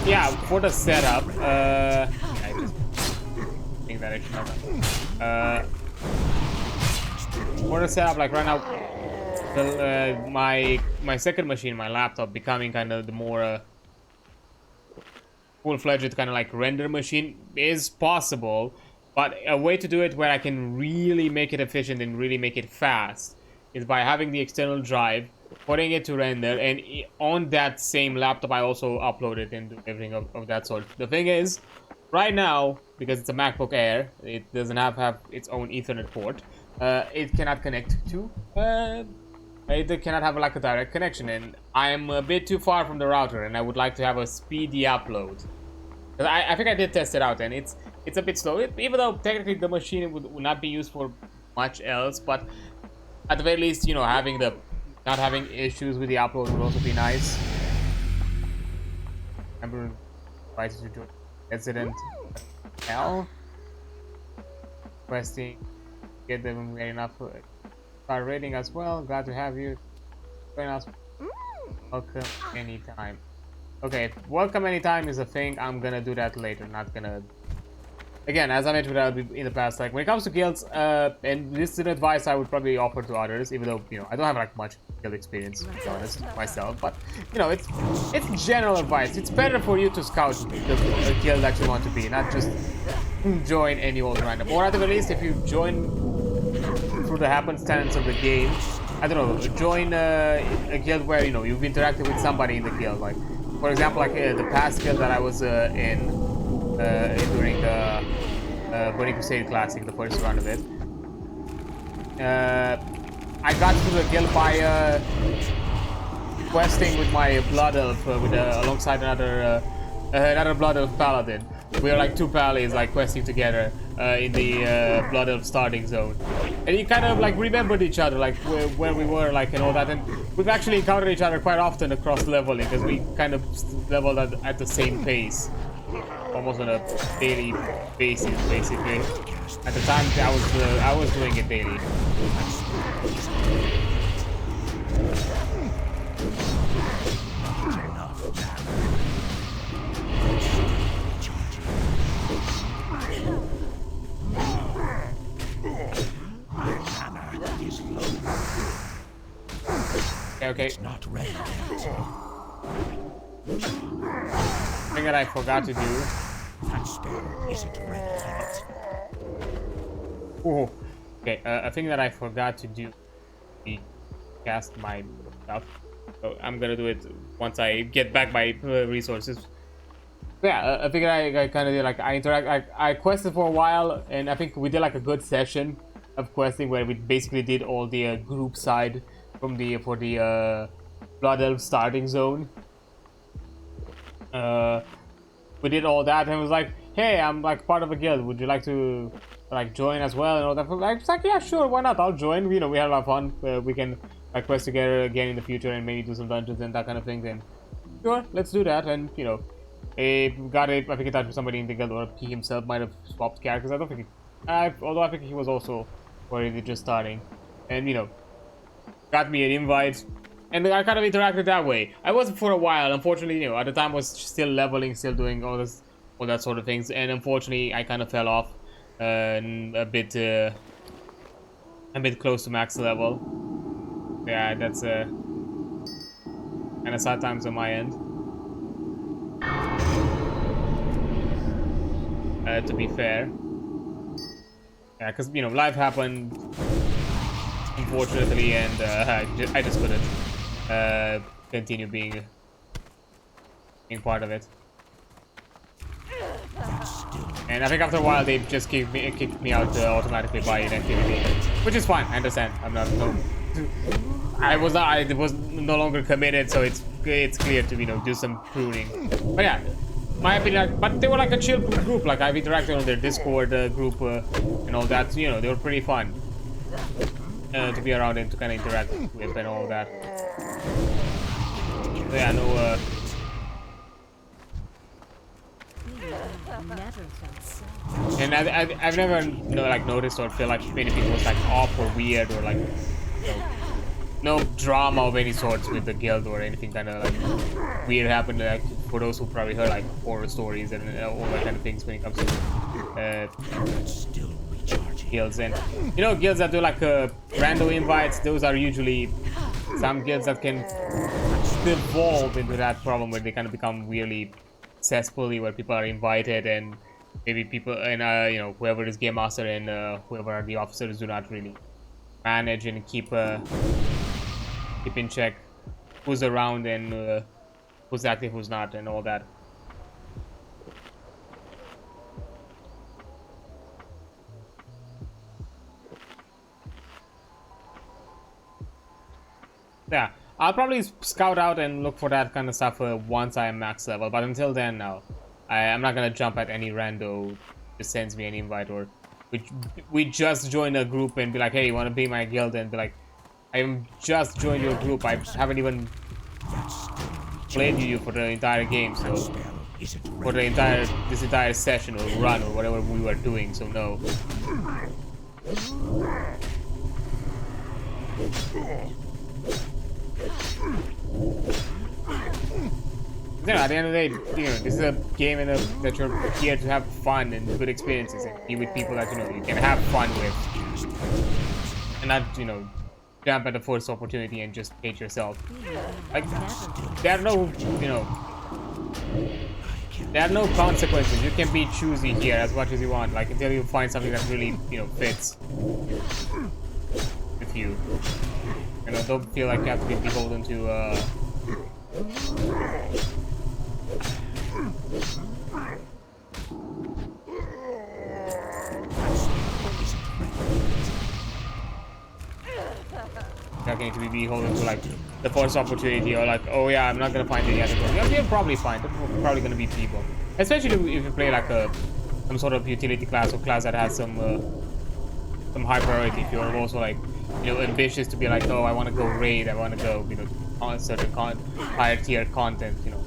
yeah, for the setup I just think that I should not for the setup, like right now my second machine, my laptop, becoming kind of the more full-fledged kind of like render machine is possible, but a way to do it where I can really make it efficient and really make it fast is by having the external drive, putting it to render, and on that same laptop I also upload it and do everything of that sort. The thing is, right now, because it's a MacBook Air, it doesn't have its own Ethernet port, it cannot connect to it cannot have like a direct connection, and I am a bit too far from the router, and I would like to have a speedy upload. I think I did test it out, and it's a bit slow. Even though technically the machine would not be used for much else, but at the very least, you know, not having issues with the upload would also be nice. Remember, devices to resident hell requesting get them enough. Start rating as well. Glad to have you join us. Welcome anytime. Okay, welcome anytime is a thing. I'm gonna do that later. Not gonna. Again, as I mentioned in the past, like when it comes to guilds, and this is an advice I would probably offer to others, even though, you know, I don't have like much guild experience, to be honest, myself. But you know, it's general advice. It's better for you to scout the guild that you want to be, not just join any old random. Or at the very least, if you join through the happenstance of the game, I don't know, join a guild where, you know, you've interacted with somebody in the guild. Like, for example, like the past guild that I was in during the Burning Crusade Classic, the first run of it. I got to the guild by questing with my Blood Elf alongside another Blood Elf Paladin. We were like two pallies, like questing together in the Blood Elf starting zone, and you kind of like remembered each other, like where we were, like, and all that. And we've actually encountered each other quite often across leveling because we kind of leveled at the same pace, almost on a daily basis, basically. At the time, I was doing it daily. Okay. It's not ready yet. Thing that I forgot to do. That spell isn't ready yet. Oh, okay. A thing that I forgot to do. Cast my stuff. So I'm gonna do it once I get back my resources. Yeah, I figured I kind of did like I quested for a while, and I think we did like a good session of questing where we basically did all the group side for the Blood Elf starting zone. We did all that, and it was like, hey, I'm like part of a guild. Would you like to like join as well? And all that. I was like, yeah, sure, why not? I'll join. You know, we had a lot of fun. We can like quest together again in the future and maybe do some dungeons and that kind of thing. Then sure, let's do that. And you know. I think in touch with somebody in the guild, or he himself might have swapped characters. I don't think although I think he was also already just starting, and you know, got me an invite, and I kind of interacted that way. I was for a while. Unfortunately, you know, at the time I was still leveling, still doing all that sort of things, and unfortunately I kind of fell off a bit close to max level. Yeah, that's kind of sad times on my end. To be fair, yeah, because you know life happened, unfortunately, and I just couldn't continue being part of it. And I think after a while they just kicked me out automatically by inactivity, which is fine. I understand. I was no longer committed, so it's clear to do some pruning. But yeah. My opinion, but they were like a chill group. Like I've interacted on their Discord group and all that. You know, they were pretty fun to be around and to kind of interact with and all that. So yeah, no. And I've never noticed or feel like anything was like off or weird or like no drama of any sorts with the guild or anything kind of like weird happened. Like for those who probably heard like horror stories and all that kind of things when it comes to guilds. And you know, guilds that do like random invites, those are usually some guilds that can evolve into that problem where they kind of become really cesspoolly, where people are invited and maybe people and you know, whoever is game master and whoever are the officers do not really manage and keep in check who's around and who's active, who's not, and all that. Yeah, I'll probably scout out and look for that kind of stuff once I am max level, but until then, no. I'm not gonna jump at any rando who sends me an invite, or we just join a group and be like, hey, you want to be my guild, and be like, I'm just joined your group, I haven't even played you for the entire game, so for the this entire session or run or whatever we were doing, so no. You know, at the end of the day, you know, this is a game that you're here to have fun and good experiences and be with people that, you know, you can have fun with, and not, you know, jump at the first opportunity and just hate yourself. Like, there are no, you know, there are no consequences. You can be choosy here as much as you want, like, until you find something that really, you know, fits with you. You know, don't feel like you have to be beholden to not going to be beholden to like the first opportunity, or like, oh yeah, I'm not gonna find any other one. You'll probably find. There's probably gonna be people, especially if you play like some sort of utility class or class that has some high priority. If you're also like, you know, ambitious to be like, oh, I want to go raid, I want to go, you know, on certain higher tier content, you know.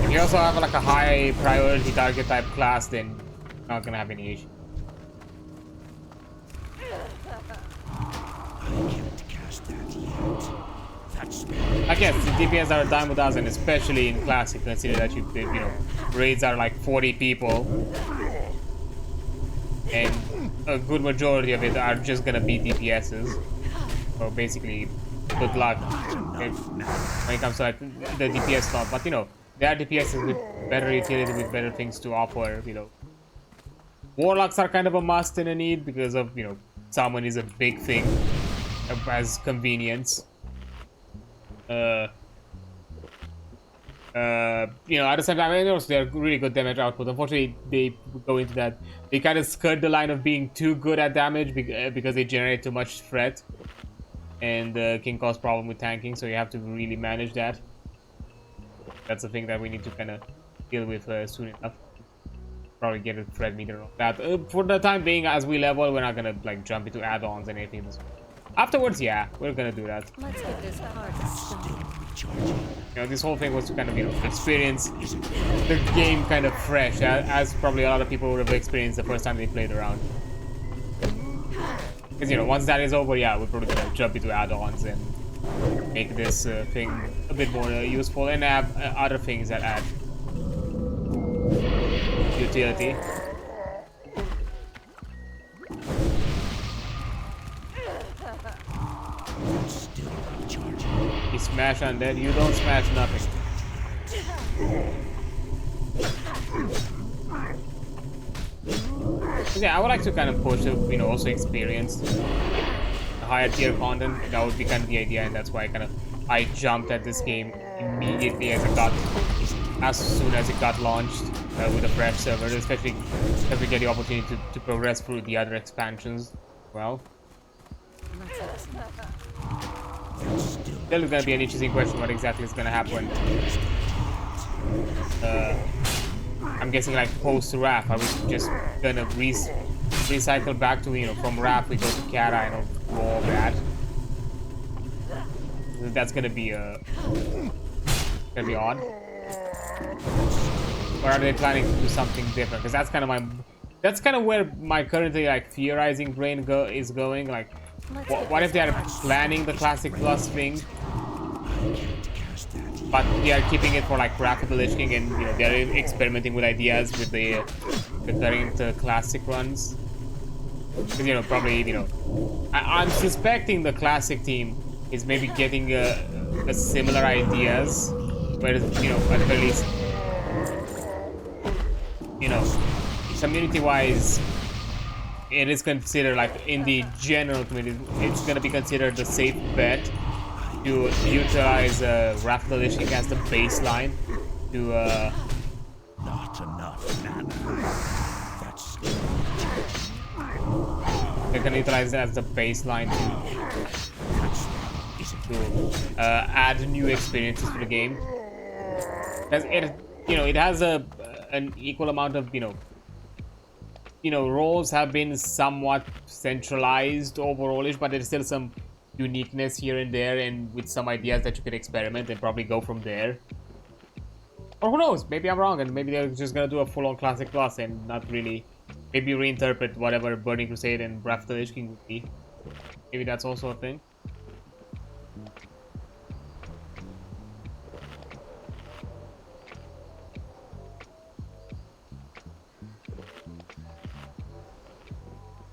If you also have like a high priority target type class, then you're not gonna have any issue. I guess the DPS are a dime a dozen, especially in classic. Consider that you know, raids are like 40 people, and a good majority of it are just gonna be DPSs. So basically, good luck when it comes to like the DPS slot. But you know, there are DPSs with better utility, with better things to offer. You know, warlocks are kind of a must and a need because of, you know, summon is a big thing as convenience. You know, at the same time, I know they're really good damage output. Unfortunately, they go into that. They kind of skirt the line of being too good at damage because they generate too much threat, and can cause problem with tanking. So you have to really manage that. That's the thing that we need to kind of deal with soon enough. Probably get a threat meter on that. For the time being, as we level, we're not gonna like jump into add-ons and anything. Afterwards, yeah, we're gonna do that. Let's get this party started. You know, this whole thing was to kind of, you know, experience the game kind of fresh, as probably a lot of people would have experienced the first time they played around. Because, you know, once that is over, yeah, we're probably gonna jump into add-ons and make this thing a bit more useful, and have other things that add utility. He smash undead, you don't smash nothing. Yeah, I would like to kind of push, you know, also experience the higher tier content. That would be kind of the idea, and that's why I jumped at this game immediately as soon as it got launched with a fresh server, especially if we get the opportunity to progress through the other expansions. Well, still gonna be an interesting question what exactly is gonna happen. I'm guessing like post Wrath, are we just gonna recycle back to, you know, from Wrath we go to Kara and all that? That's gonna be odd. Or are they planning to do something different? Because that's kind of where my currently like theorizing brain is going. Like, what if they are planning the Classic Plus thing, but they are keeping it for like Wrath of the Lich King, and you know, they are experimenting with ideas with the current Classic runs. Because, you know, probably, you know, I'm suspecting the Classic team is maybe getting a similar ideas, whereas, you know, at the very least, you know, community-wise, it is considered, like, in the general community, it's gonna be considered a safe bet to utilize Wrath of the Lich King as the baseline to Not enough mana. That's they're gonna utilize it as the baseline to add new experiences to the game. Because it, you know, it has an equal amount of, you know, roles have been somewhat centralized overallish, but there's still some uniqueness here and there, and with some ideas that you could experiment and probably go from there. Or who knows, maybe I'm wrong, and maybe they're just gonna do a full-on Classic Plus and not really, maybe reinterpret whatever Burning Crusade and Wrath of the Lich King would be. Maybe that's also a thing.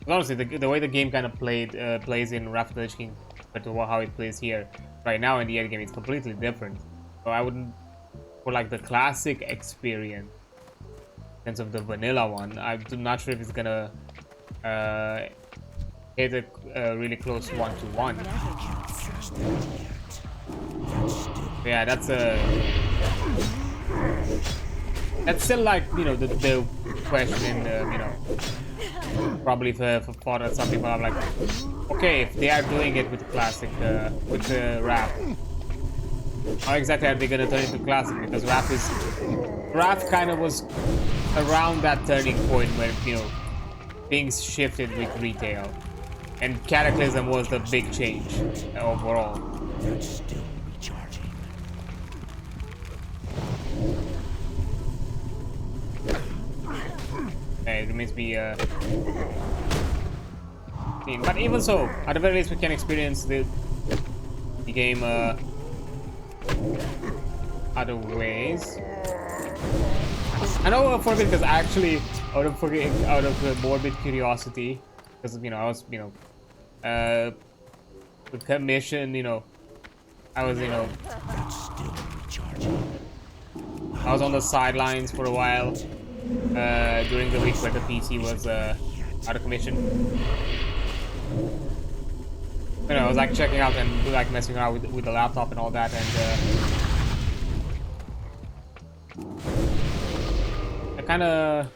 Honestly, the way the game kind of plays in Wrath of the Lich King compared to how it plays here right now in the end game, it's completely different. So I wouldn't, for like the classic experience, in terms of the vanilla one, I'm not sure if it's gonna hit a really close 1-to-1. Yeah, that's still like, you know, the question, you know, probably for some people are like, okay, if they are doing it with the Classic, with the Wrath, how exactly are they gonna turn into Classic? Because Wrath kind of was around that turning point where, you know, things shifted with retail, and Cataclysm was the big change overall. That's still recharging. It remains to be seen. But even so, at the very least, we can experience the game other ways. I know for a bit, because actually, out of morbid curiosity, because, you know, I was, you know, the commission, you know, I was, you know, That's still recharging. I was on the sidelines for a while during the week where the PC was out of commission. You know, I was like checking out and like messing around with the laptop and all that, and I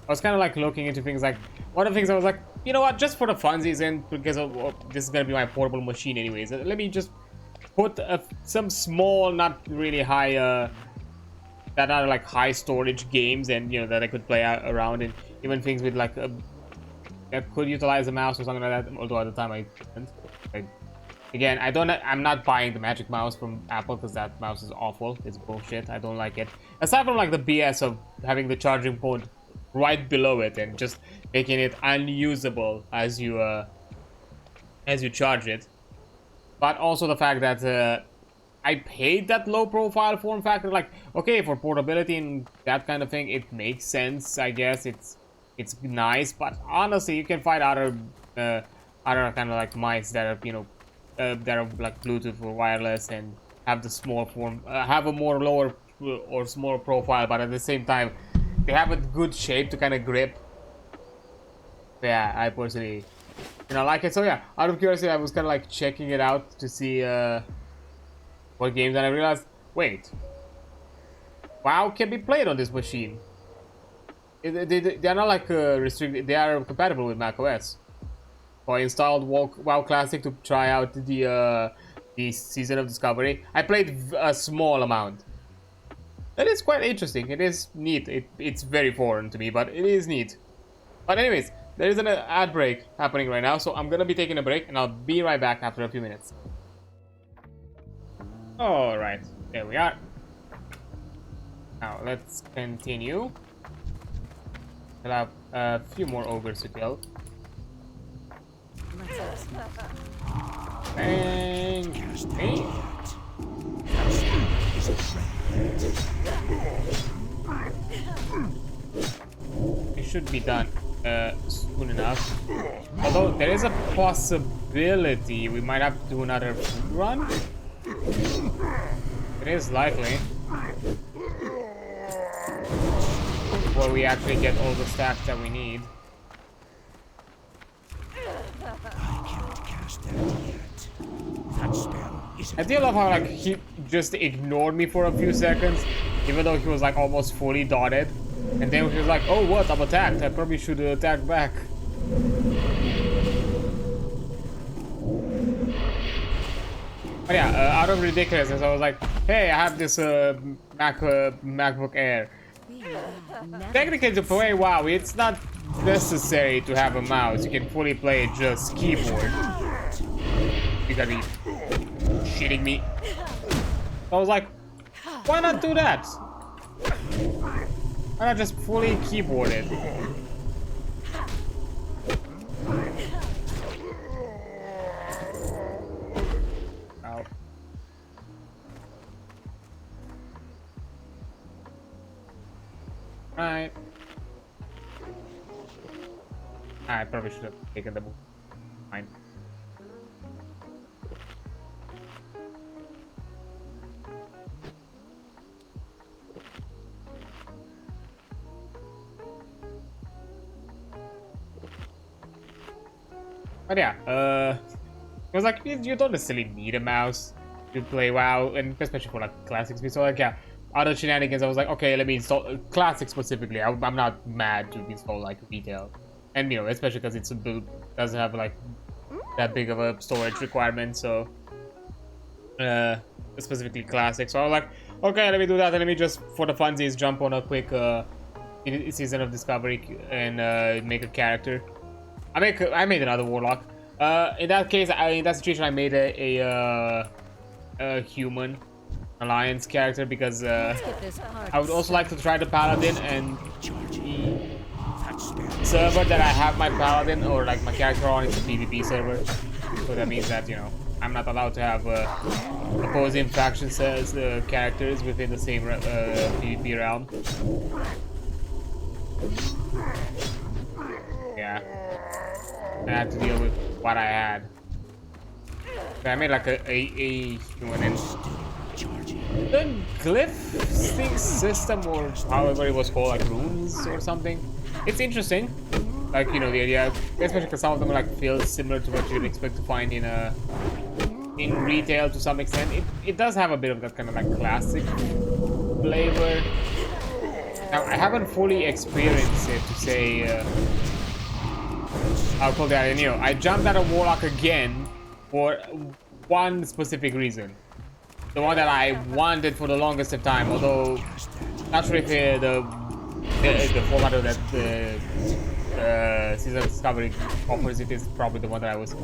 was kind of like looking into things like one of the things I was like, you know what, just for the funsies and because this is gonna be my portable machine anyways, let me just put some small, not really high that are like high storage games, and you know that I could play around, and even things with like that could utilize a mouse or something like that. Although at the time I didn't. Again, I'm not buying the Magic Mouse from Apple because that mouse is awful. It's bullshit. I don't like it. Aside from like the BS of having the charging port right below it and just making it unusable as you charge it. But also the fact that I paid that low profile form factor. Like, okay, for portability and that kind of thing, it makes sense. I guess it's nice, but honestly, you can find other kind of like mice that are, you know, that are like Bluetooth or wireless and have the small form, have a more lower or smaller profile, but at the same time, they have a good shape to kind of grip. Yeah, I personally, you know, like it. So yeah, out of curiosity, I was kind of like checking it out to see what games, and I realized, wait, WoW can be played on this machine. They are not like restricted. They are compatible with macOS. So I installed WoW Classic to try out the Season of Discovery. I played a small amount. It is quite interesting. It is neat. It's very foreign to me, but it is neat. But anyways, there is an ad break happening right now, so I'm gonna be taking a break, and I'll be right back after a few minutes. All right, there we are. Now let's continue. We'll have a few more ogres to kill. Bang! Bang! It should be done soon enough. Although there is a possibility we might have to do another food run. It is likely. Before we actually get all the stacks that we need. I do love how like he just ignored me for a few seconds, even though he was like almost fully dotted, and then he was like, "Oh, what? I'm attacked. I probably should attack back." But yeah, out of ridiculousness, I was like, "Hey, I have this MacBook Air. Technically, to play WoW, it's not necessary to have a mouse. You can fully play it just keyboard." You gotta be shitting me. I was like, why not do that? Why not just fully keyboard it? Ow. Right. I probably should have taken the move. Fine. But yeah, it was like, you don't necessarily need a mouse to play WoW, and especially for like classic speed. So like, yeah, other shenanigans, I was like, okay, let me install classic specifically. I'm not mad to install like retail, and you know, especially because it's a boot, doesn't have like that big of a storage requirement. So specifically classic. So I was like, okay, let me do that, and let me just for the funsies jump on a quick Season of Discovery and make a character. I made another warlock. In that case, in that situation, I made a human alliance character because I would also like to try the paladin, and the server that I have my paladin or like my character on is a PvP server. So that means that, you know, I'm not allowed to have opposing factions as characters within the same PvP realm. Yeah. I had to deal with what I had. I made like a human and the glyph thing system, or however it was called, like runes or something. It's interesting, like, you know, the idea, especially because some of them like feel similar to what you'd expect to find in retail to some extent. It does have a bit of that kind of like classic flavor. Now I haven't fully experienced it to say I'll call that, and you know, I jumped out of Warlock again for one specific reason. The one that I wanted for the longest of time, although not sure if the format of that Season of Discovery offers it is probably the one that I was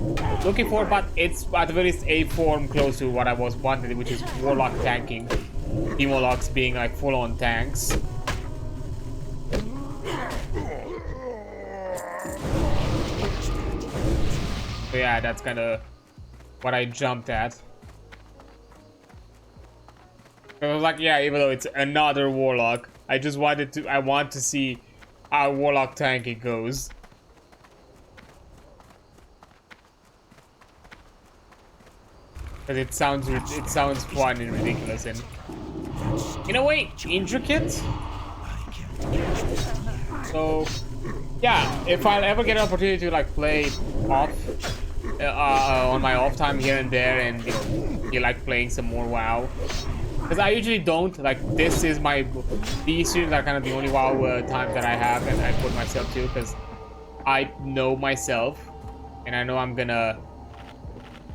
looking for, but it's at the very least a form close to what I was wanted, which is Warlock tanking. Demolocks being like full-on tanks. So yeah, that's kind of what I jumped at. I was like, yeah, even though it's another Warlock, I want to see how Warlock tanking goes. Because it sounds fun and ridiculous and in a way intricate. So yeah, if I'll ever get an opportunity to like play off on my off time here and there, and you know, you like playing some more WoW. Because I usually don't, like, these streams are kind of the only WoW times that I have and I put myself to, because I know myself, and I know I'm gonna,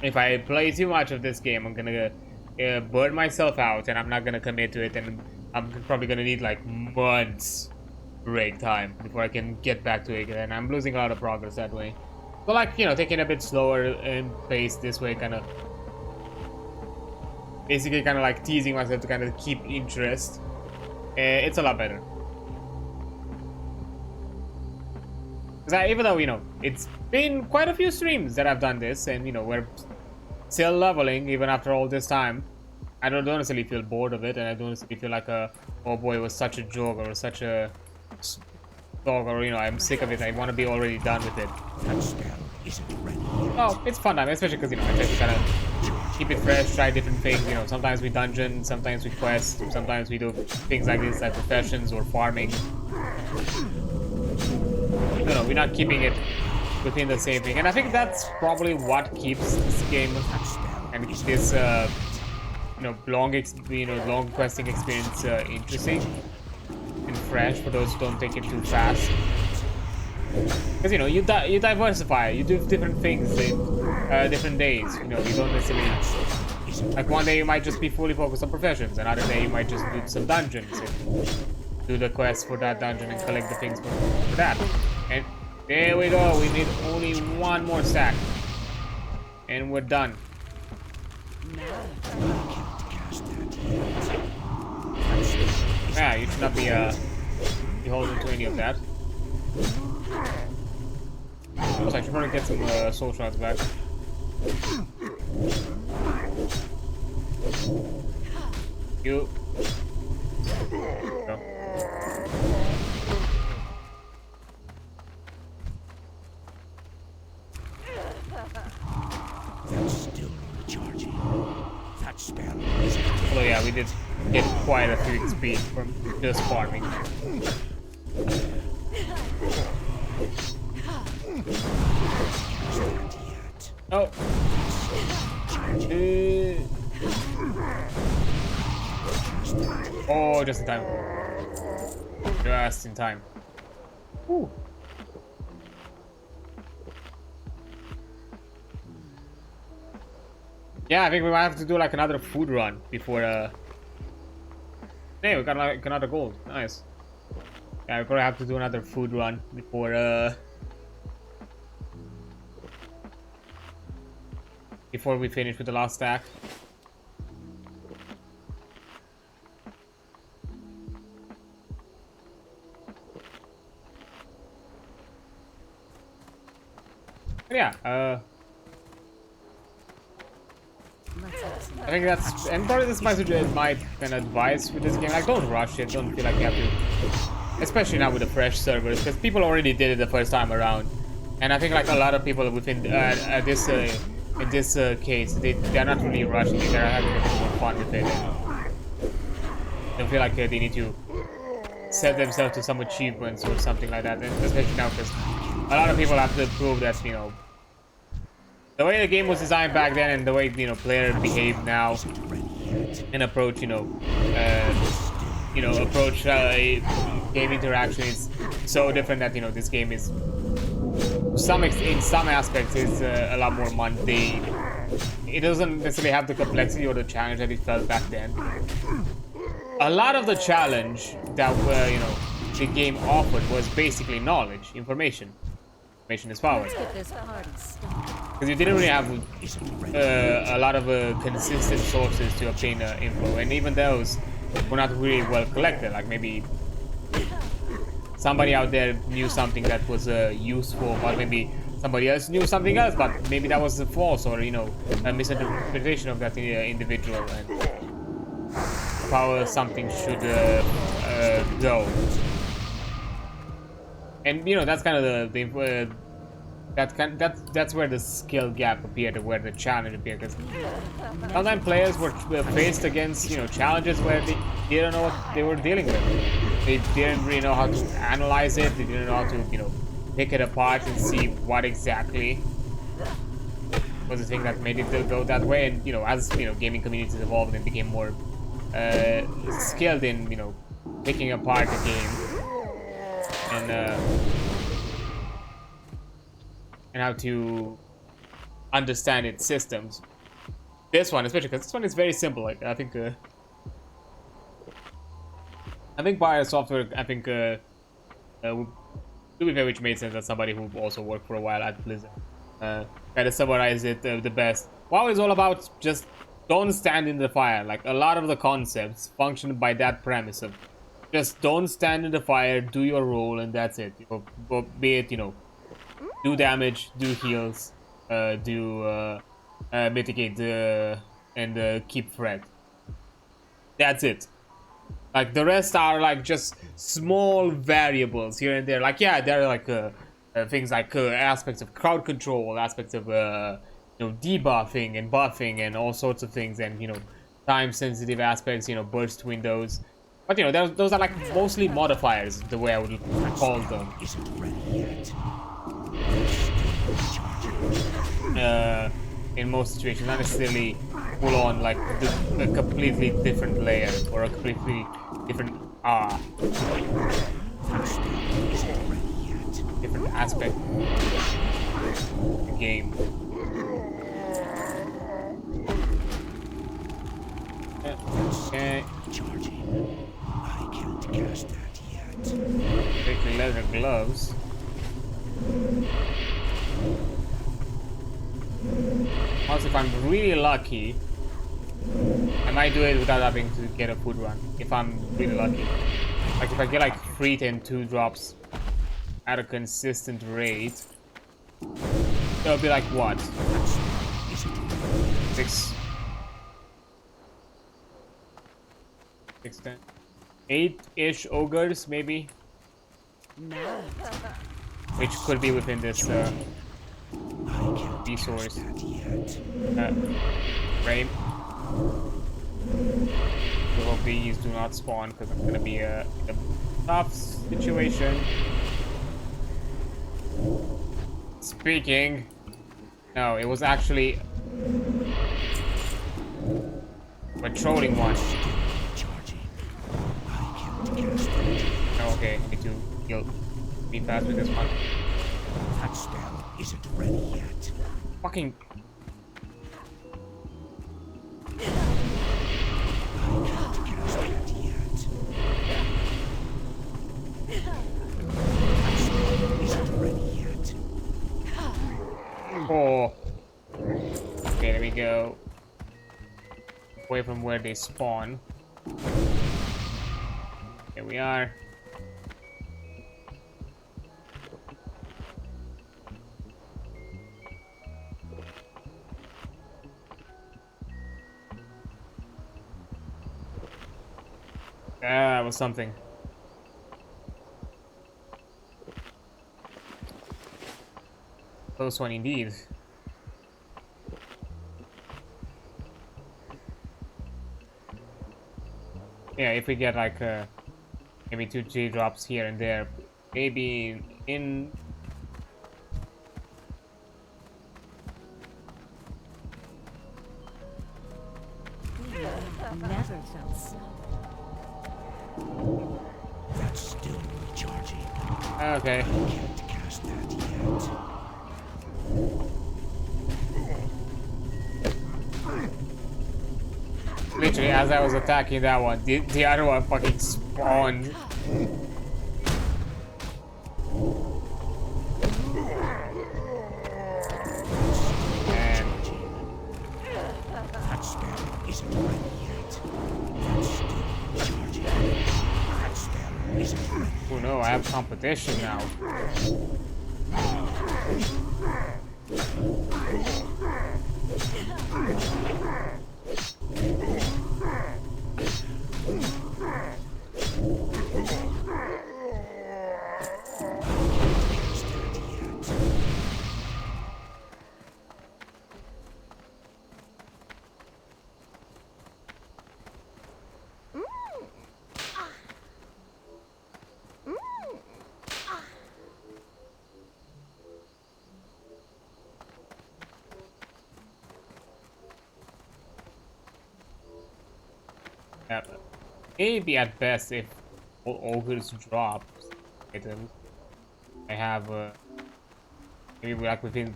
if I play too much of this game, I'm gonna burn myself out, and I'm not gonna commit to it, and I'm probably gonna need, like, months break time before I can get back to it, and I'm losing a lot of progress that way. So, like, you know, taking a bit slower and pace this way, kind of, basically kind of like teasing myself to kind of keep interest. It's a lot better. Because even though, you know, it's been quite a few streams that I've done this, and, you know, we're still leveling even after all this time, I don't honestly feel bored of it, and I don't honestly feel like oh boy, it was such a joke, or such a dog, or, you know, I'm sick of it, I want to be already done with it. Oh, it's fun time, especially because, you know, I try to kind of keep it fresh, try different things, you know, sometimes we dungeon, sometimes we quest, sometimes we do things like this, like professions or farming. No, we're not keeping it within the same thing, and I think that's probably what keeps this game and this, you know, long questing experience interesting and fresh for those who don't take it too fast. Because, you know, you diversify, you do different things in different days, you know, you don't necessarily, like, one day you might just be fully focused on professions, another day you might just do some dungeons and do the quest for that dungeon and collect the things for that. And there we go, we need only one more stack and we're done. Yeah, you should not be beholden to any of that. Also, I should probably get some soul shots back. You. Go. That's still recharging. That spell is... Although, yeah, we did get quite a few XP from just farming. Oh. Oh, just in time. Just in time. Whew. Yeah, I think we might have to do like another food run before hey, we got like another gold. Nice. Yeah, we're gonna have to do another food run before we finish with the last stack. But yeah, I think that's, and probably this is my kind of advice with this game. Like, don't rush it, don't feel like you have to, especially now with the fresh servers, because people already did it the first time around. And I think like a lot of people within this in this case, they're not really rushing it. They're having a bit more fun with it. They feel like they need to set themselves to some achievements or something like that. And especially now, because a lot of people have to prove that, you know, the way the game was designed back then and the way, you know, players behave now and approach, approach game interaction is so different that, you know, this game is in some aspects it's a lot more mundane. It doesn't necessarily have the complexity or the challenge that it felt back then. A lot of the challenge that the game offered was basically knowledge, information. Information is power. Because you didn't really have a lot of consistent sources to obtain info, and even those were not really well collected. Like maybe somebody out there knew something that was useful, but maybe somebody else knew something else, but maybe that was false or, you know, a misinterpretation of that individual, and how something should go. And, you know, that's kind of that's where the skill gap appeared, where the challenge appeared. Because sometimes players were faced against, you know, challenges where they didn't know what they were dealing with. They didn't really know how to analyze it. They didn't know how to, you know, pick it apart and see what exactly was the thing that made it go that way. And, you know, as, you know, gaming communities evolved and became more skilled in, you know, picking apart the game and how to understand its systems. This one, especially because this one is very simple. Like I think Bioware software. I think to be fair, which made sense as somebody who also worked for a while at Blizzard. Kind of summarize it the best. WoW is all about just don't stand in the fire. Like a lot of the concepts function by that premise of just don't stand in the fire, do your role, and that's it. You know, be it, you know, do damage, do heals, mitigate and keep threat. That's it. Like the rest are like just small variables here and there. Like yeah, there are like things like aspects of crowd control, aspects of you know, debuffing and buffing and all sorts of things, and, you know, time sensitive aspects, you know, burst windows. But, you know, those are like mostly modifiers, the way I would call them. In most situations, not necessarily full on like a completely different layer or a completely different different aspect of the game. Okay. I can't cast that yet. Take leather gloves. Also, if I'm really lucky, I might do it without having to get a food run. If I'm really lucky. Like if I get like 3 and 2 drops at a consistent rate, it'll be like what? 6, 10, 8-ish ogres maybe, which could be within this resource frame. So hope these do not spawn, because I'm gonna be in a tough situation. Speaking, no, it was actually a trolling one. Oh, okay, need to heal. Be fast with this one. That spell isn't ready yet. Fucking. I can't cast that yet. That spell isn't ready yet. Oh. Okay, there we go. Away from where they spawn. Here we are. That was something. Close one indeed. Yeah, if we get like maybe 2-3 drops here and there, maybe in Never felt so. That's still recharging. okay. I can't cast that yet. Literally, as I was attacking that one, the other one fucking spawned. And That spell isn't ready yet. That's still recharging. That spell isn't ready. oh no, I have competition now. Maybe at best if all ogres drop items, I have maybe like within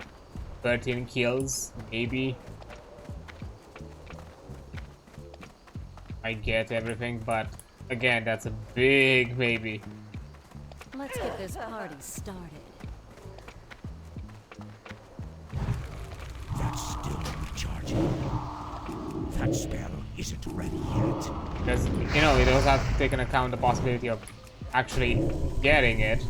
13 kills, maybe I get everything, but again, that's a big maybe. Let's get this party started. That's still recharging. That spell isn't ready yet. Because, you know, we also have to take into account the possibility of actually getting it.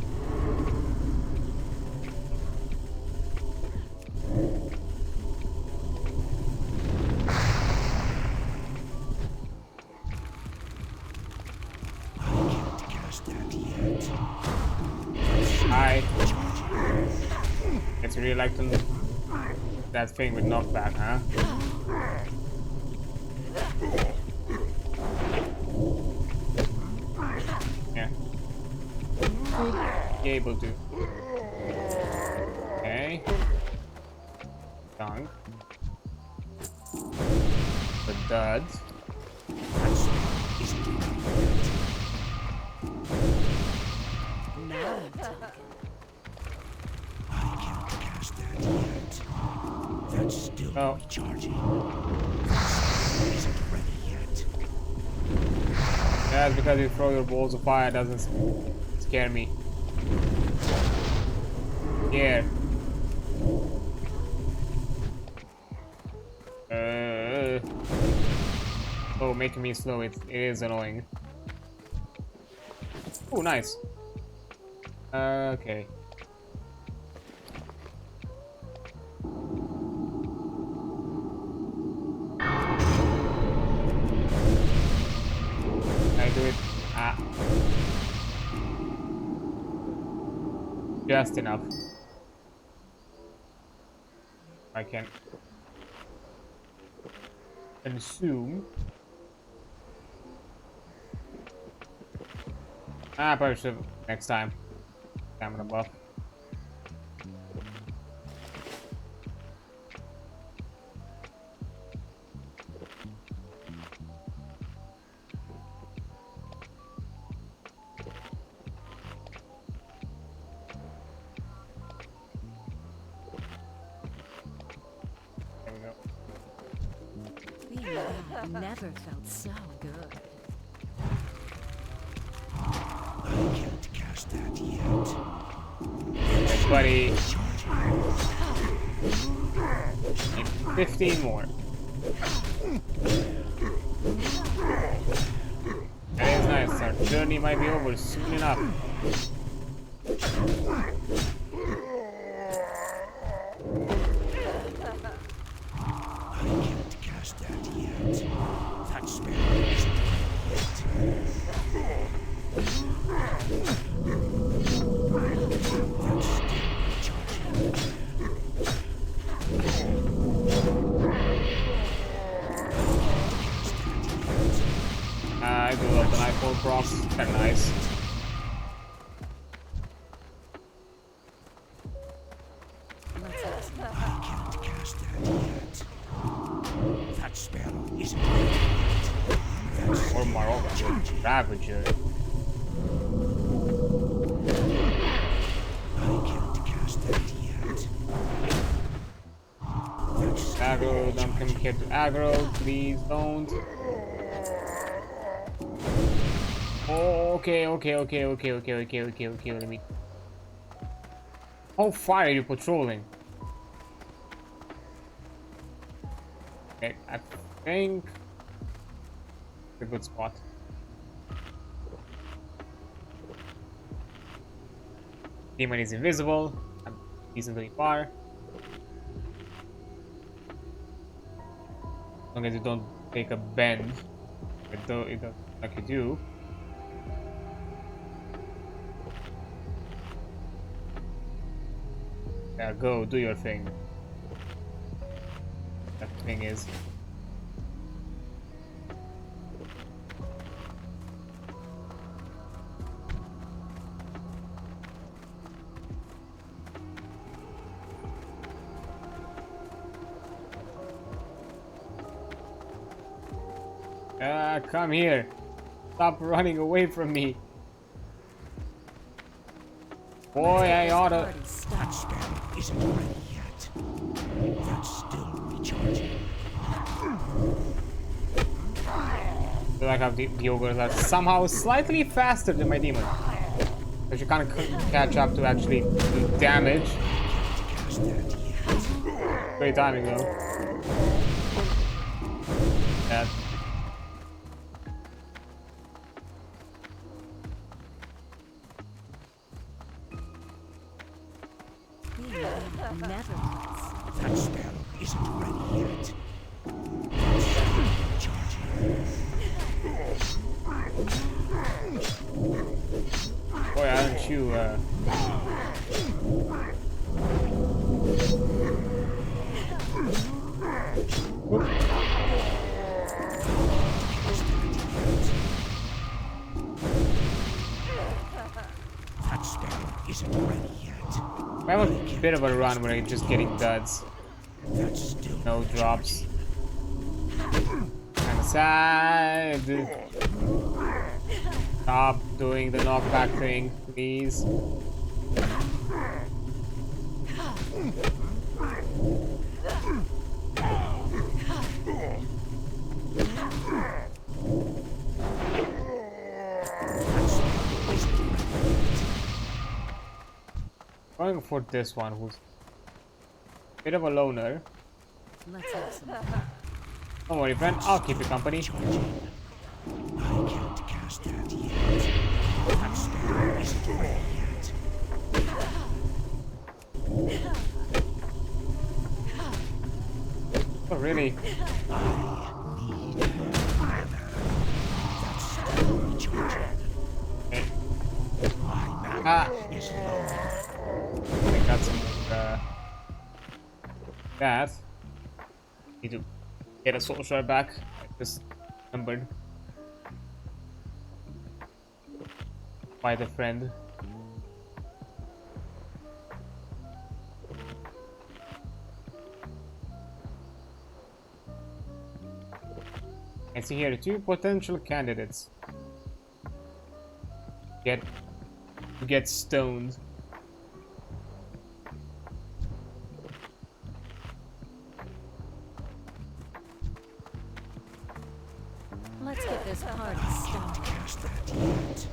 I can't cast that yet. I it's really like that thing with knockback, huh? Yeah. Be able to. Okay. Dunk. The duds. That spell isn't ready yet. Now I'm talking. I can't cast that yet. That's still Oh. recharging. That spell isn't ready yet. That's because you throw your balls of fire doesn't scare me. Here. Oh, making me slow, it is annoying. Oh, nice. Okay. I do it. Ah. Just enough. I can consume. Ah, probably should next time. Stamina buff. There we go. We never felt so good. I can't cast that yet. Thanks, buddy. Need 15 more. That is nice. Our journey might be over soon enough. I can't cast that yet. That spell isn't ready yet. That's still recharging. I do love rocks. They're nice. I can't cast that yet. That spell isn't ready yet. That's Or Morocco. Ravager. I can't cast that yet. Aggro, don't come here to aggro, please don't. Oh, okay, let me... How far are you patrolling? Okay, I think... it's a good spot. Demon is invisible. I'm decently far. As long as you don't take a bend. It doesn't like you do. Yeah, go, do your thing. That thing is. Come here. Stop running away from me. Boy, I oughta... That spell isn't ready yet. That's still recharging. I feel like how the ogres are somehow slightly faster than my demon. But you can't catch up to actually do damage. Cast that yet. Great timing though. Yeah. Never. That spell isn't ready yet. That's still recharging. Boy, aren't you, That spell isn't ready yet. I have a bit of a run where I'm just getting duds. That's still No drops. Kinda sad. Stop doing the knockback thing, please. Going for this one, who's a bit of a loner. Let's have some. Don't worry, friend. I'll keep you company. I can't cast that yet. That spell isn't ready yet. Oh, really? That's still recharging. Okay. My mana Ah, is low. I got some that. Need to get a soul shard back. I just remembered. By the friend. I see here 2 potential candidates. Get stoned. Let's get this party started. Cast that yet.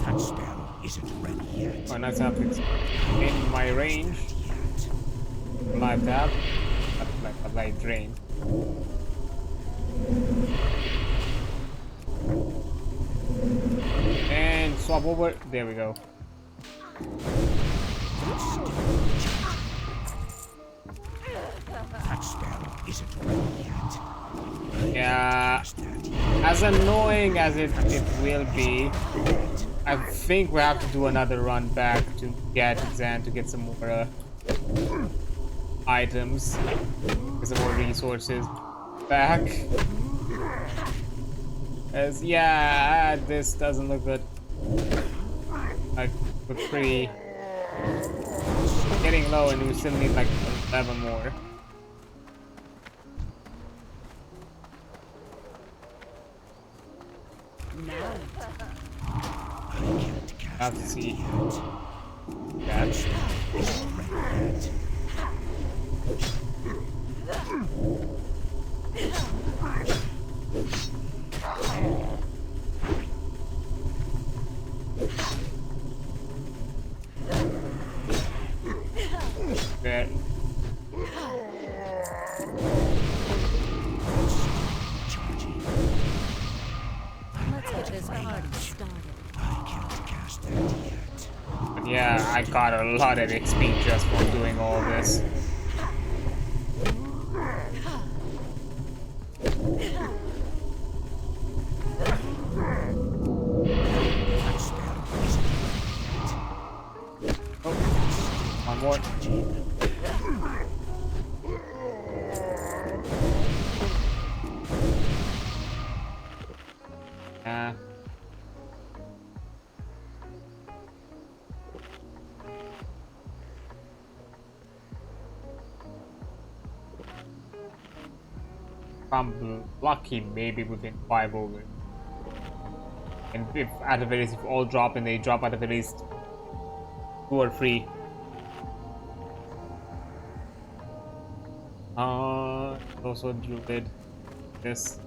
That spell isn't ready yet. Oh, nice happenings. In my range. Yet. Live tap. Like a light drain. And swap over. There we go. That spell isn't ready yet. Yeah. Cast that yet. As annoying as it will be, I think we have to do another run back to get Xan to get some more items, get some more resources back. As yeah, this doesn't look good. Like, look pretty getting low, and we still need like 11 more. Now, Have to see. That's good. let's get this party started. But yeah, I got a lot of XP just from doing all this. Oh, one more. If I'm lucky, maybe we can 5 over. And if at the very least, if all drop and they drop at the very least 2 or 3. Also druid. This.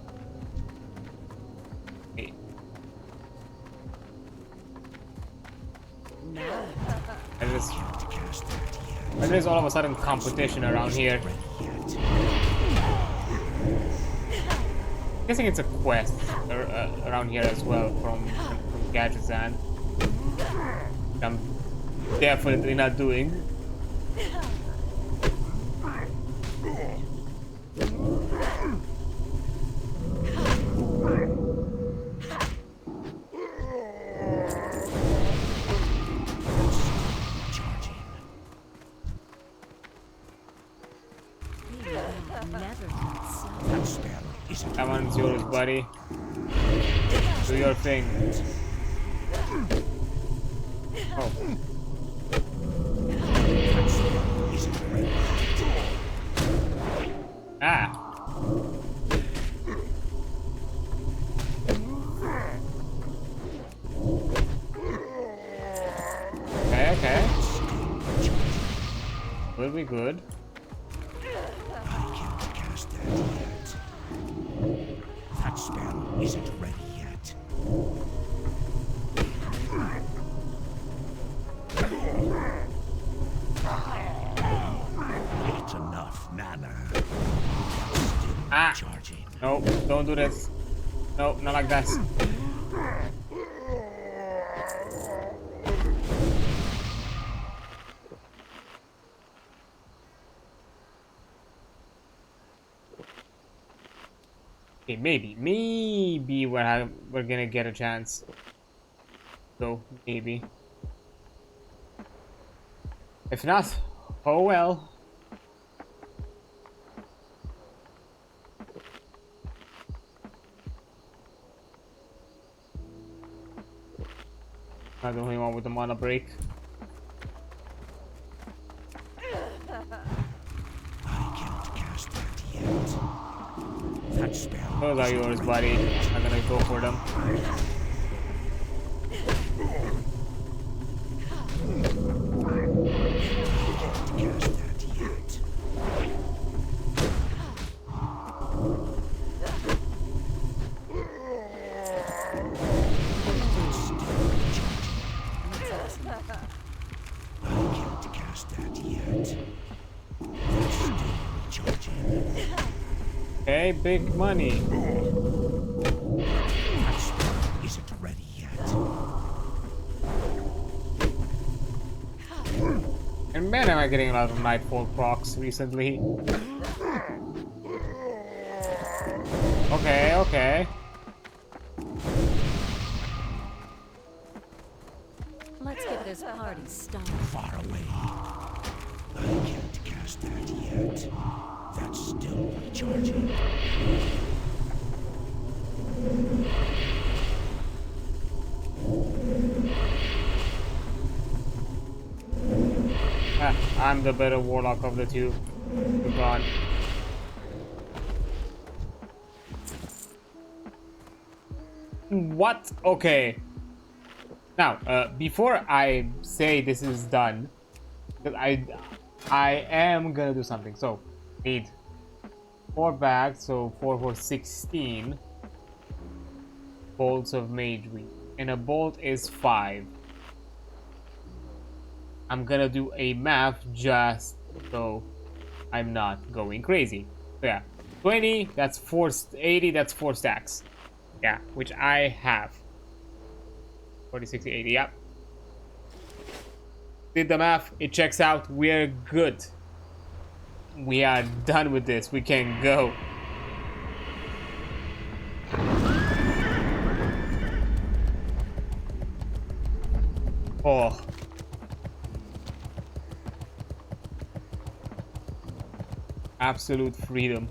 Okay. Now, There's all of a sudden competition around here. I'm guessing it's a quest around here as well from Gadgetzan. I'm definitely not doing. That one's yours, buddy. Do your thing. Oh. Ah. Okay. Will be good. That spell isn't ready yet. Not enough mana. Ah! Charging. Nope, don't do this. Nope, not like that. Okay, maybe we're gonna get a chance. So maybe. If not, oh well. Not the only one with the mana break. I can't cast that yet. That spell. Those are yours, buddy. I'm gonna go for them. Cast that yet. I can't cast that yet. Still charging. Okay, big money. That spell isn't ready yet. And man, am I getting a lot of Nightfall procs recently. Okay, okay. let's get this party started. Far away. I can't cast that yet. That's still recharging. I'm the better warlock of the two. You're gone. What? Okay. Now, before I say this is done, 'cause I am gonna do something. So, need 4 bags, so 4 for 16 bolts of mage weed, and a bolt is 5. I'm gonna do a math just so I'm not going crazy. So yeah, 20, that's 80, that's 4 stacks. Yeah, which I have. 40, 60, 80, yeah. Did the math, it checks out, we're good. We are done with this, we can go. Oh. Absolute freedom.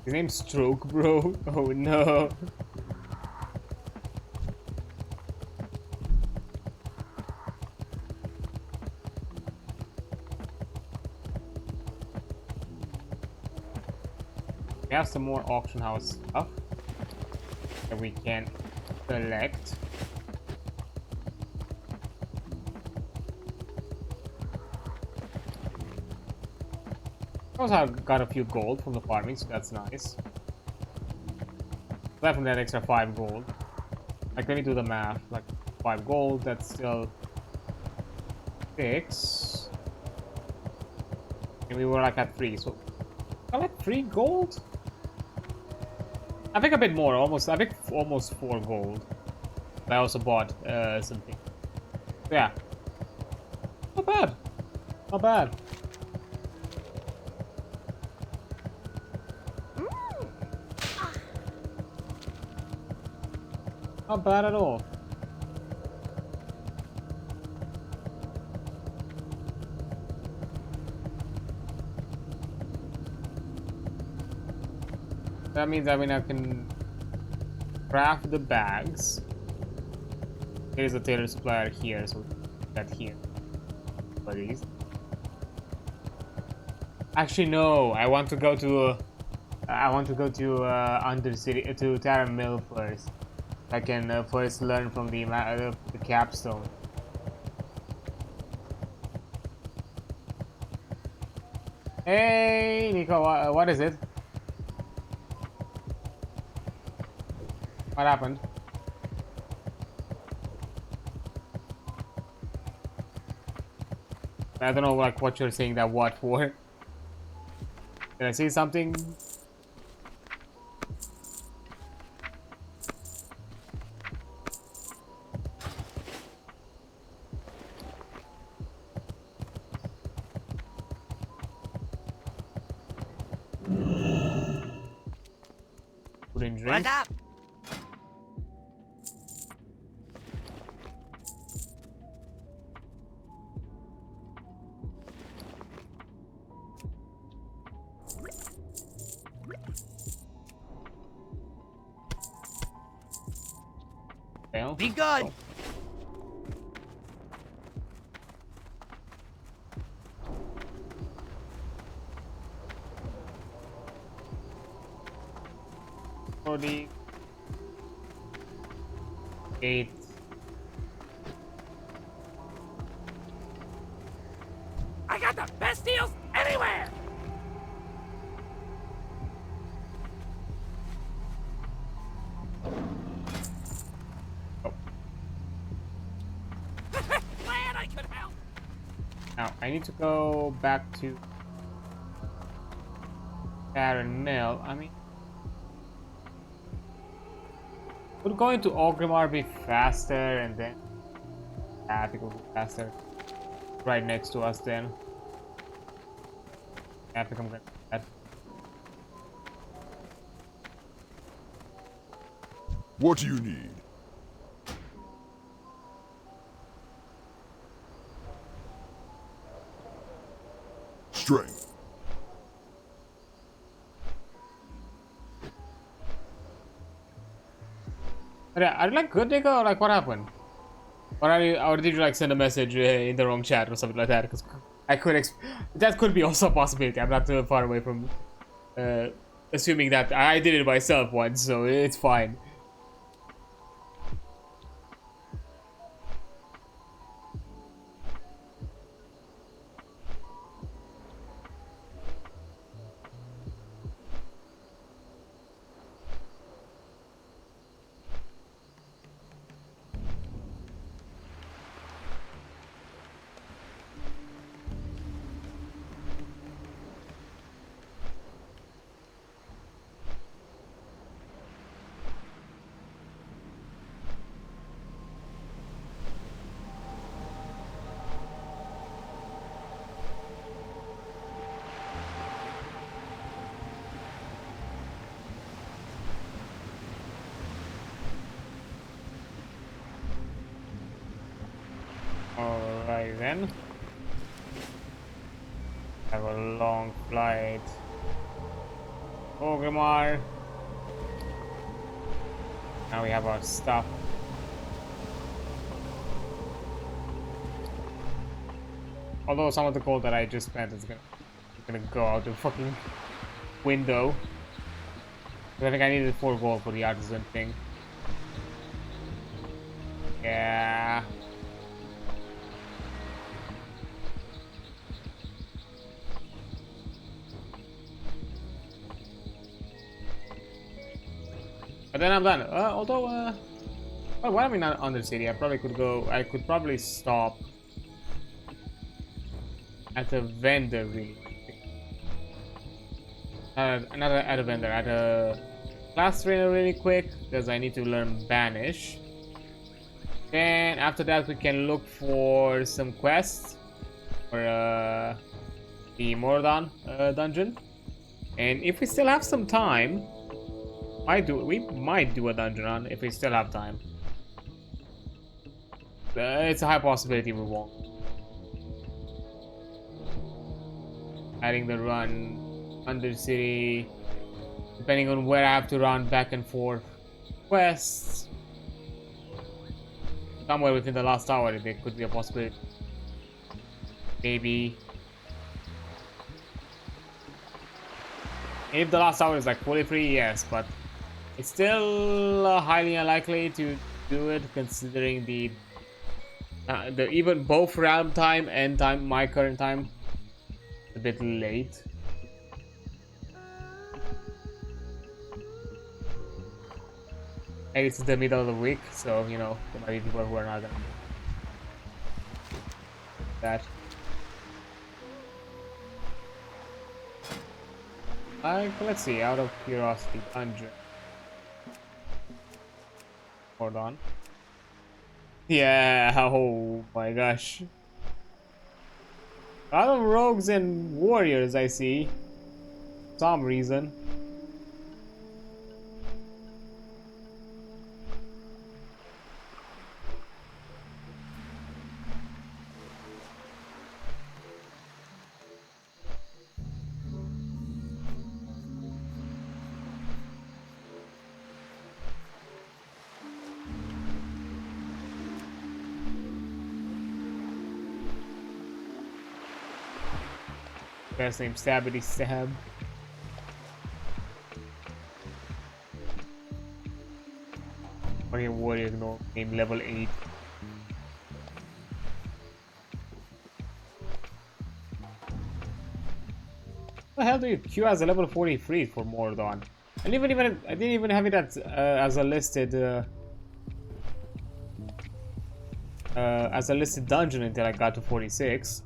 His name's Stroke, bro. Oh no. We have some more auction house stuff that we can collect. Also, I got a few gold from the farming, so that's nice. Aside from that extra 5 gold. Like, let me do the math. Like, 5 gold, that's still 6. And we were like at 3, so I like 3 gold? I think a bit more, I think almost 4 gold. I also bought something. So yeah. Not bad. Not bad. Not bad at all. That means I can craft the bags. There is a tailor supplier here, so that here. For these. Actually, no. I want to go to Undercity to Terra Mill first. I can first learn from the capstone. Hey, Nico, what is it? What happened? I don't know, like, what you're saying that what for. Did I see something? What's up? Well, Be good. the 8. I got the best deals anywhere. Oh. Glad I could help. Now I need to go back to Karen Mill. I mean, would going to Ogrimmar be faster, and then I think it will be faster. Right next to us, then. I think I'm gonna do that. What do you need? Strength. Are you like good, Nico, or like what happened? Or did you like send a message in the wrong chat or something like that? Because I could that could be also a possibility. I'm not too far away from assuming that I did it myself once, so it's fine. Alright then. Have a long flight. Ogrimmar. Now we have our stuff. Although some of the gold that I just spent is gonna go out the fucking window. But I think I needed 4 gold for the artisan thing. Yeah. But then I'm done. Although, well, why am I not under city? I probably could go. I could probably stop at a vendor really. Not at a vendor, at a class trainer really quick because I need to learn Banish. Then after that we can look for some quests for the Mordon dungeon. And if we still have some time, we might do a dungeon run if we still have time. It's a high possibility we won't. Adding the run under city, depending on where I have to run back and forth quests. Somewhere within the last hour, there could be a possibility. Maybe. If the last hour is like fully free, yes, but it's still highly unlikely to do it considering the even both realm time and my current time a bit late. And it's the middle of the week, so you know there might be people who are not gonna do that. Let's see, out of curiosity, dungeon. Hold on. Yeah, oh my gosh. A lot of rogues and warriors I see. For some reason. Best name Stabity Stab. Warrior no name level 8. What the hell do you queue as a level 43 for Mordon? I didn't even have it as a listed dungeon until I got to 46.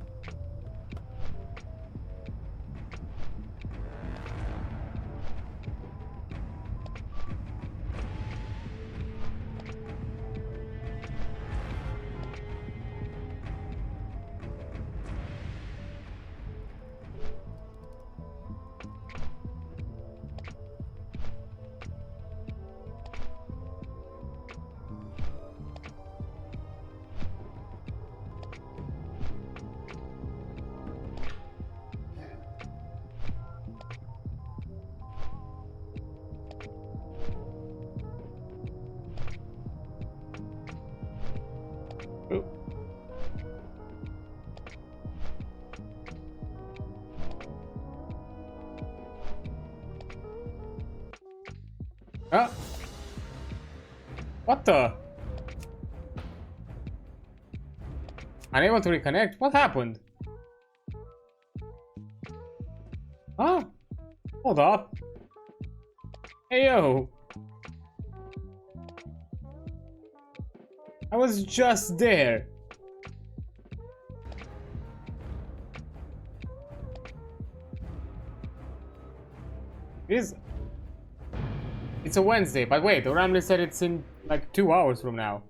Huh? What the? Unable to reconnect? What happened? Huh? Hold up. Hey yo. I was just there. It's a Wednesday, but wait, the Ramblin said it's in like 2 hours from now.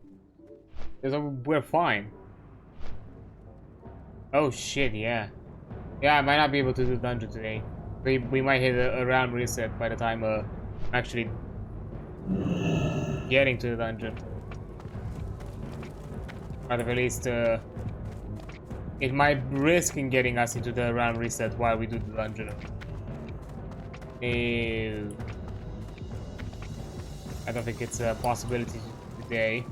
So we're fine. Oh shit, yeah. Yeah, I might not be able to do the dungeon today. We might hit a round reset by the time actually getting to the dungeon. Or at the very least, it might risk in getting us into the round reset while we do the dungeon. I don't think it's a possibility today.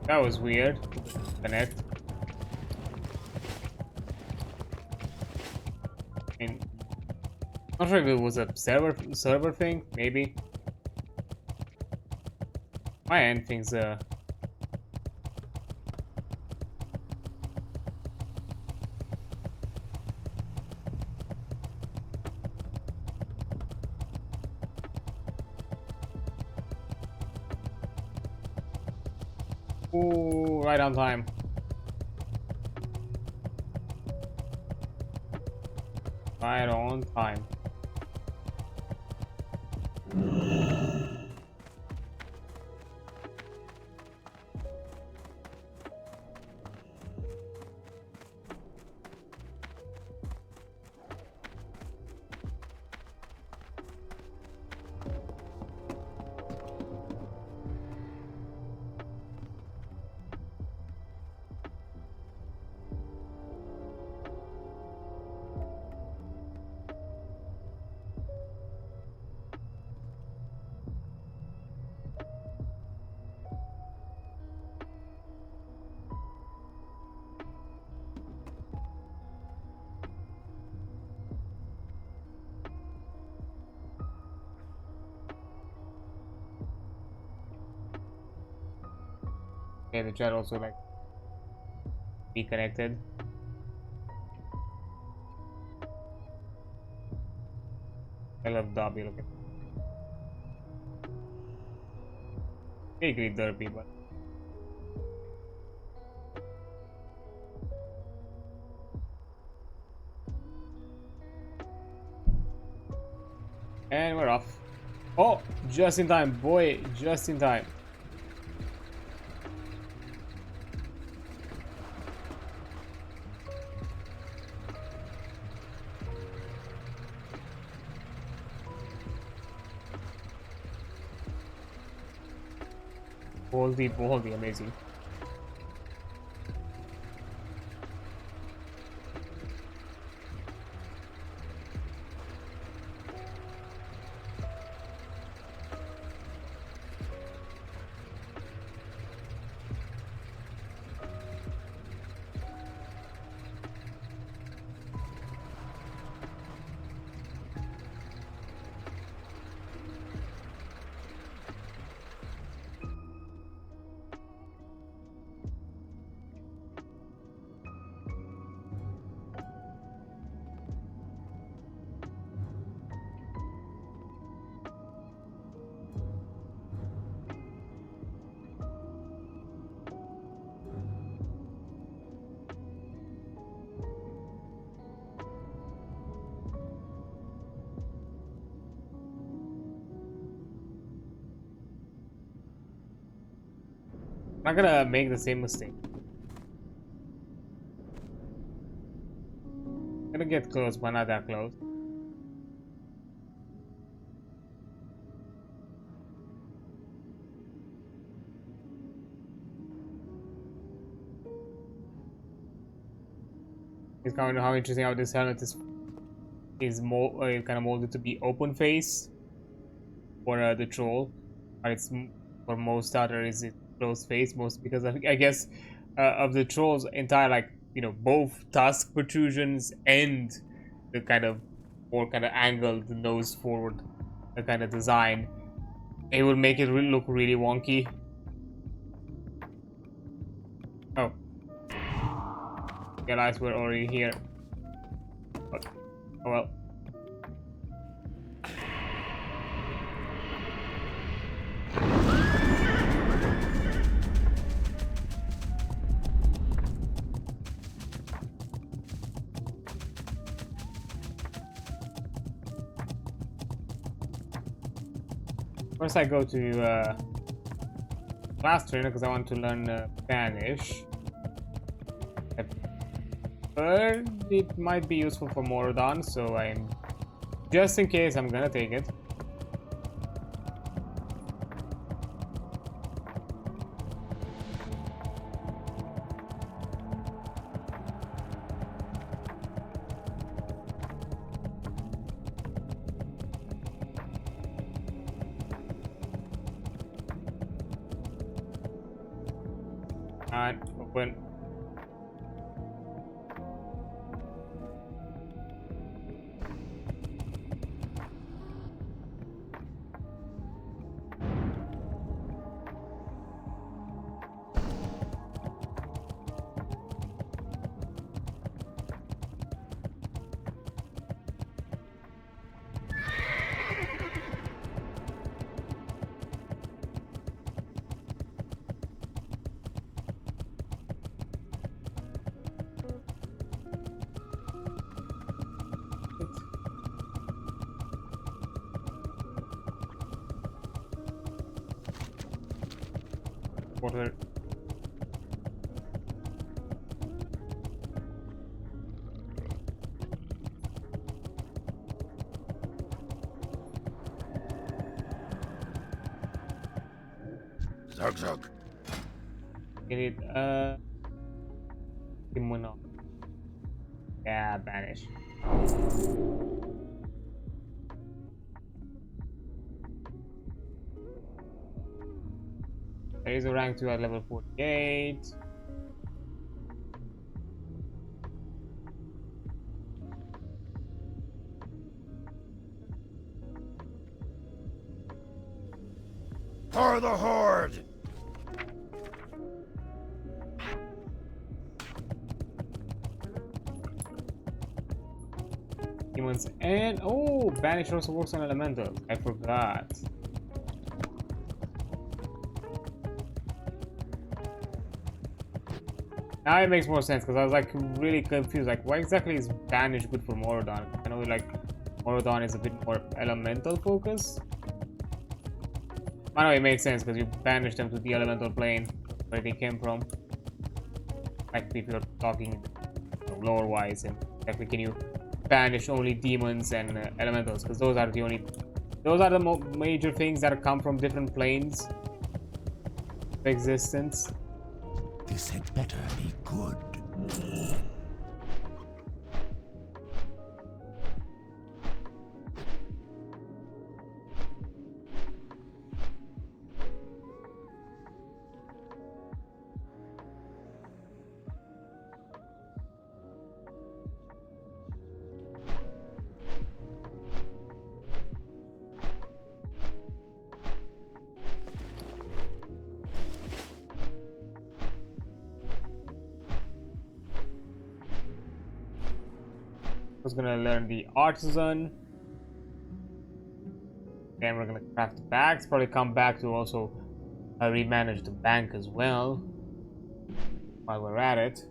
That was weird. Connect. Not sure if it was a server thing, maybe. My end things ooh, right on time. Right on time. Okay, the chat also like reconnected. I love Dobby, look at vaguely derpy, but and we're off. Oh, just in time, boy, just in time. Boldy, amazing. I'm not gonna make the same mistake. I'm gonna get close, but not that close. It's kind of how interesting how this helmet is is kind of molded to be open face for the troll, but it's for most starters it's closed face, most because I guess of the troll's entire, like, you know, both tusk protrusions and the kind of more kind of angled nose forward kind of design, it would make it look really wonky. Oh, realized we're already here. But, oh well. First I go to class trainer because I want to learn Spanish. But it might be useful for Morodon, so I'm just in case I'm gonna take it. And open. Water. Zug zug. Get it, Kimono. Yeah, banish. There is a rank 2 at level 48. For the horde! Demons and oh, banish also works on elementals. I forgot. Now it makes more sense because I was like really confused. Like, why exactly is banish good for Morodon? I know like Morodon is a bit more elemental focused. I know it makes sense because you banish them to the elemental plane where they came from. Like if you're talking lore wise, and exactly can you banish only demons and elementals? Because those are the major things that come from different planes of existence. This had better be good. I was gonna learn the artisan. Then we're gonna craft the bags. Probably come back to also remanage the bank as well while we're at it.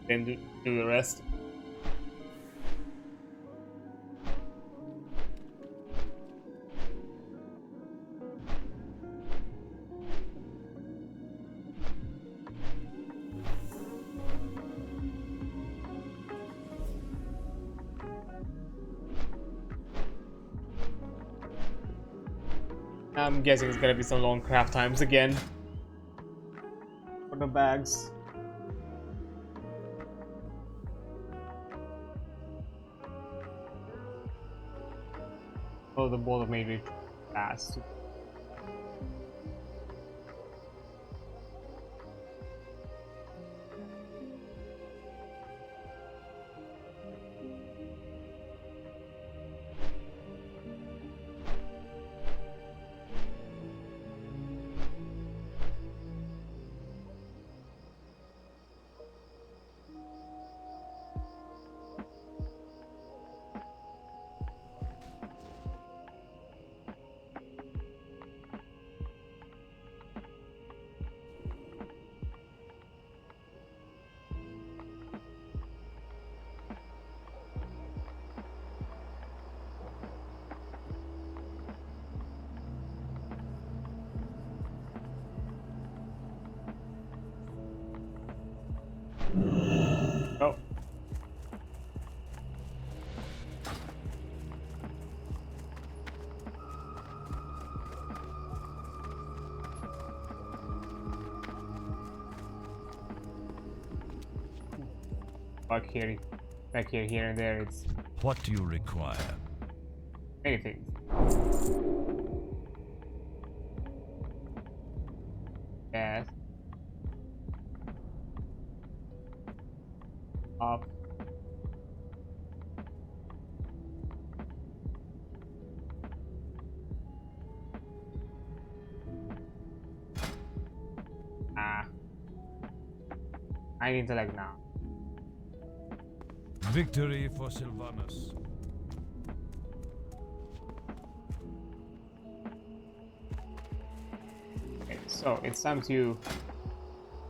Then do the rest. I'm guessing it's gonna be some long craft times again. For the bags. Oh, the ball made it fast. Oh. Back here and there, it's What do you require? anything. Yes. Up. I need to like now. Victory for Sylvanus. Okay, so it's time to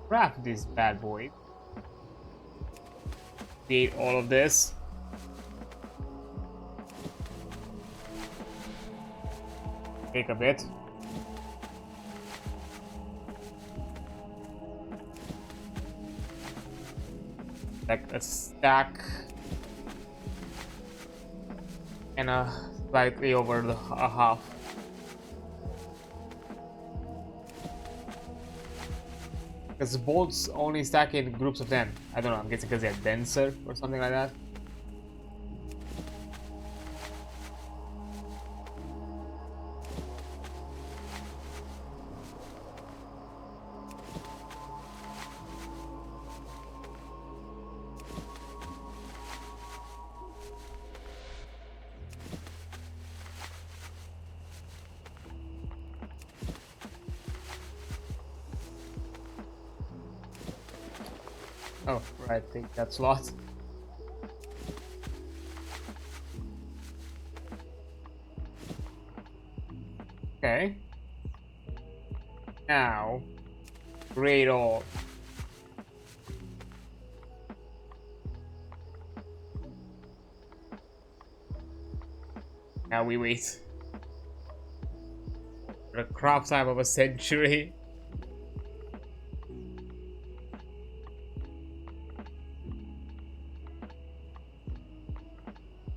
craft this bad boy. Create all of this. Take a bit. Like a stack and slightly over a half. Because bolts only stack in groups of 10. I don't know, I'm guessing because they're denser or something like that. Oh, right, take that slot. Okay. Now, grade all. Now we wait. For the craft time of a century.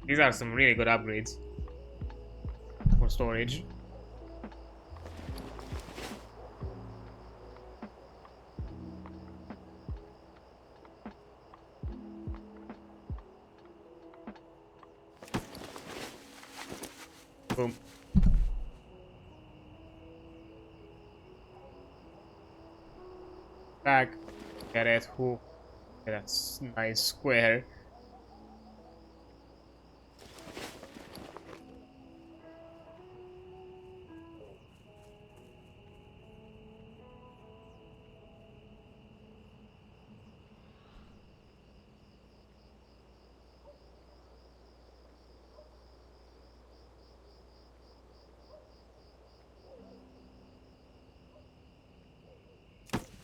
These are some really good upgrades for storage. Boom. Back. Get it. Who? That's nice square.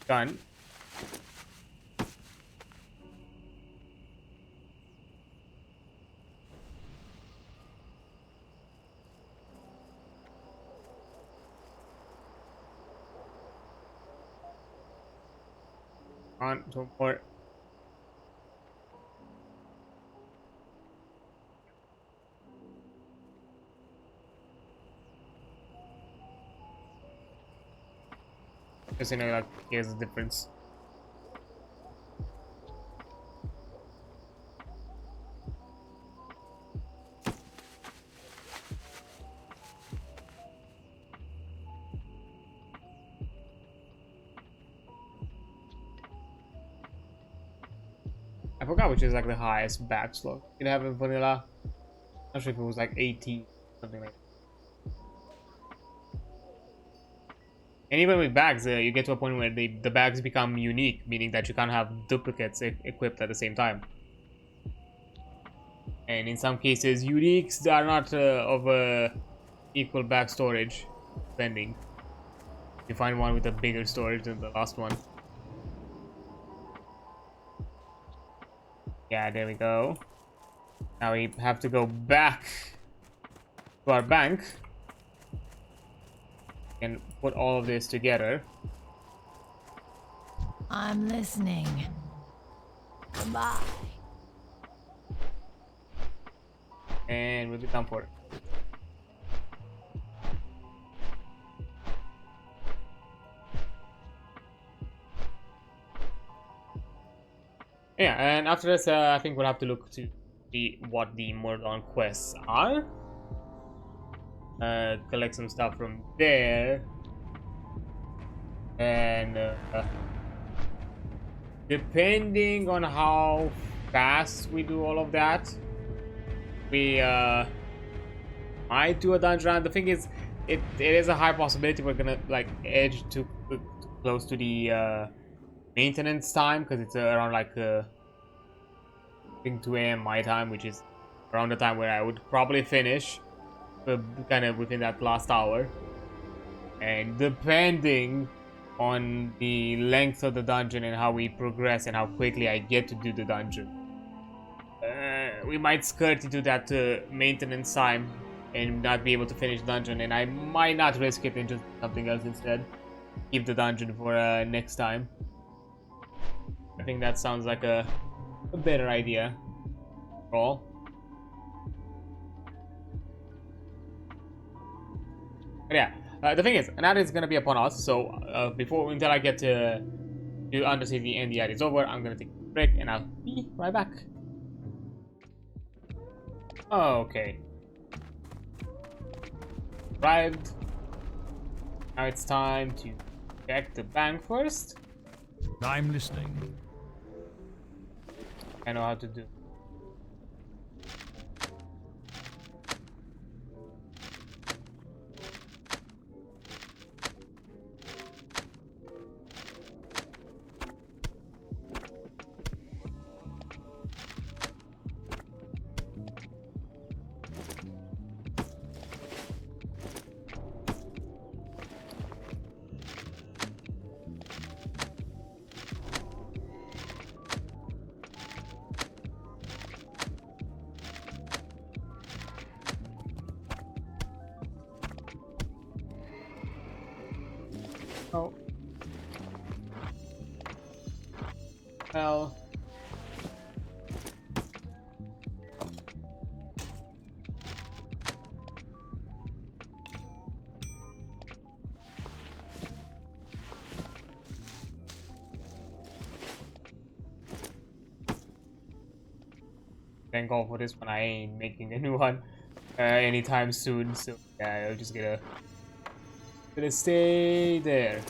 Done. On to more. Just like here's the difference. I forgot which is like the highest bag slot you can have in vanilla. Not sure if it was like 18, something like that. And even with bags, you get to a point where the bags become unique, meaning that you can't have duplicates equipped at the same time. And in some cases, uniques are not of equal bag storage, depending. You find one with a bigger storage than the last one. Yeah, there we go. Now we have to go back to our bank and put all of this together. I'm listening. Goodbye. And we'll be done for it. Yeah, and after this, I think we'll have to look to see what the Mordon quests are. Collect some stuff from there. And depending on how fast we do all of that, we might do a dungeon run. The thing is, it is a high possibility we're gonna like edge too close to the maintenance time, because it's around like I think 2 AM my time, which is around the time where I would probably finish, kind of within that last hour. And depending on the length of the dungeon and how we progress and how quickly I get to do the dungeon, we might skirt into that maintenance time and not be able to finish the dungeon, and I might not risk it and just something else instead. Keep the dungeon for next time. I think that sounds like a better idea. All. But yeah, the thing is, night is gonna be upon us. So until I get to do Undercity and the ad is over, I'm gonna take a break and I'll be right back. Okay. Arrived. Now it's time to check the bank first. I'm listening. I know how to do. Oh. Well. Thank God for this one. I ain't making a new one anytime soon. So yeah, I'll just gonna stay there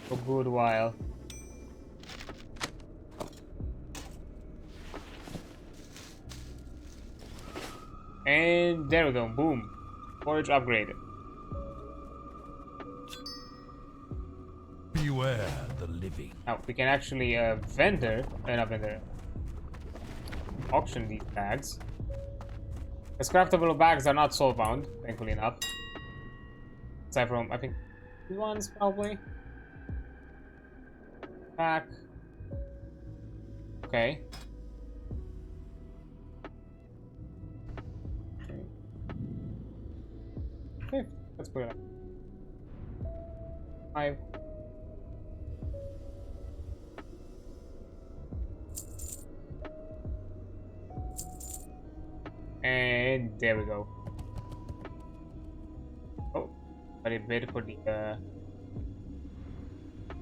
for a good while. And there we go, boom. Forage upgraded. Beware the living. Now we can actually auction these bags. Because craftable bags are not soul bound, thankfully enough. Aside from, I think, these ones probably. Back. Okay. Okay, let's put it up. 5. And there we go. Oh, but it waited for the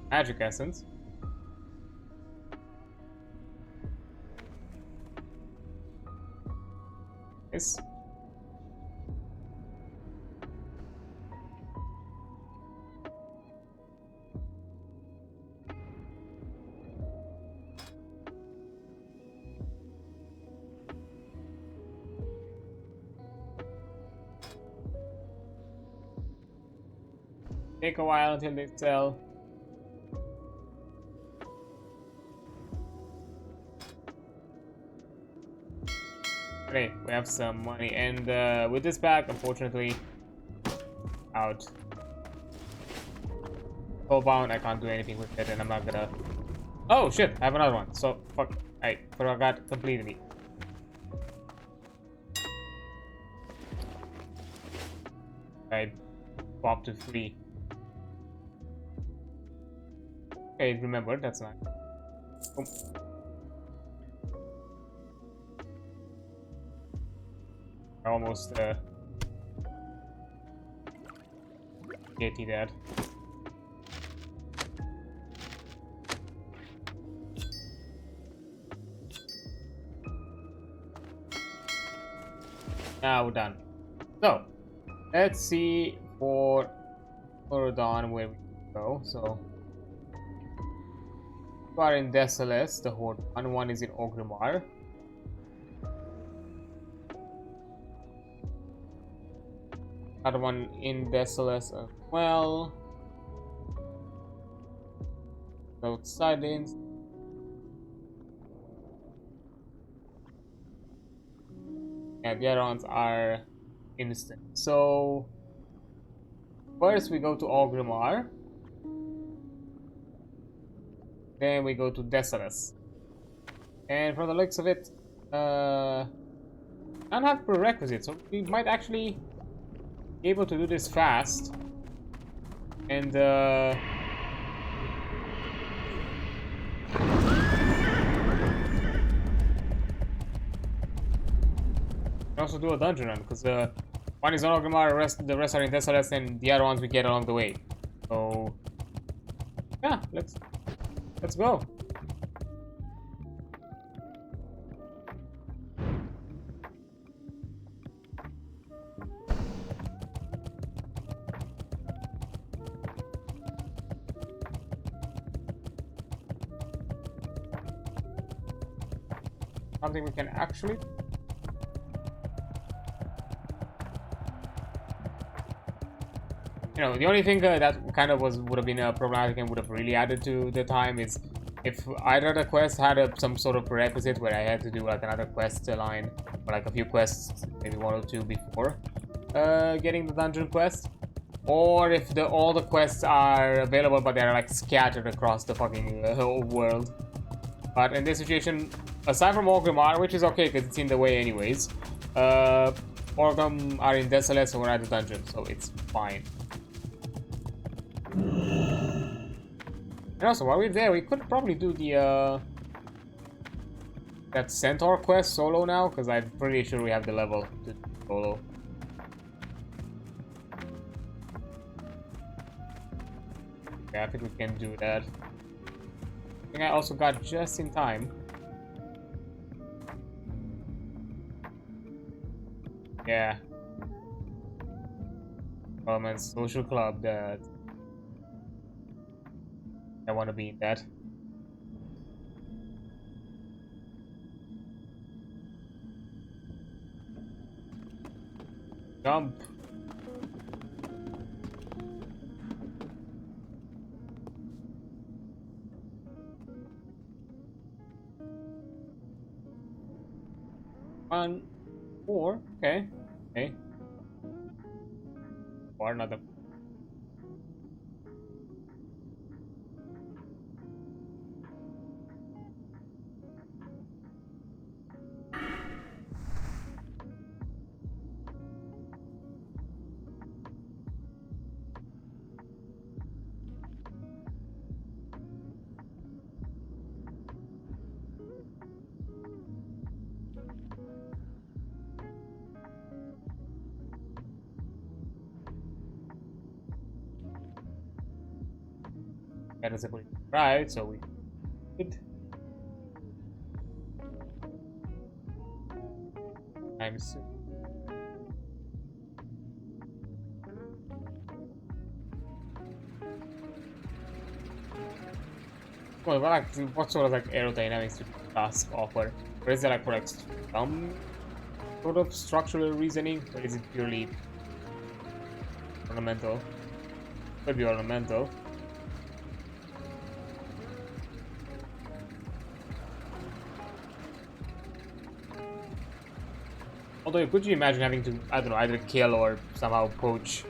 magic essence. Yes. take a while until they sell. Okay, we have some money, and with this back, unfortunately, out. Soulbound, I can't do anything with it, and I'm not gonna. Oh shit! I have another one. So fuck, I forgot completely. I popped to 3. Okay, remembered. That's nice. Oh. Almost get that. Now we're done. So let's see for Orodon where we go. So we are in Desolus, the Horde one is in Ogrimmar. Another one in Desolus as well. Outside in. Yeah, the other ones are instant. So first we go to Ogrimmar. Then we go to Desolus. And from the looks of it, I don't have prerequisites, so we might actually be able to do this fast. And also do a dungeon run, because one is on Ogrimmar, the rest are in Desolus, and the other ones we get along the way. So yeah, let's go. Something we can actually. You know, the only thing that kind of would have been problematic and would have really added to the time is if either the quest had some sort of prerequisite where I had to do like another quest line or like a few quests, maybe 1 or 2 before getting the dungeon quest, or if all the quests are available but they're like scattered across the fucking whole world. But in this situation, aside from Ogrimmar, which is okay because it's in the way anyways, all of them are in Desolus or at the dungeon, so it's fine. And also, while we're there, we could probably do the that Centaur quest solo now, because I'm pretty sure we have the level to solo. Yeah, I think we can do that. I think I also got just in time. Yeah. Parliament's social club that I want to be in that. Jump. One, 4, okay, okay. Or another. That is a good right, so we did. Times. Well, what sort of like aerodynamics do task offer? Or is it like for like some sort of structural reasoning, or is it purely fundamental? Could be ornamental. Although, could you imagine having to, I don't know, either kill or somehow poach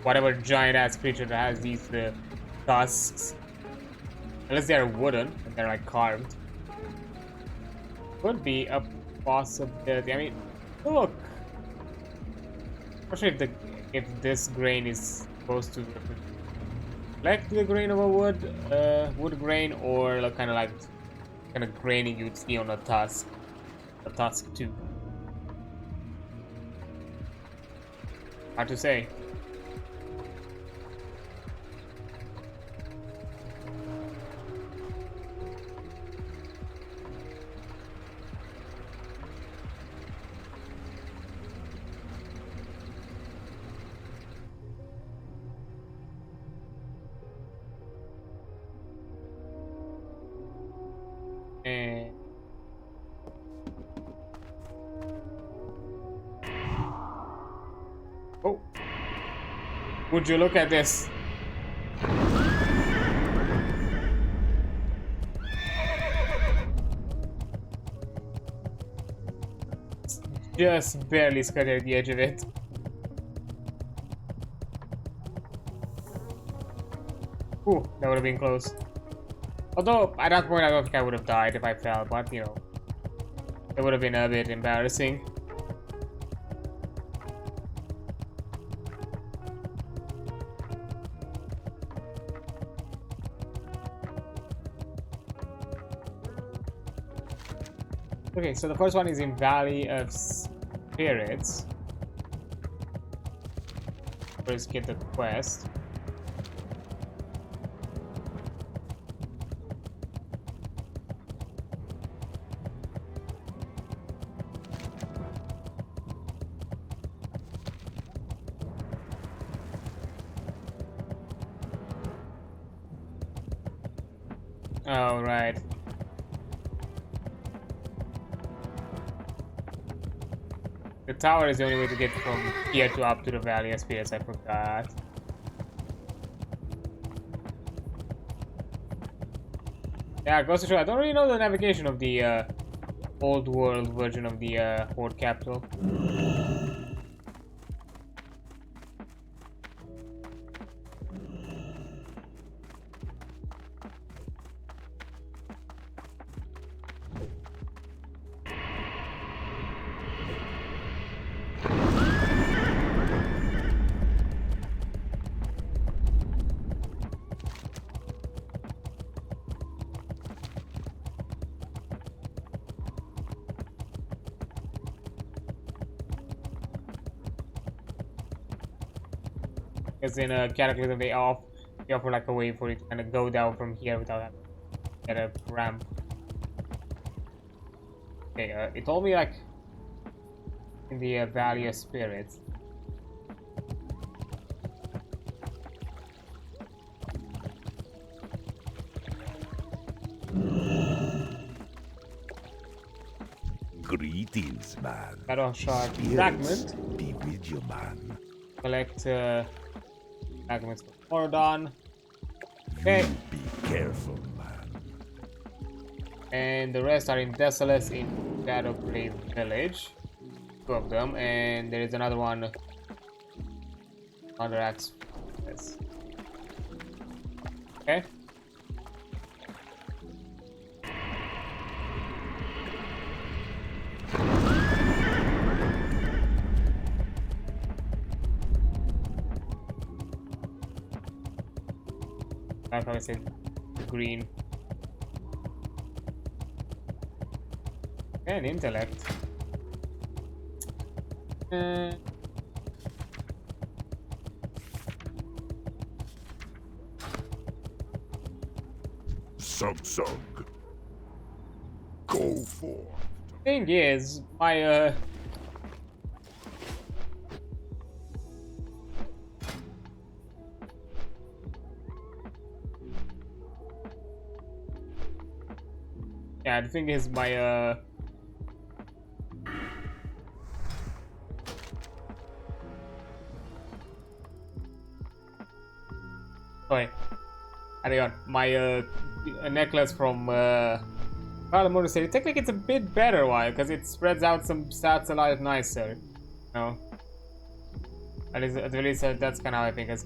whatever giant ass creature that has these tusks? Unless they are wooden and they're like carved. Could be a possibility. I mean, look. Not sure if this grain is supposed to reflect the grain of a wood grain, or like, kind of graining you'd see on a tusk too. Hard to say. And oh, would you look at this? Just barely skirted the edge of it. Ooh, that would have been close. Although, at that point, I don't think I would have died if I fell, but, you know, it would have been a bit embarrassing. Okay, so the first one is in Valley of Spirits. First get the quest. Oh, right. The tower is the only way to get from here to up to the Valley of Spirits, I forgot. Yeah, goes to show, I don't really know the navigation of the old world version of the Horde capital. Because in a Cataclysm they offer like a way for you to kind of go down from here without having to get a ramp. Okay, it told me like in the Valley of Spirits. Greetings, man. Shadow Shard Spirits fragment. be with you, man. Collect fragments for Moradon. Okay. Be careful, man. And the rest are in Desolus in Shadowgrave Village. Two of them, and there is another one under Axe. Yes. Okay. That's how I said green. And intellect. Sug. Go for. Thing is, my yeah, the thing is my Sorry. Carry on. My necklace from Monastery. Technically, it's a bit better, why? Because it spreads out some stats a lot nicer. No. At least that's kind of how I think. As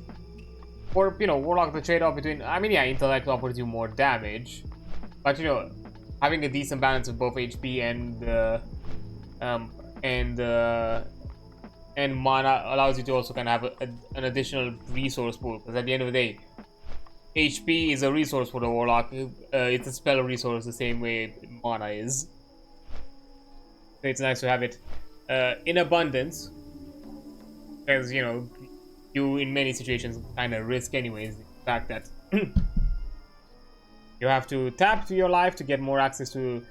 for Warlock, the trade-off between, I mean, yeah, intellect offers you more damage, but having a decent balance of both HP and mana allows you to also kind of have an additional resource pool. Because at the end of the day, HP is a resource for the Warlock. It's a spell resource the same way mana is. So it's nice to have it in abundance. Because, you in many situations kind of risk anyways the fact that you have to tap to your life to get more access to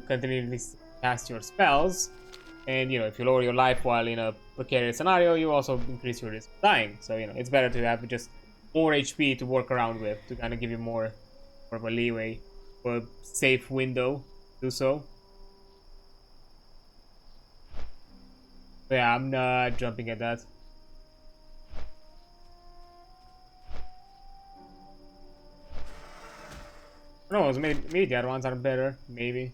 continually cast your spells. And, if you lower your life while in a precarious scenario, you also increase your risk of dying. So, it's better to have just more HP to work around with to kind of give you more of a leeway or a safe window to do so. So yeah, I'm not jumping at that. No, maybe the other ones are better, maybe.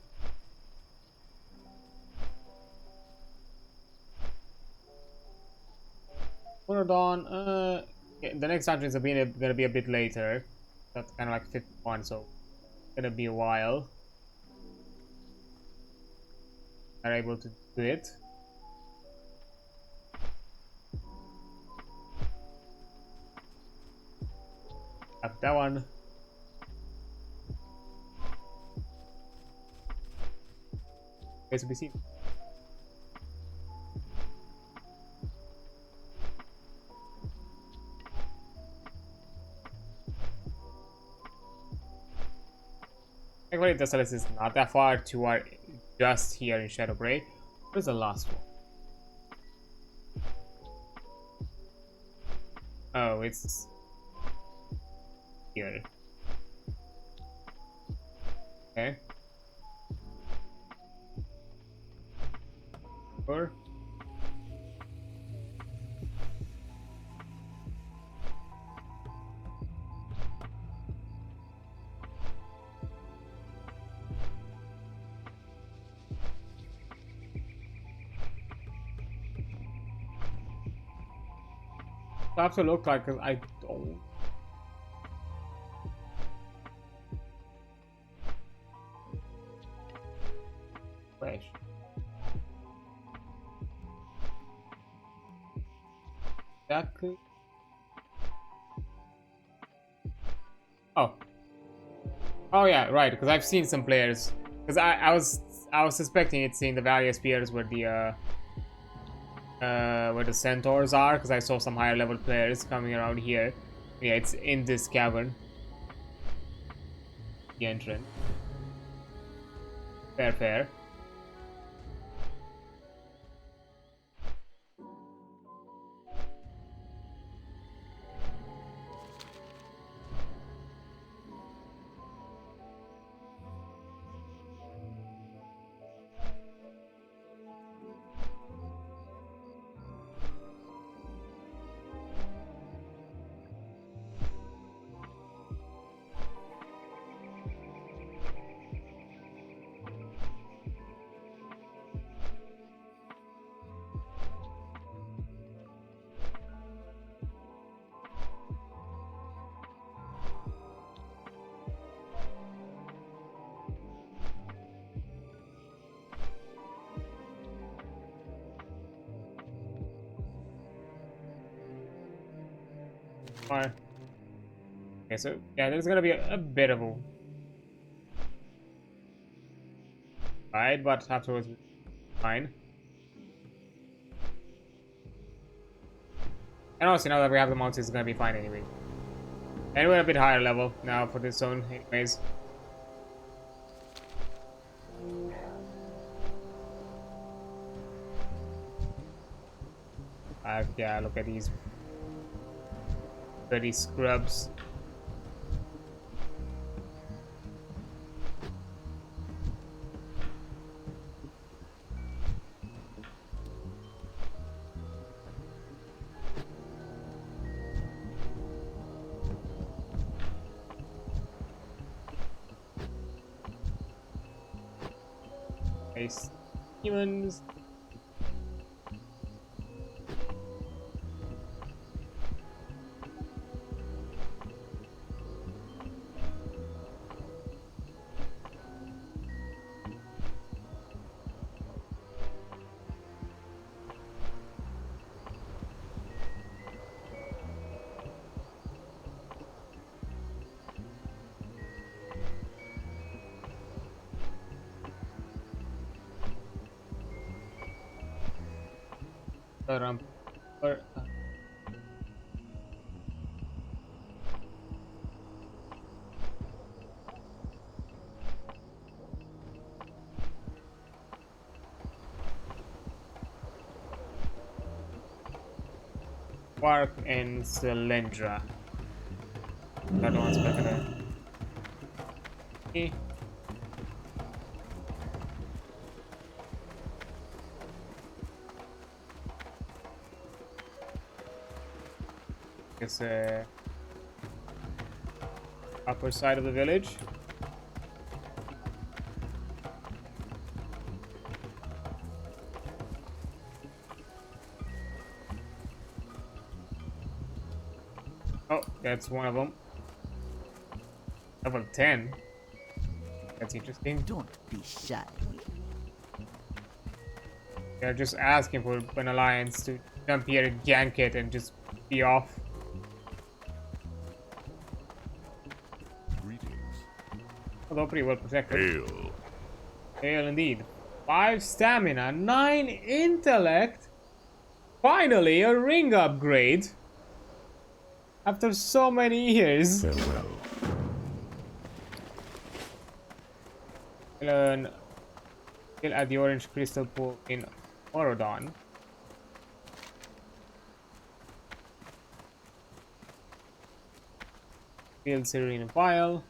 Dawn, yeah, the next dungeon is gonna be a bit later. That's kind of like 51, so it's gonna be a while. Are able to do it. Have that one. To be seen. Actually, the Celeste is not that far. Two are just here in Shadowbray. Where's the last one? Oh, it's here. Okay. Or I have to look like I don't. Fresh. Exactly. Oh. Oh yeah, right. Because I've seen some players. Because I was suspecting it, seeing the Valley Spears where the centaurs are. Because I saw some higher level players coming around here. Yeah, it's in this cavern. The entrance. Fair, fair. Alright. Okay, so yeah, there's gonna be a bit of a right, but afterwards, fine. And also, now that we have the mountains, it's gonna be fine anyway. And we're a bit higher level now for this zone, anyways. Yeah, look at these dirty scrubs. Nice. Humans. Or, Quark and Cylindra. That one's better. Okay. It's upper side of the village. Oh, that's one of them. Level 10. That's interesting. Don't be shy. They're just asking for an alliance to jump here and gank it and just be off. Although pretty well protected. Hail. Hail indeed. 5 stamina, 9 intellect. Finally, a ring upgrade. After so many years. Farewell. Learn skill at the orange crystal pool in Orodon. Build serene vial.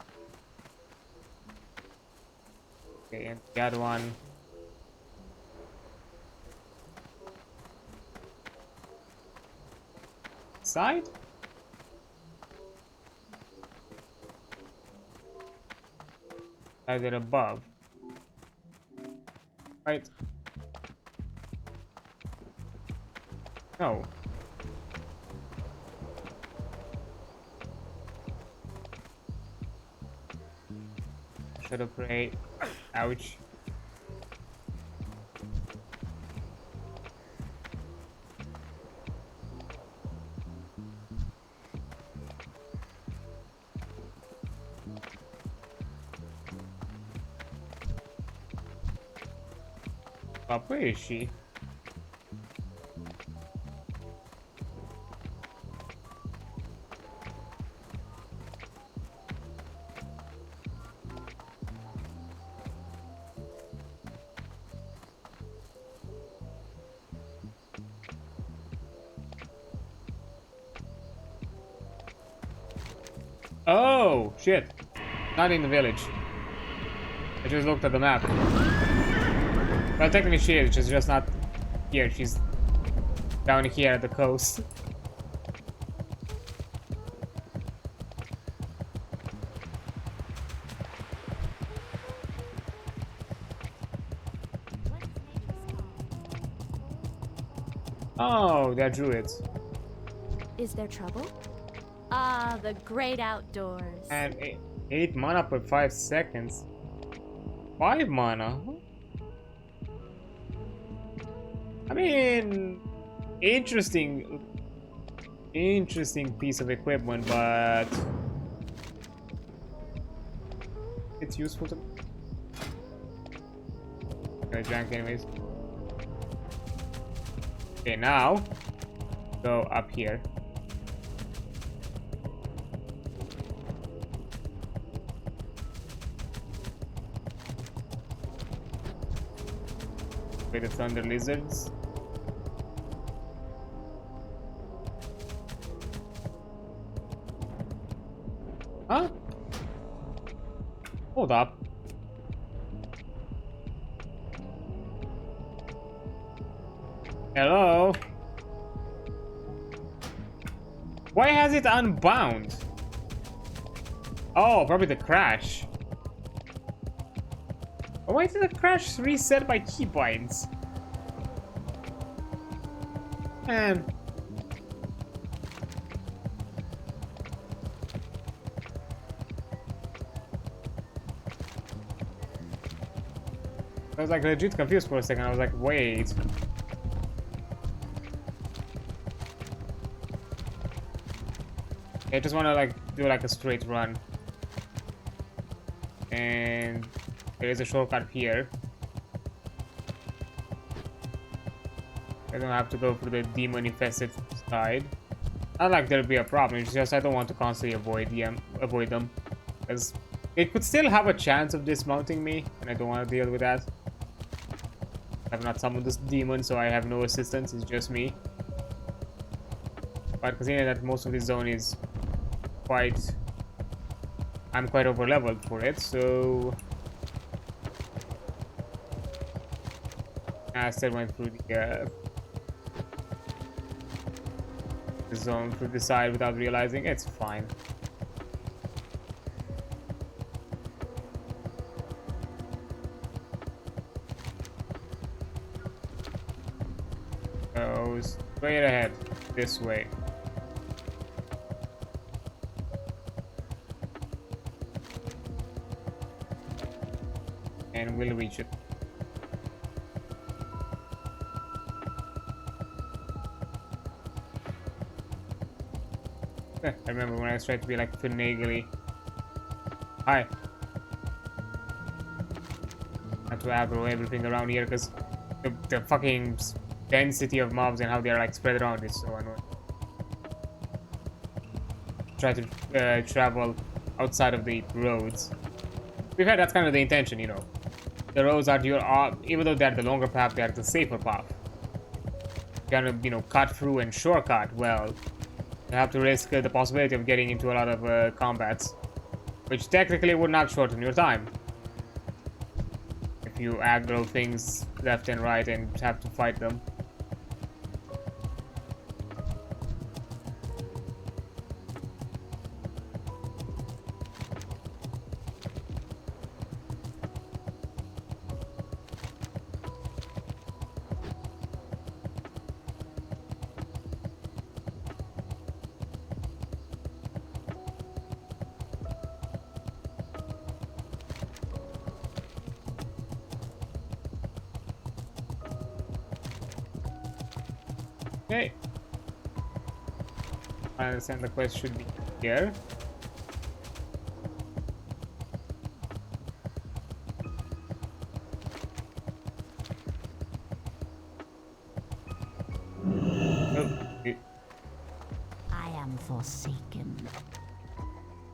Okay, and the other one. Side? Either above. Right. No. Shadow prey. Ouch. Where is she? Oh, shit. Not in the village. I just looked at the map. Well, technically she is, she's just not here. She's down here at the coast. Oh, they're druids. Is there trouble? Ah, the great outdoors. And 8 mana per 5 seconds. 5 mana? I mean, interesting piece of equipment, but it's useful to. Gonna jank anyways. Okay, now go up here. With the thunder lizards. Huh? Hold up. Hello? Why has it unbound? Oh, probably the crash. Why did the crash reset my keybinds? Man. I was like legit confused for a second. I was like, wait. I just want to like do like a straight run. And there is a shortcut here. I don't have to go through the demon infested side. Not like there'll be a problem, it's just I don't want to constantly avoid them. Because it could still have a chance of dismounting me, and I don't want to deal with that. I've not summoned this demon, so I have no assistance, it's just me. But considering that most of this zone is I'm quite over leveled for it, so I still went through the zone through the side without realizing. It's fine. So straight ahead this way. And we'll reach it. I remember when I tried to be like finagly. Hi. I have to aggro everything around here because the fucking density of mobs and how they're like spread around is so annoying. Try to travel outside of the roads. We've had that's kind of the intention, you know. The roads are even though they're the longer path, they're the safer path. Kind of, you know, cut through and shortcut. Well, you have to risk the possibility of getting into a lot of combats, which technically would not shorten your time. If you aggro things left and right and have to fight them. Okay. I understand the quest should be here. I am forsaken.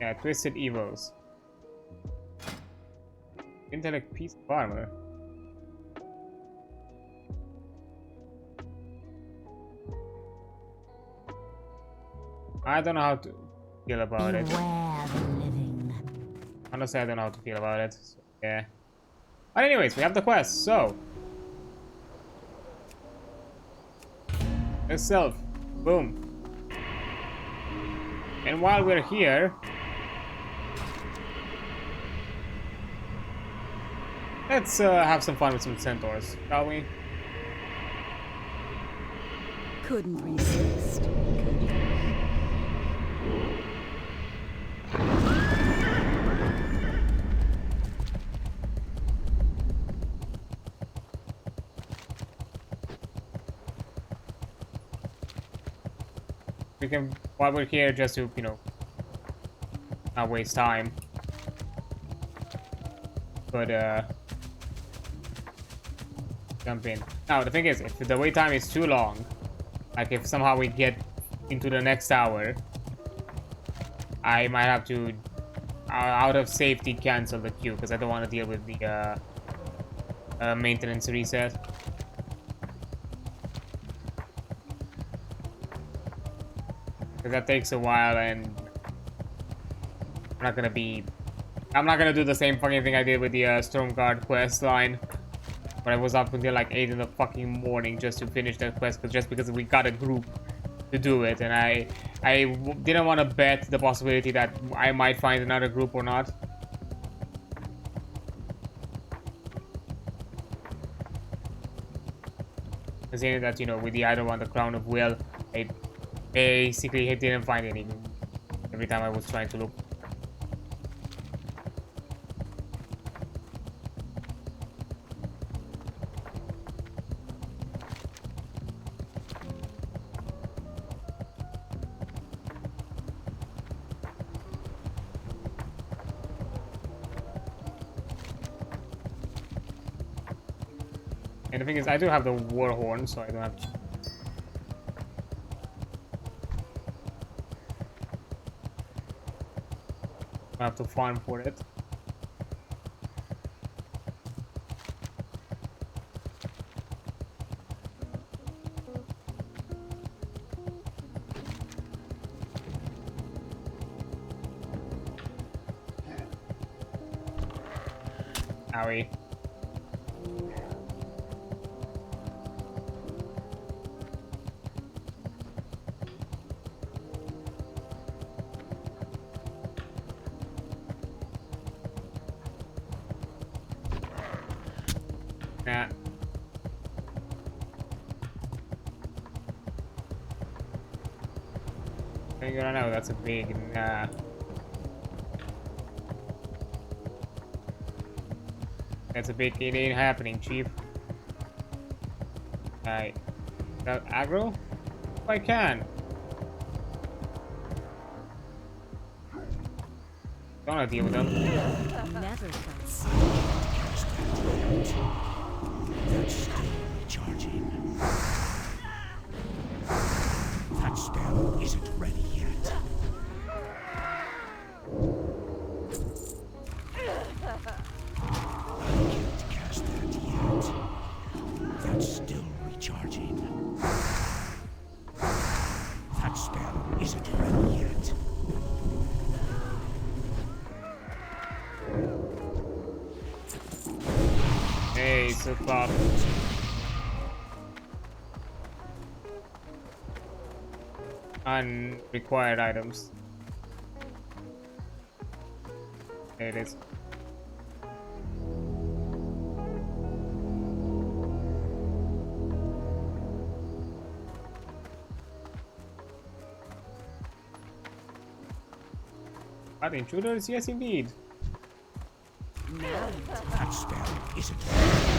Yeah, twisted evils. Intellect piece of armor. I don't know how to feel about it. Beware the living. Honestly, I don't know how to feel about it. So, yeah. But anyways, we have the quest, so. Itself. Boom. And while we're here, let's have some fun with some centaurs, shall we? Couldn't resist, could you? We can, while we're here, just to, you know, not waste time. But, jump in. Now, the thing is, if the wait time is too long, like if somehow we get into the next hour, I might have to, out of safety, cancel the queue, because I don't want to deal with the, maintenance reset. Because that takes a while, and I'm not gonna do the same fucking thing I did with the Stormguard quest line, where I was up until like 8 in the fucking morning just to finish that quest, just because we got a group to do it, and I didn't want to bet the possibility that I might find another group or not. Considering that, you know, with the item on the Crown of Will, I basically didn't find anything every time I was trying to look. And the thing is, I do have the war horn, so I don't have to. I have to farm for it. Owie. Nah. I don't know, that's a big nah. That's a big, it ain't happening, chief. Alright. That aggro? If I can. Don't wanna deal with them. Never felt so. That's still recharging. That spell isn't ready yet. I can't cast that yet. That's still recharging. That spell isn't ready yet. Hey, so far. Unrequired items. There it is. What, intruders? Yes, indeed. That spell isn't ready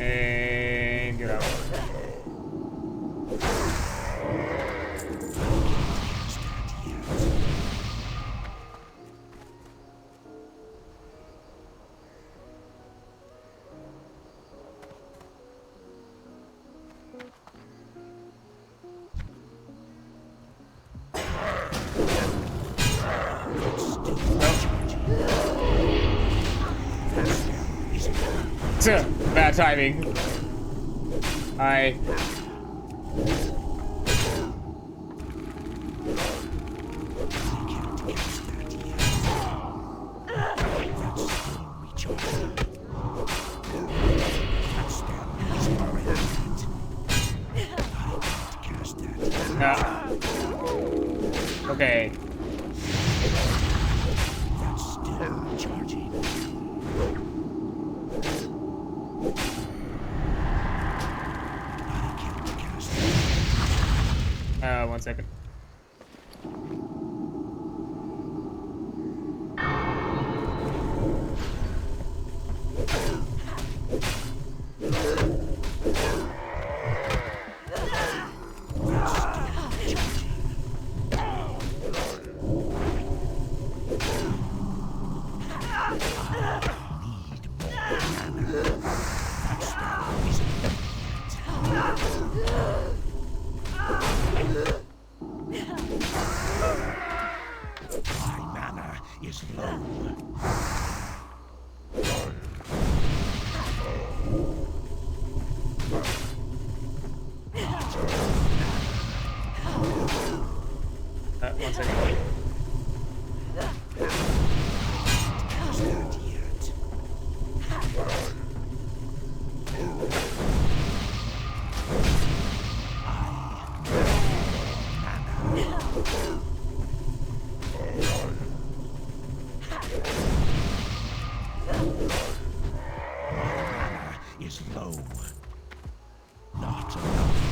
And get out. Bad timing. I. Okay. That's still charging. One second. One second. Stand yet. Mana is low. Not enough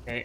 Okay,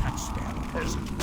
That spell isn't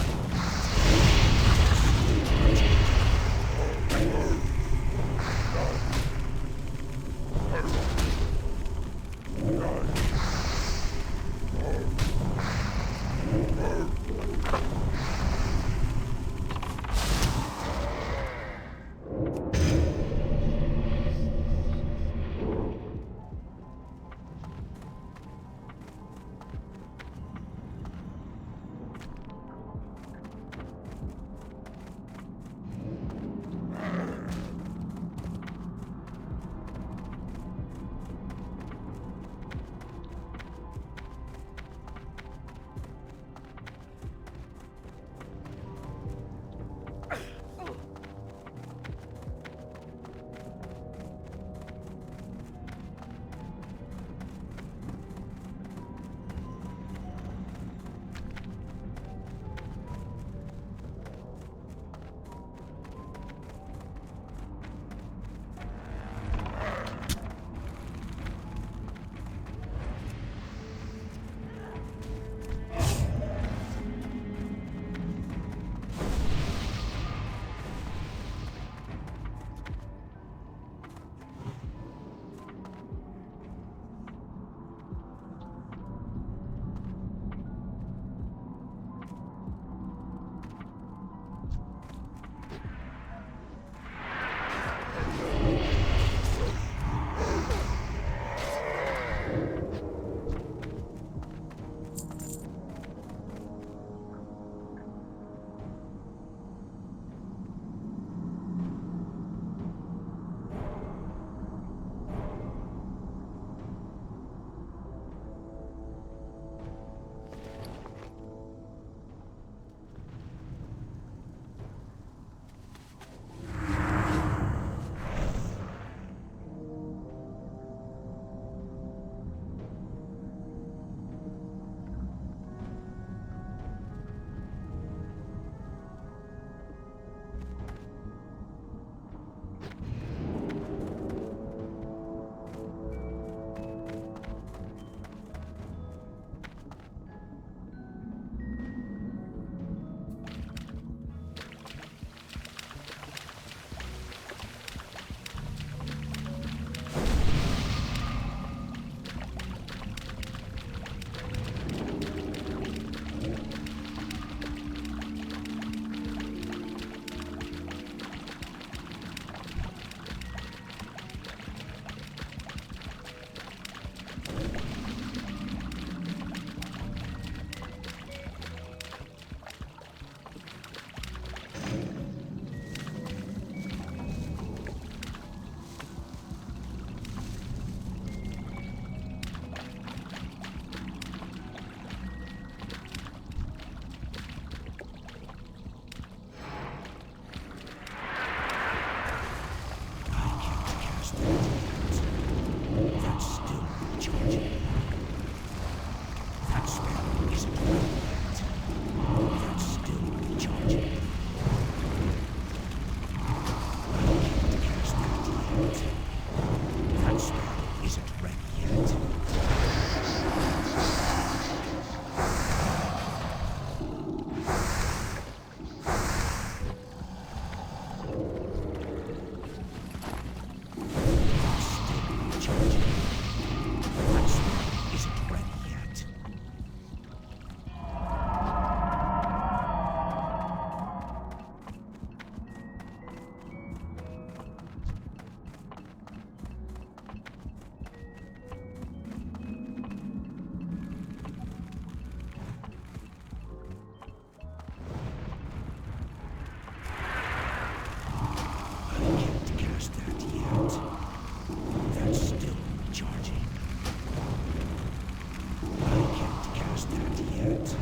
yet.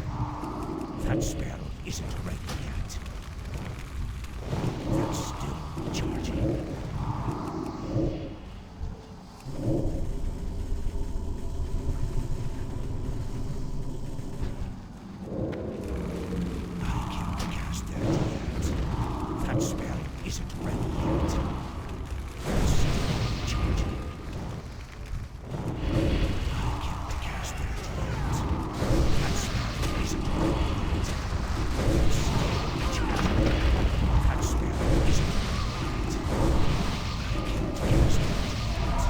That spell isn't ready yet. That's still recharging. I can't cast that yet. That spell isn't ready yet. That's still recharging. I can't cast that yet. That spell isn't ready yet. That's still recharging. That spell isn't ready yet. I can't cast that yet.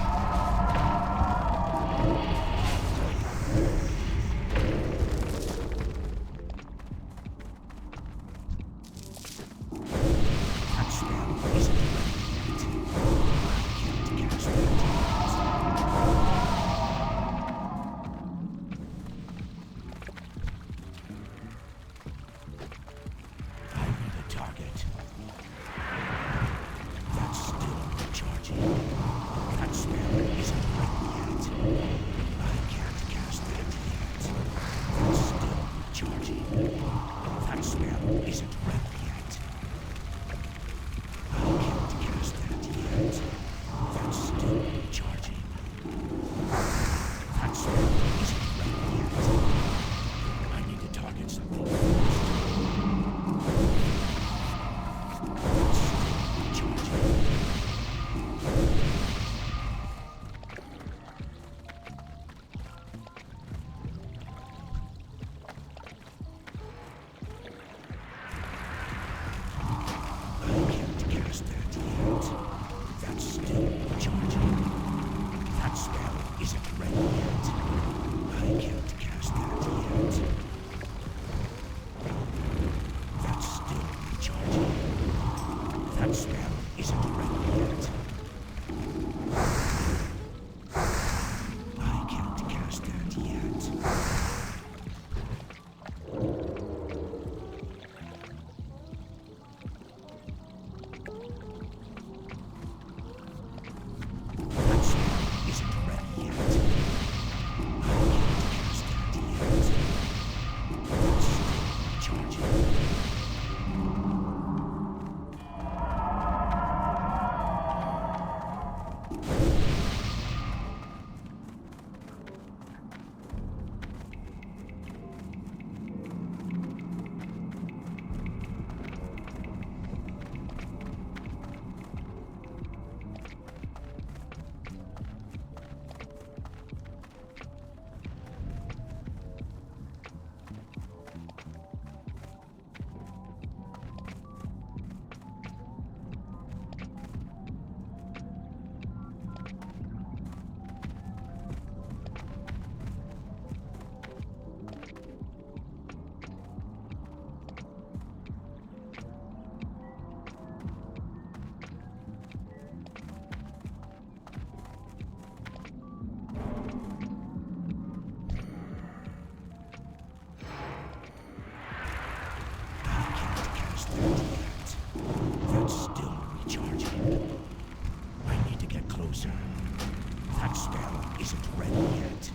That spell isn't ready yet. I can't cast that yet. I need a target. That's still recharging. That spell isn't ready yet. I can't cast that yet. That's still recharging. That spell isn't ready yet. I can't cast that yet. That's still recharging. That spell isn't ready yet. I need to target something first. That's still recharging. I can't cast that yet. That's still recharging. That spell isn't ready yet. I can't cast that yet. That's still recharging. That spell isn't ready yet. I can't cast that yet. That spell isn't ready yet. I can't cast that yet. That's still recharging. I can't cast that yet. That's still recharging. I need to get closer. That spell isn't ready yet.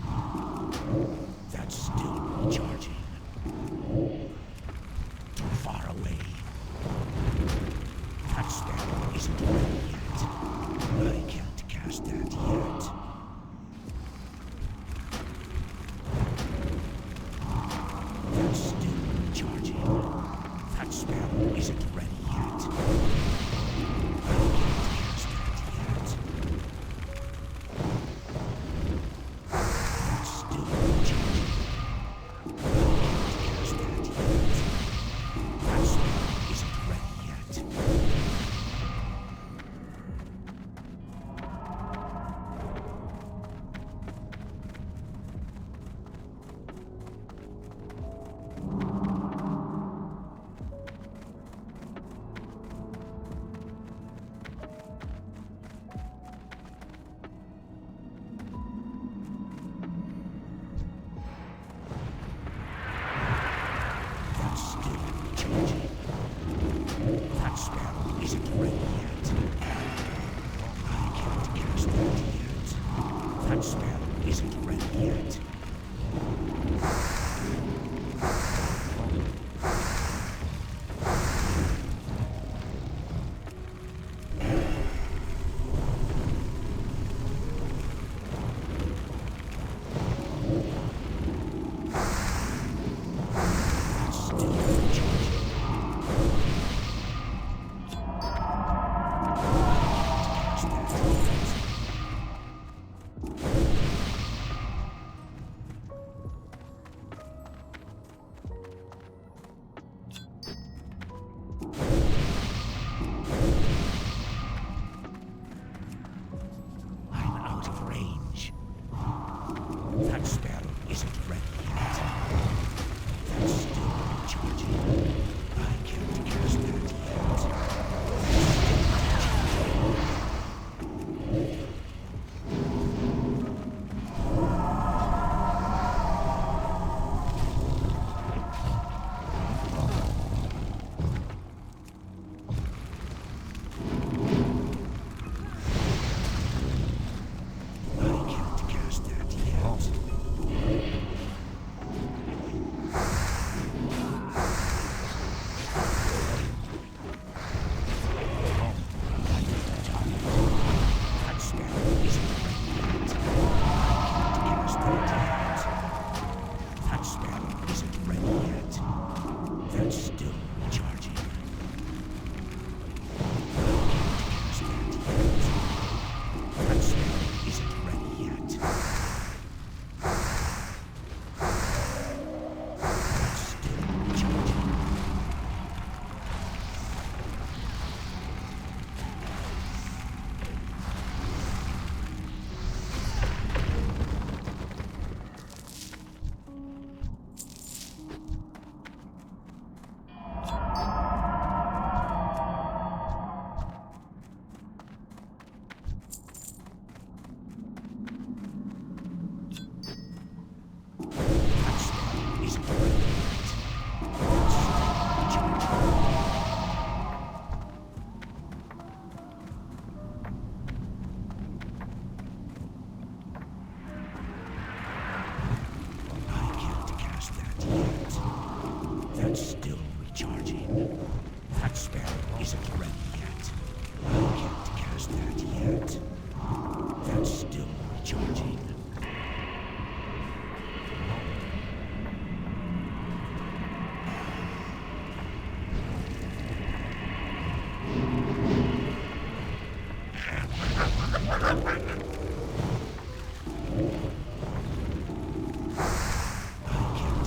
That's still recharging. Too far away. That spell isn't ready yet. I can't cast that yet. That's still recharging. That spell isn't ready yet. I can't cast that yet. That's still recharging. I can't cast that yet. That spell isn't ready yet.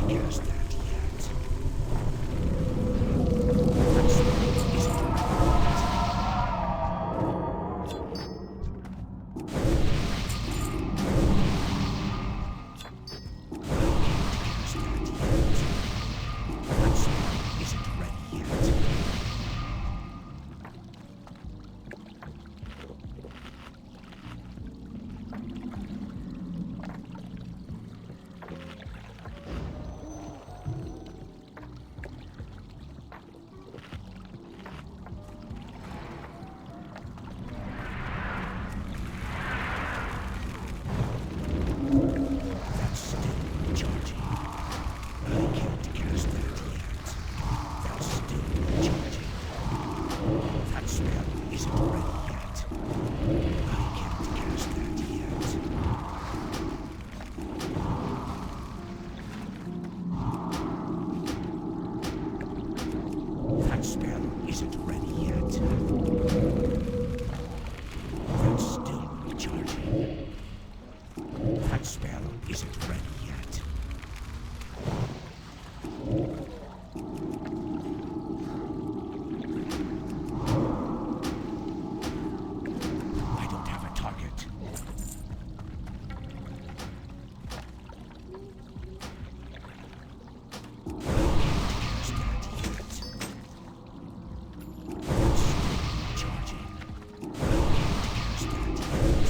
cast that yet. That spell isn't ready yet. That's still charging. I can't cast that yet. That's still charging. That spell isn't ready yet. I can't cast that yet. That spell isn't ready yet. That's still charging. That spell isn't ready yet. I don't have a target. Cast that yet. That's still charging. Cast that yet.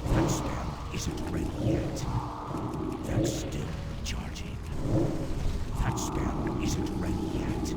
That spell isn't ready yet. That's still charging. That spell isn't ready yet.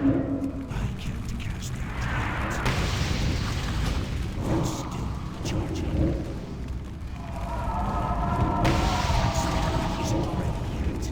I can't cast that yet. It's still charging. That spell isn't ready yet.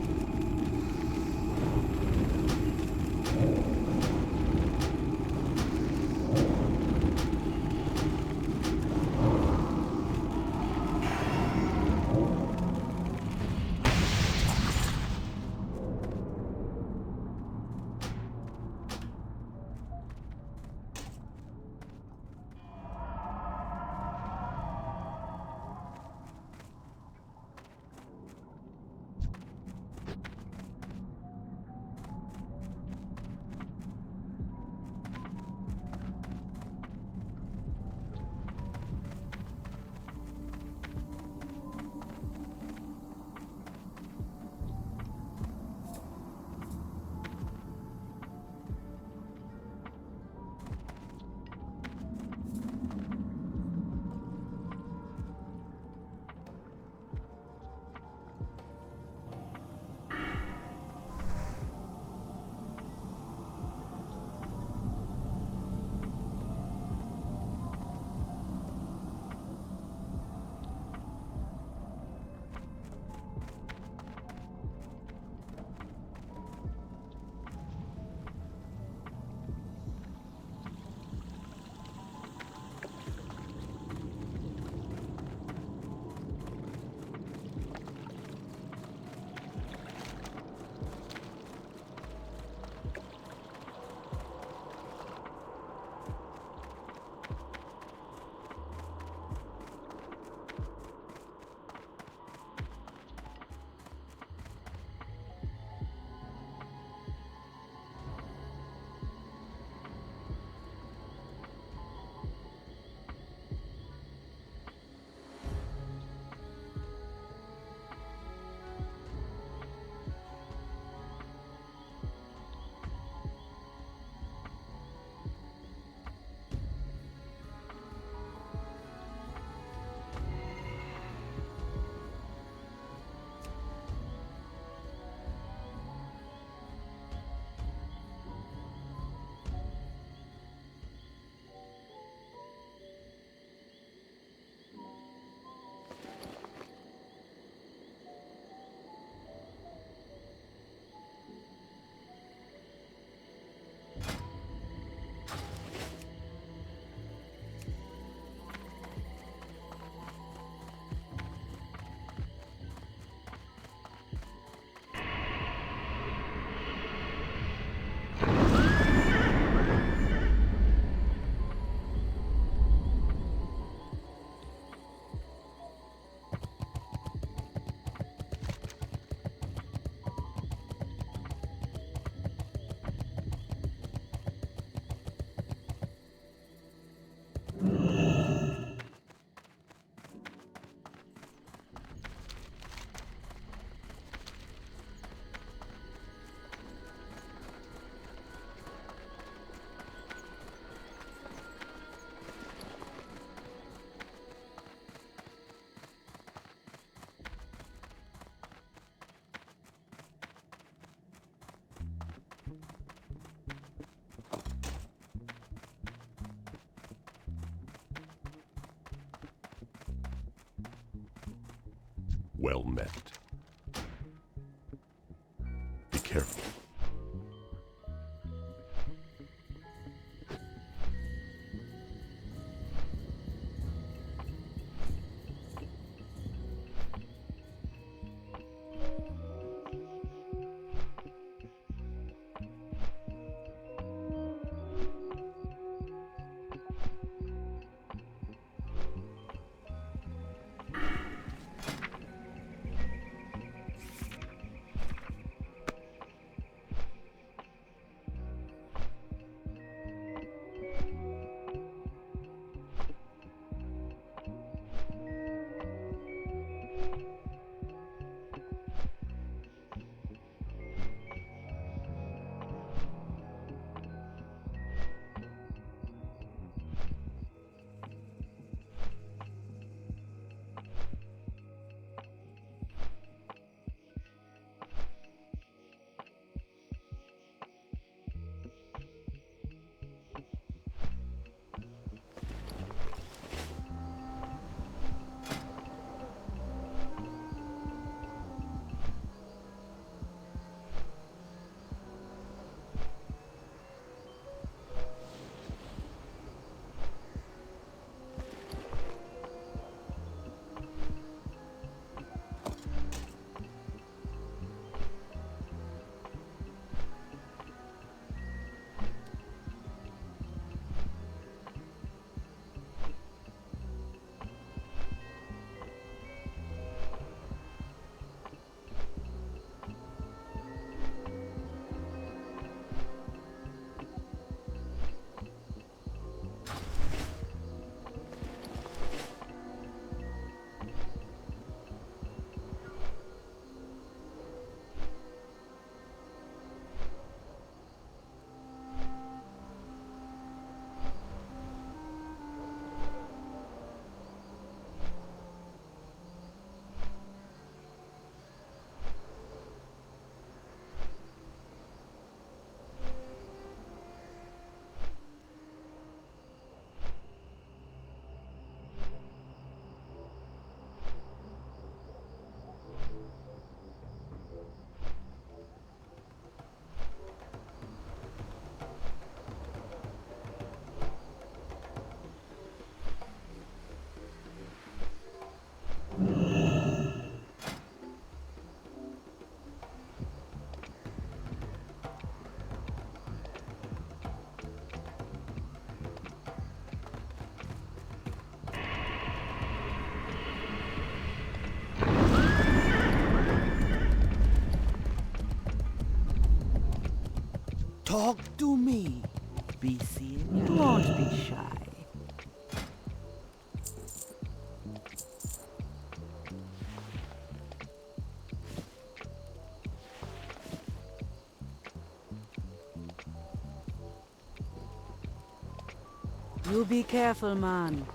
Well met. Be careful. Talk to me. Be seen, don't be shy. You be careful, man.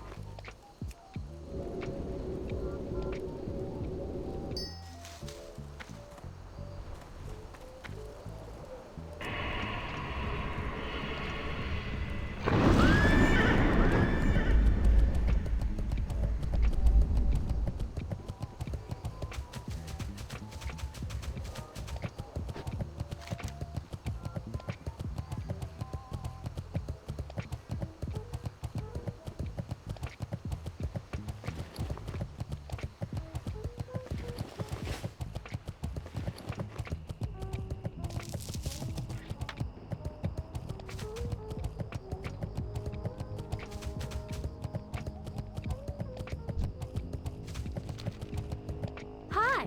Hi!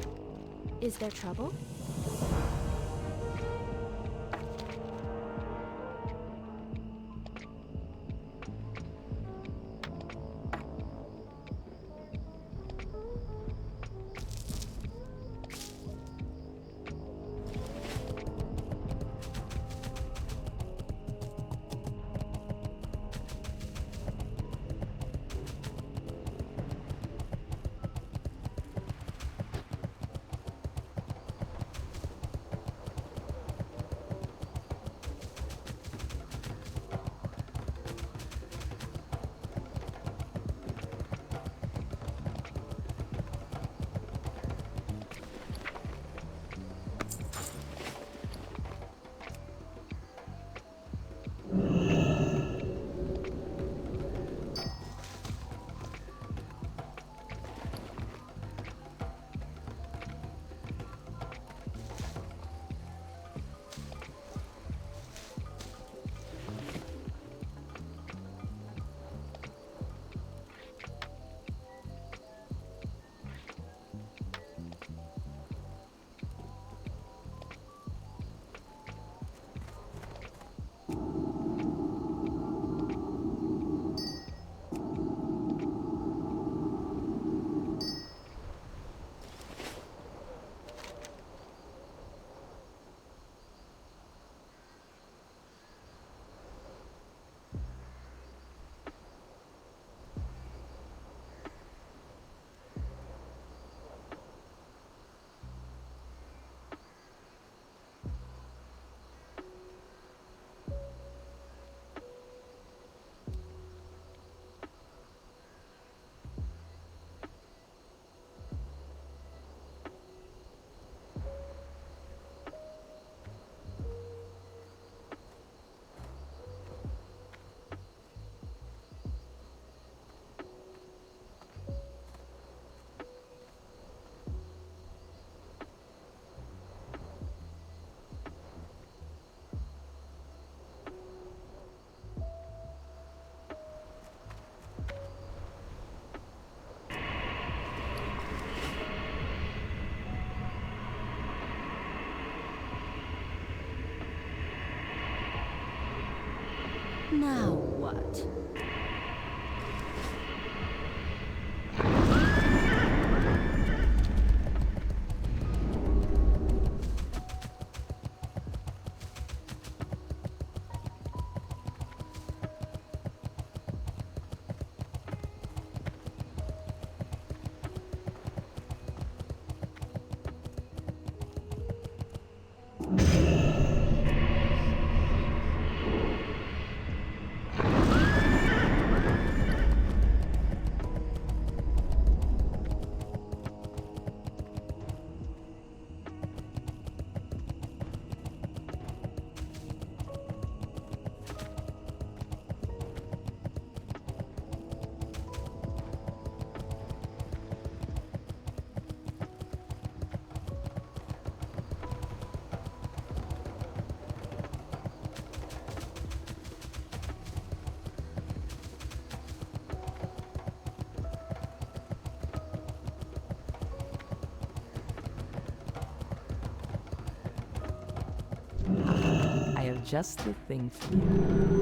Is there trouble? Now what? just the thing for you.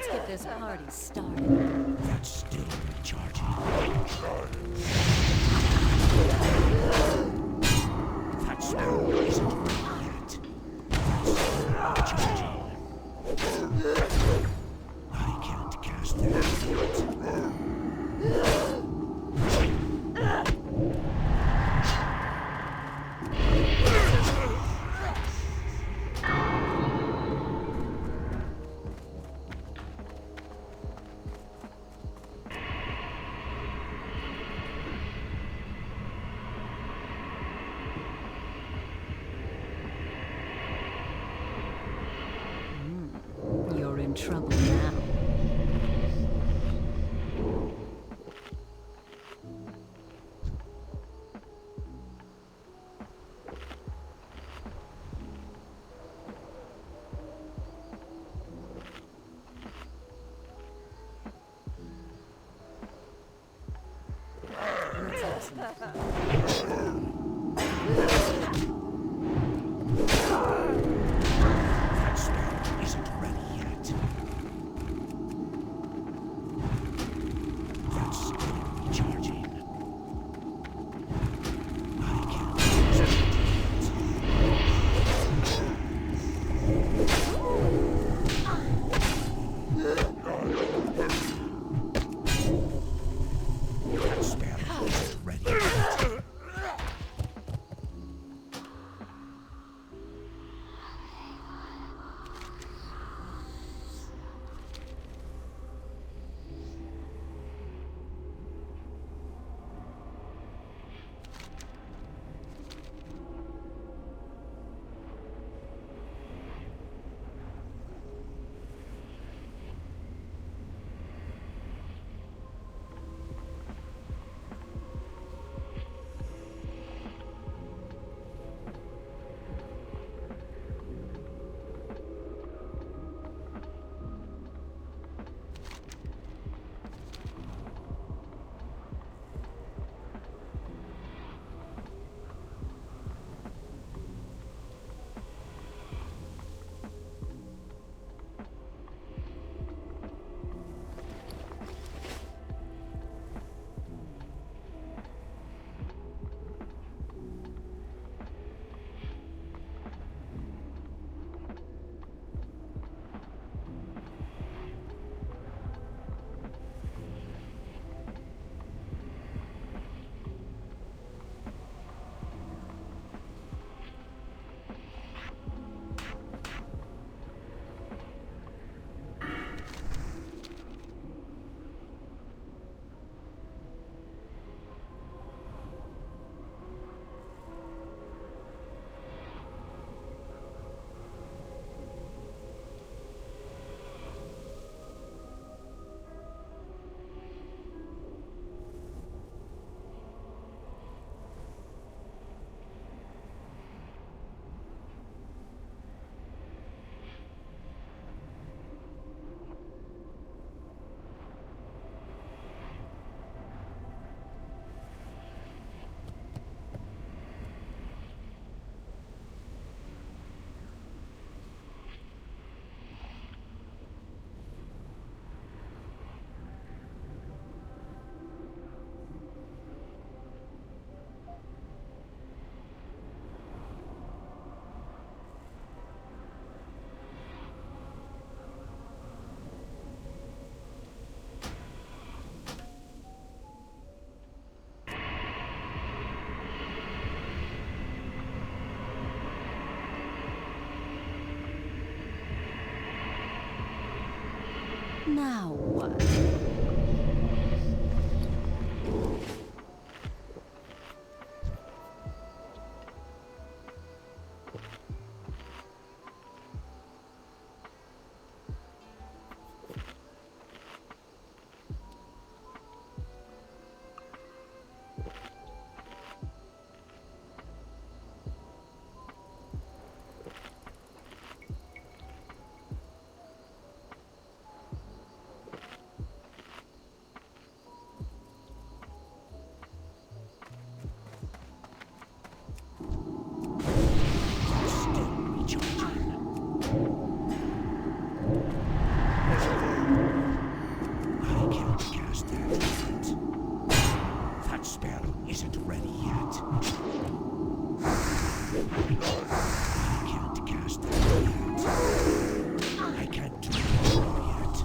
Let's get this party started. That's still recharging. That spell isn't ready yet. That's still recharging. I can't cast that yet. You're in trouble now. That spell isn't ready yet. That's still recharging. I can't cast it yet. That spell isn't ready yet. Now what? isn't ready yet. I can't cast that yet. I can't do more yet.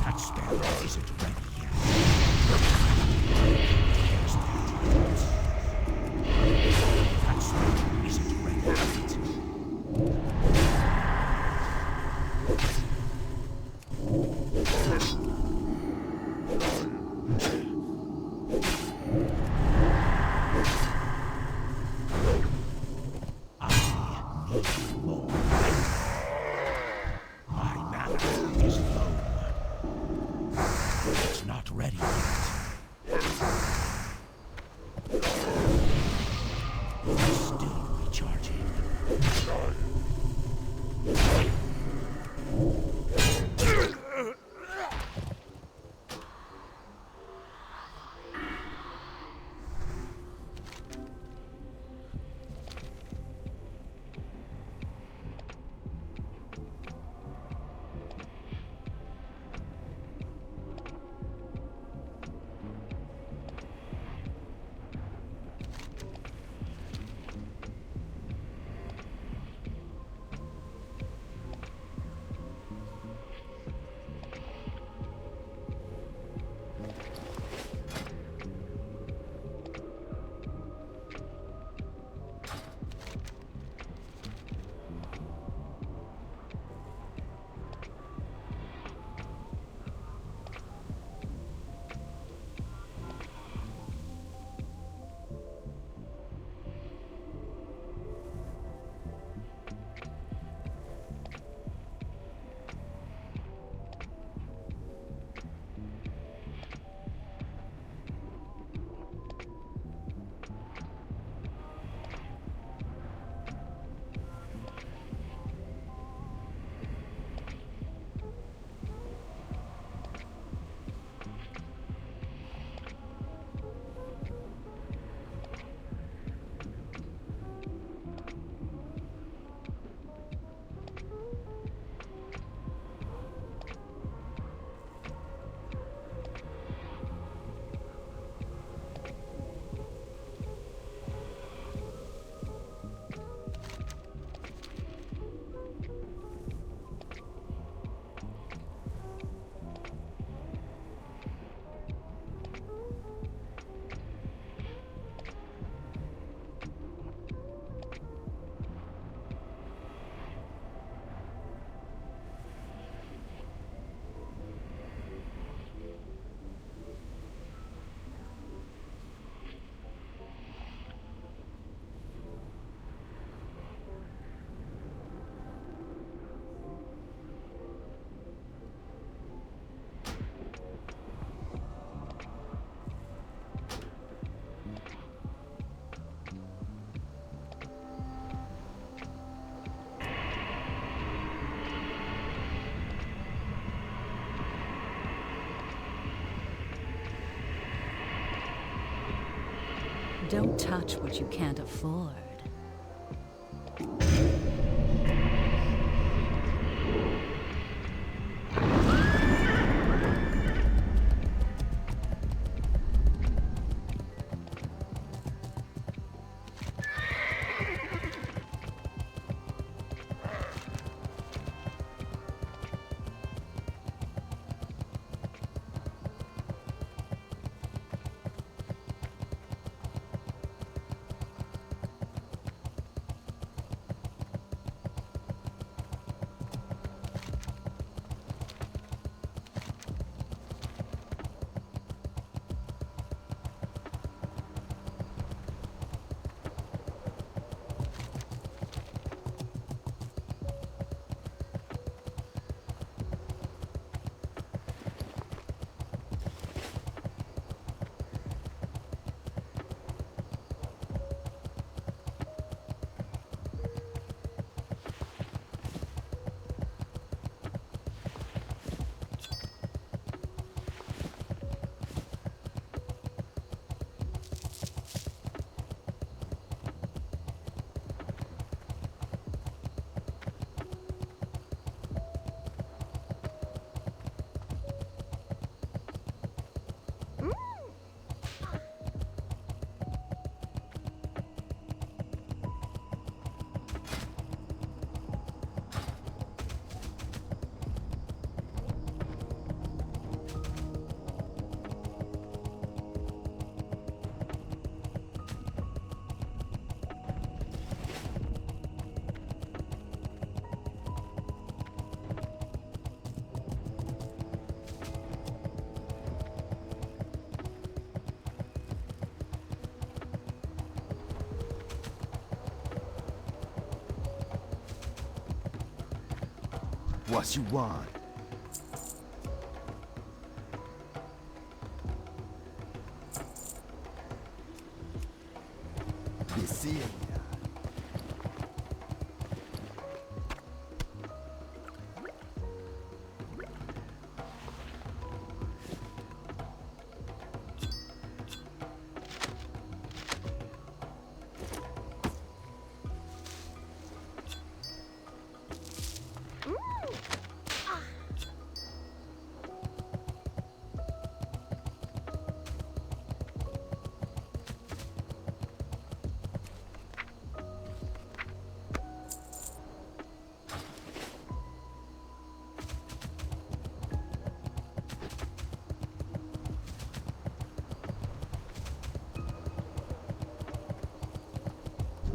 That spell isn't ready yet. That's still recharging. Recharging. Don't touch what you can't afford. What you want? Busy.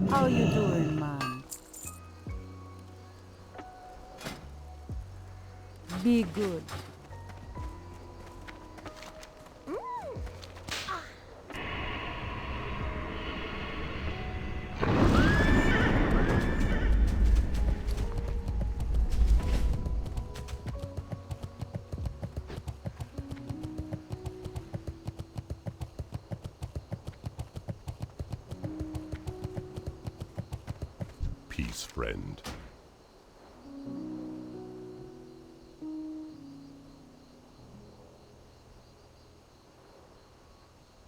How you doing, man? Be good. Peace, friend.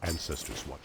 Ancestors watch.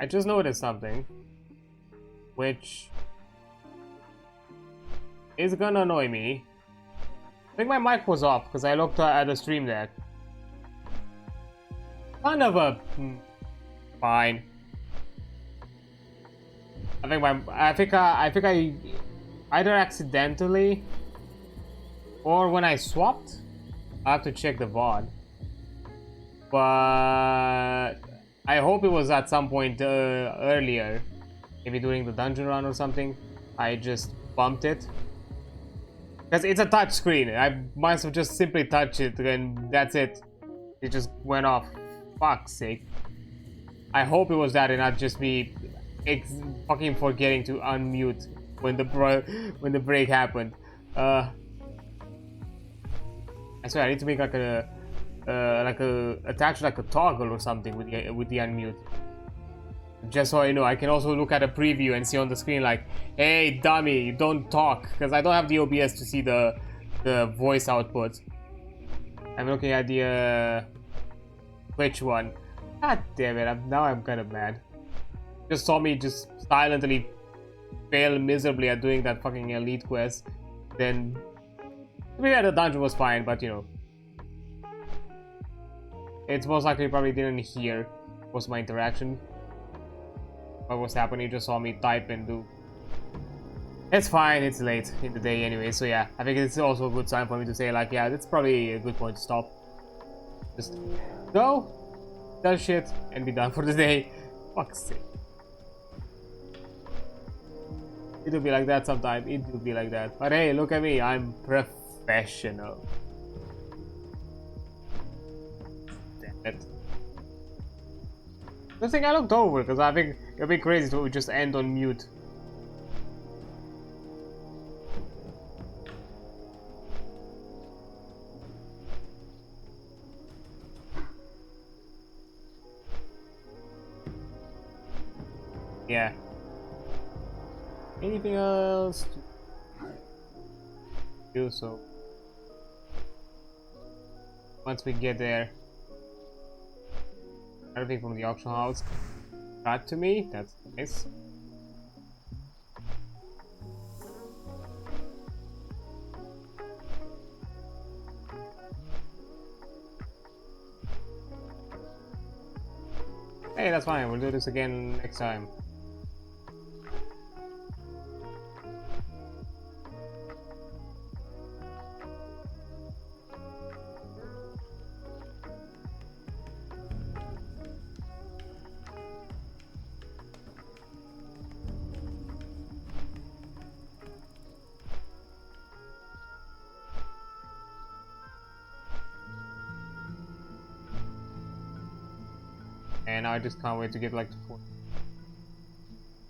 I just noticed something, which is gonna annoy me. I think my mic was off because I looked at the stream deck. Kind of a fine. I think I either accidentally or when I swapped. I have to check the VOD, but I hope it was at some point earlier, maybe during the dungeon run or something. I just bumped it because it's a touch screen. I must have just simply touched it and that's it. It just went off. Fuck's sake. I hope it was that and not just me fucking forgetting to unmute when the break happened. I swear I need to make like attach like a toggle or something with the unmute. Just so I know, I can also look at a preview and see on the screen like, hey dummy, don't talk, because I don't have the OBS to see the voice output. I'm looking at the Twitch one. God damn it! Now I'm kind of mad. Just saw me just silently fail miserably at doing that fucking elite quest. Then maybe the dungeon was fine, but you know, it's most likely probably didn't hear most of my interaction. What was happening? You just saw me type and do. It's fine. It's late in the day anyway, so yeah. I think it's also a good time for me to say like, yeah, that's probably a good point to stop. Just go, does shit, and be done for the day. Fuck's sake. It will be like that sometime. It will be like that. But hey, look at me. I'm professional. Damn it. Good thing I looked over, because I think it would be crazy to just end on mute. Yeah. Anything else to do? So once we get there, everything from the auction house got to me. That's nice. Hey, that's fine. We'll do this again next time. And I just can't wait to get like to 4.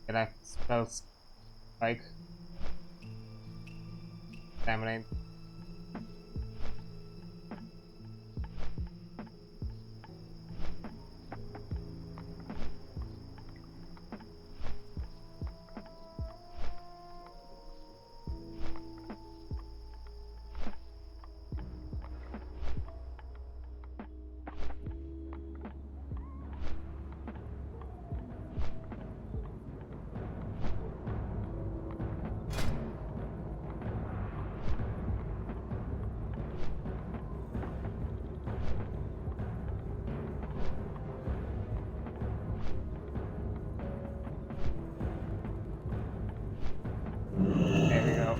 Get that spell spike. Stamina. There we go.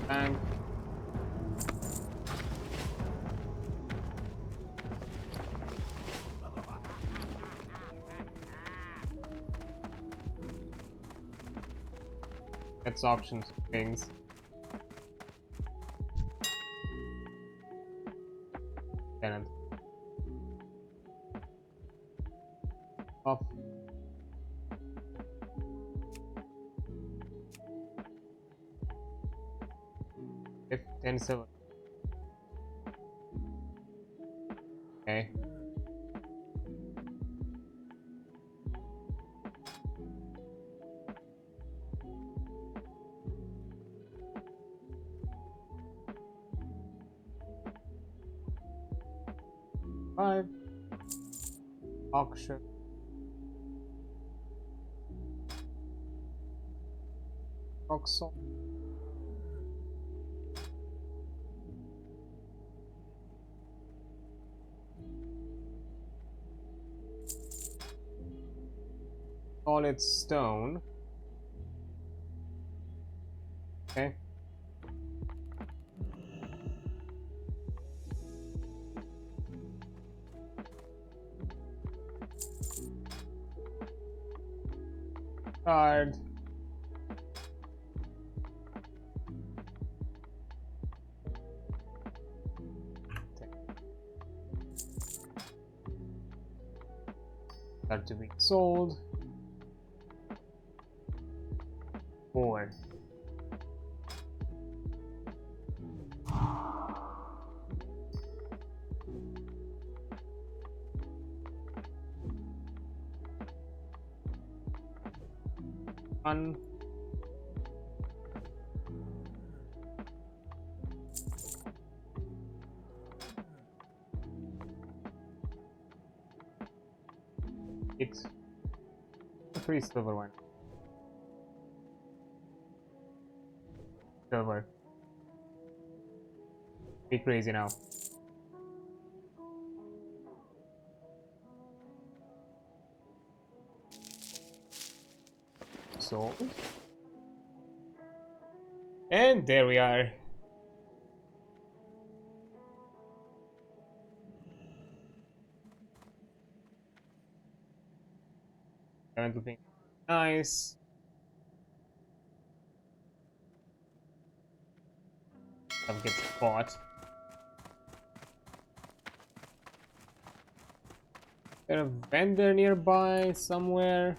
Bang. Let's auction things. Tenant. Off. If 10-7. Okay. Five. Auction. Auction. Solid stone. Okay. Card. That to be sold. 4. One. It's 3 silver one. Silver. Be crazy now. So, and there we are. Looking nice. Stuff gets bought. There a vendor nearby somewhere?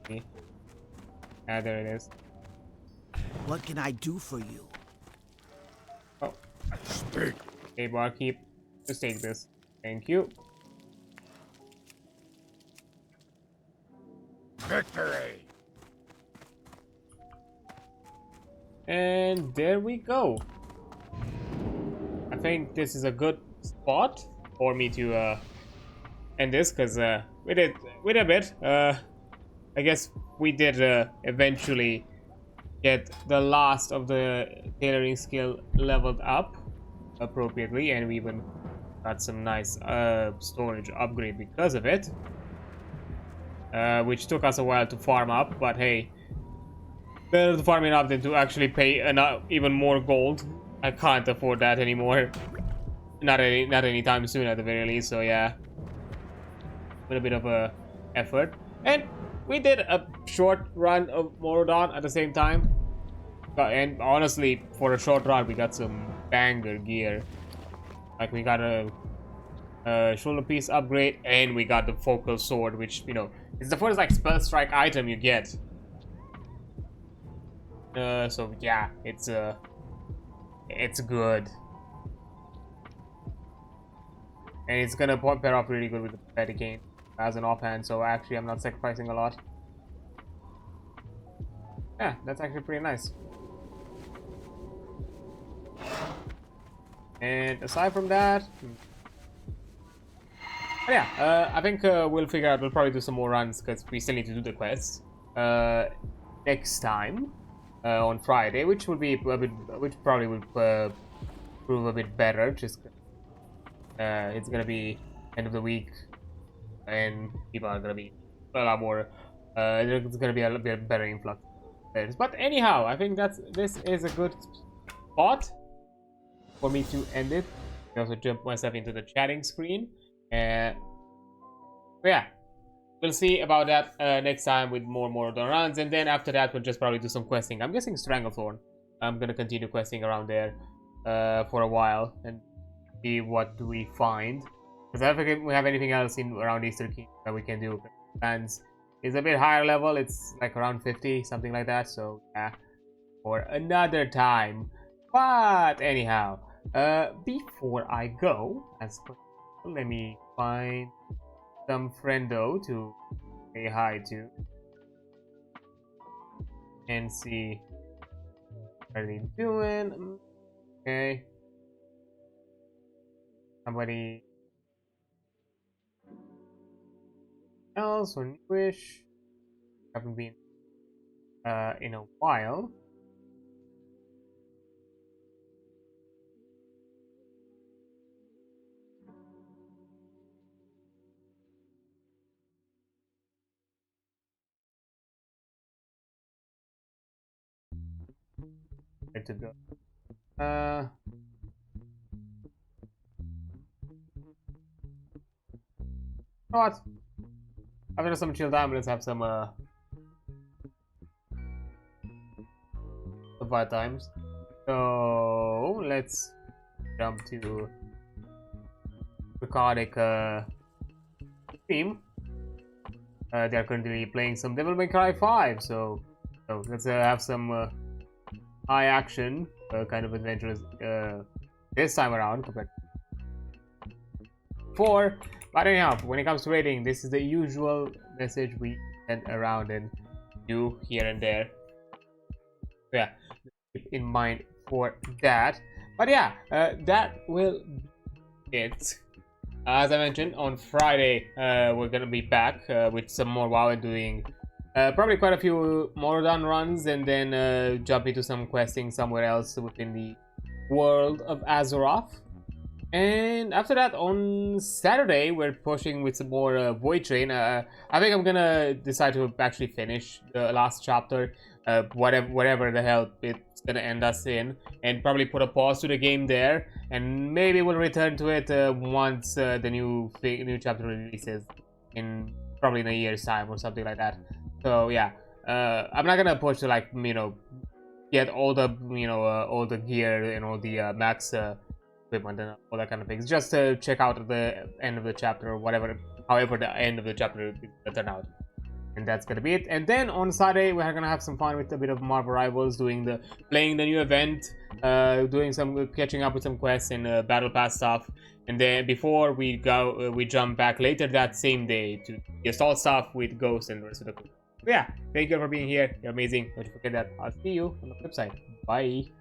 Okay. Ah, there it is. What can I do for you? Oh, Speak. hey barkeep, just take this. Thank you. Victory. And there we go. I think this is a good spot for me to end this, because we did a bit. I guess we did eventually get the last of the tailoring skill leveled up appropriately, and we even got some nice storage upgrade because of it, which took us a while to farm up, but hey, better to farm it up than to actually pay even more gold. I can't afford that anymore. Not anytime soon at the very least, so yeah. A little bit of a effort. And we did a short run of Morodon at the same time. And honestly, for a short run, we got some banger gear. Like, we got a shoulder piece upgrade, and we got the focal sword, which, you know, is the first, like, spell strike item you get. So yeah, it's good. And it's gonna pair off really good with the Pedicane as an offhand, so actually I'm not sacrificing a lot. Yeah, that's actually pretty nice. And aside from that, yeah, I think we'll figure out, we'll probably do some more runs, because we still need to do the quests next time on Friday, which would be a bit, which probably would prove a bit better, just it's gonna be end of the week, and people are gonna be a lot more. There's gonna be a bit better influx. But anyhow, I think this is a good spot for me to end it. I also jump myself into the chatting screen, but yeah, we'll see about that next time with more runs, and then after that we'll just probably do some questing. I'm guessing Stranglethorn. I'm gonna continue questing around there for a while and see what do we find, because I don't think we have anything else in around Easter King that we can do. Lands is a bit higher level, it's like around 50, something like that, so yeah, for another time. But anyhow, Before I go, let me find some friendo to say hi to and see what are they doing. Okay, somebody else or newish. Haven't been in a while. Where to go? What? After some chill time, let's have some fun times. So let's jump to Recodic stream. They're currently playing some Devil May Cry 5, so let's have some high action kind of adventures this time around compared to before. But anyhow, when it comes to rating, this is the usual message we send around and do here and there. So yeah, keep in mind for that. But yeah, that will be it. As I mentioned, on Friday we're gonna be back with some more WoW and doing probably quite a few more done runs, and then jump into some questing somewhere else within the world of Azeroth. And after that, on Saturday, we're pushing with some more Void Train. I think I'm gonna decide to actually finish the last chapter, whatever the hell it's gonna end us in, and probably put a pause to the game there, and maybe we'll return to it once the new chapter releases, probably in a year's time or something like that. So yeah, I'm not gonna push to, like, get all the all the gear and all the max equipment and all that kind of things, just to check out at the end of the chapter or whatever, however the end of the chapter will turn out. And that's gonna be it. And then on Saturday we're gonna have some fun with a bit of Marvel Rivals, playing the new event, doing some catching up with some quests and battle pass stuff. And then before we jump back later that same day to the assault stuff with Ghost and the rest of the crew. So yeah, thank you for being here. You're amazing. Don't forget that. I'll see you on the flip side. Bye.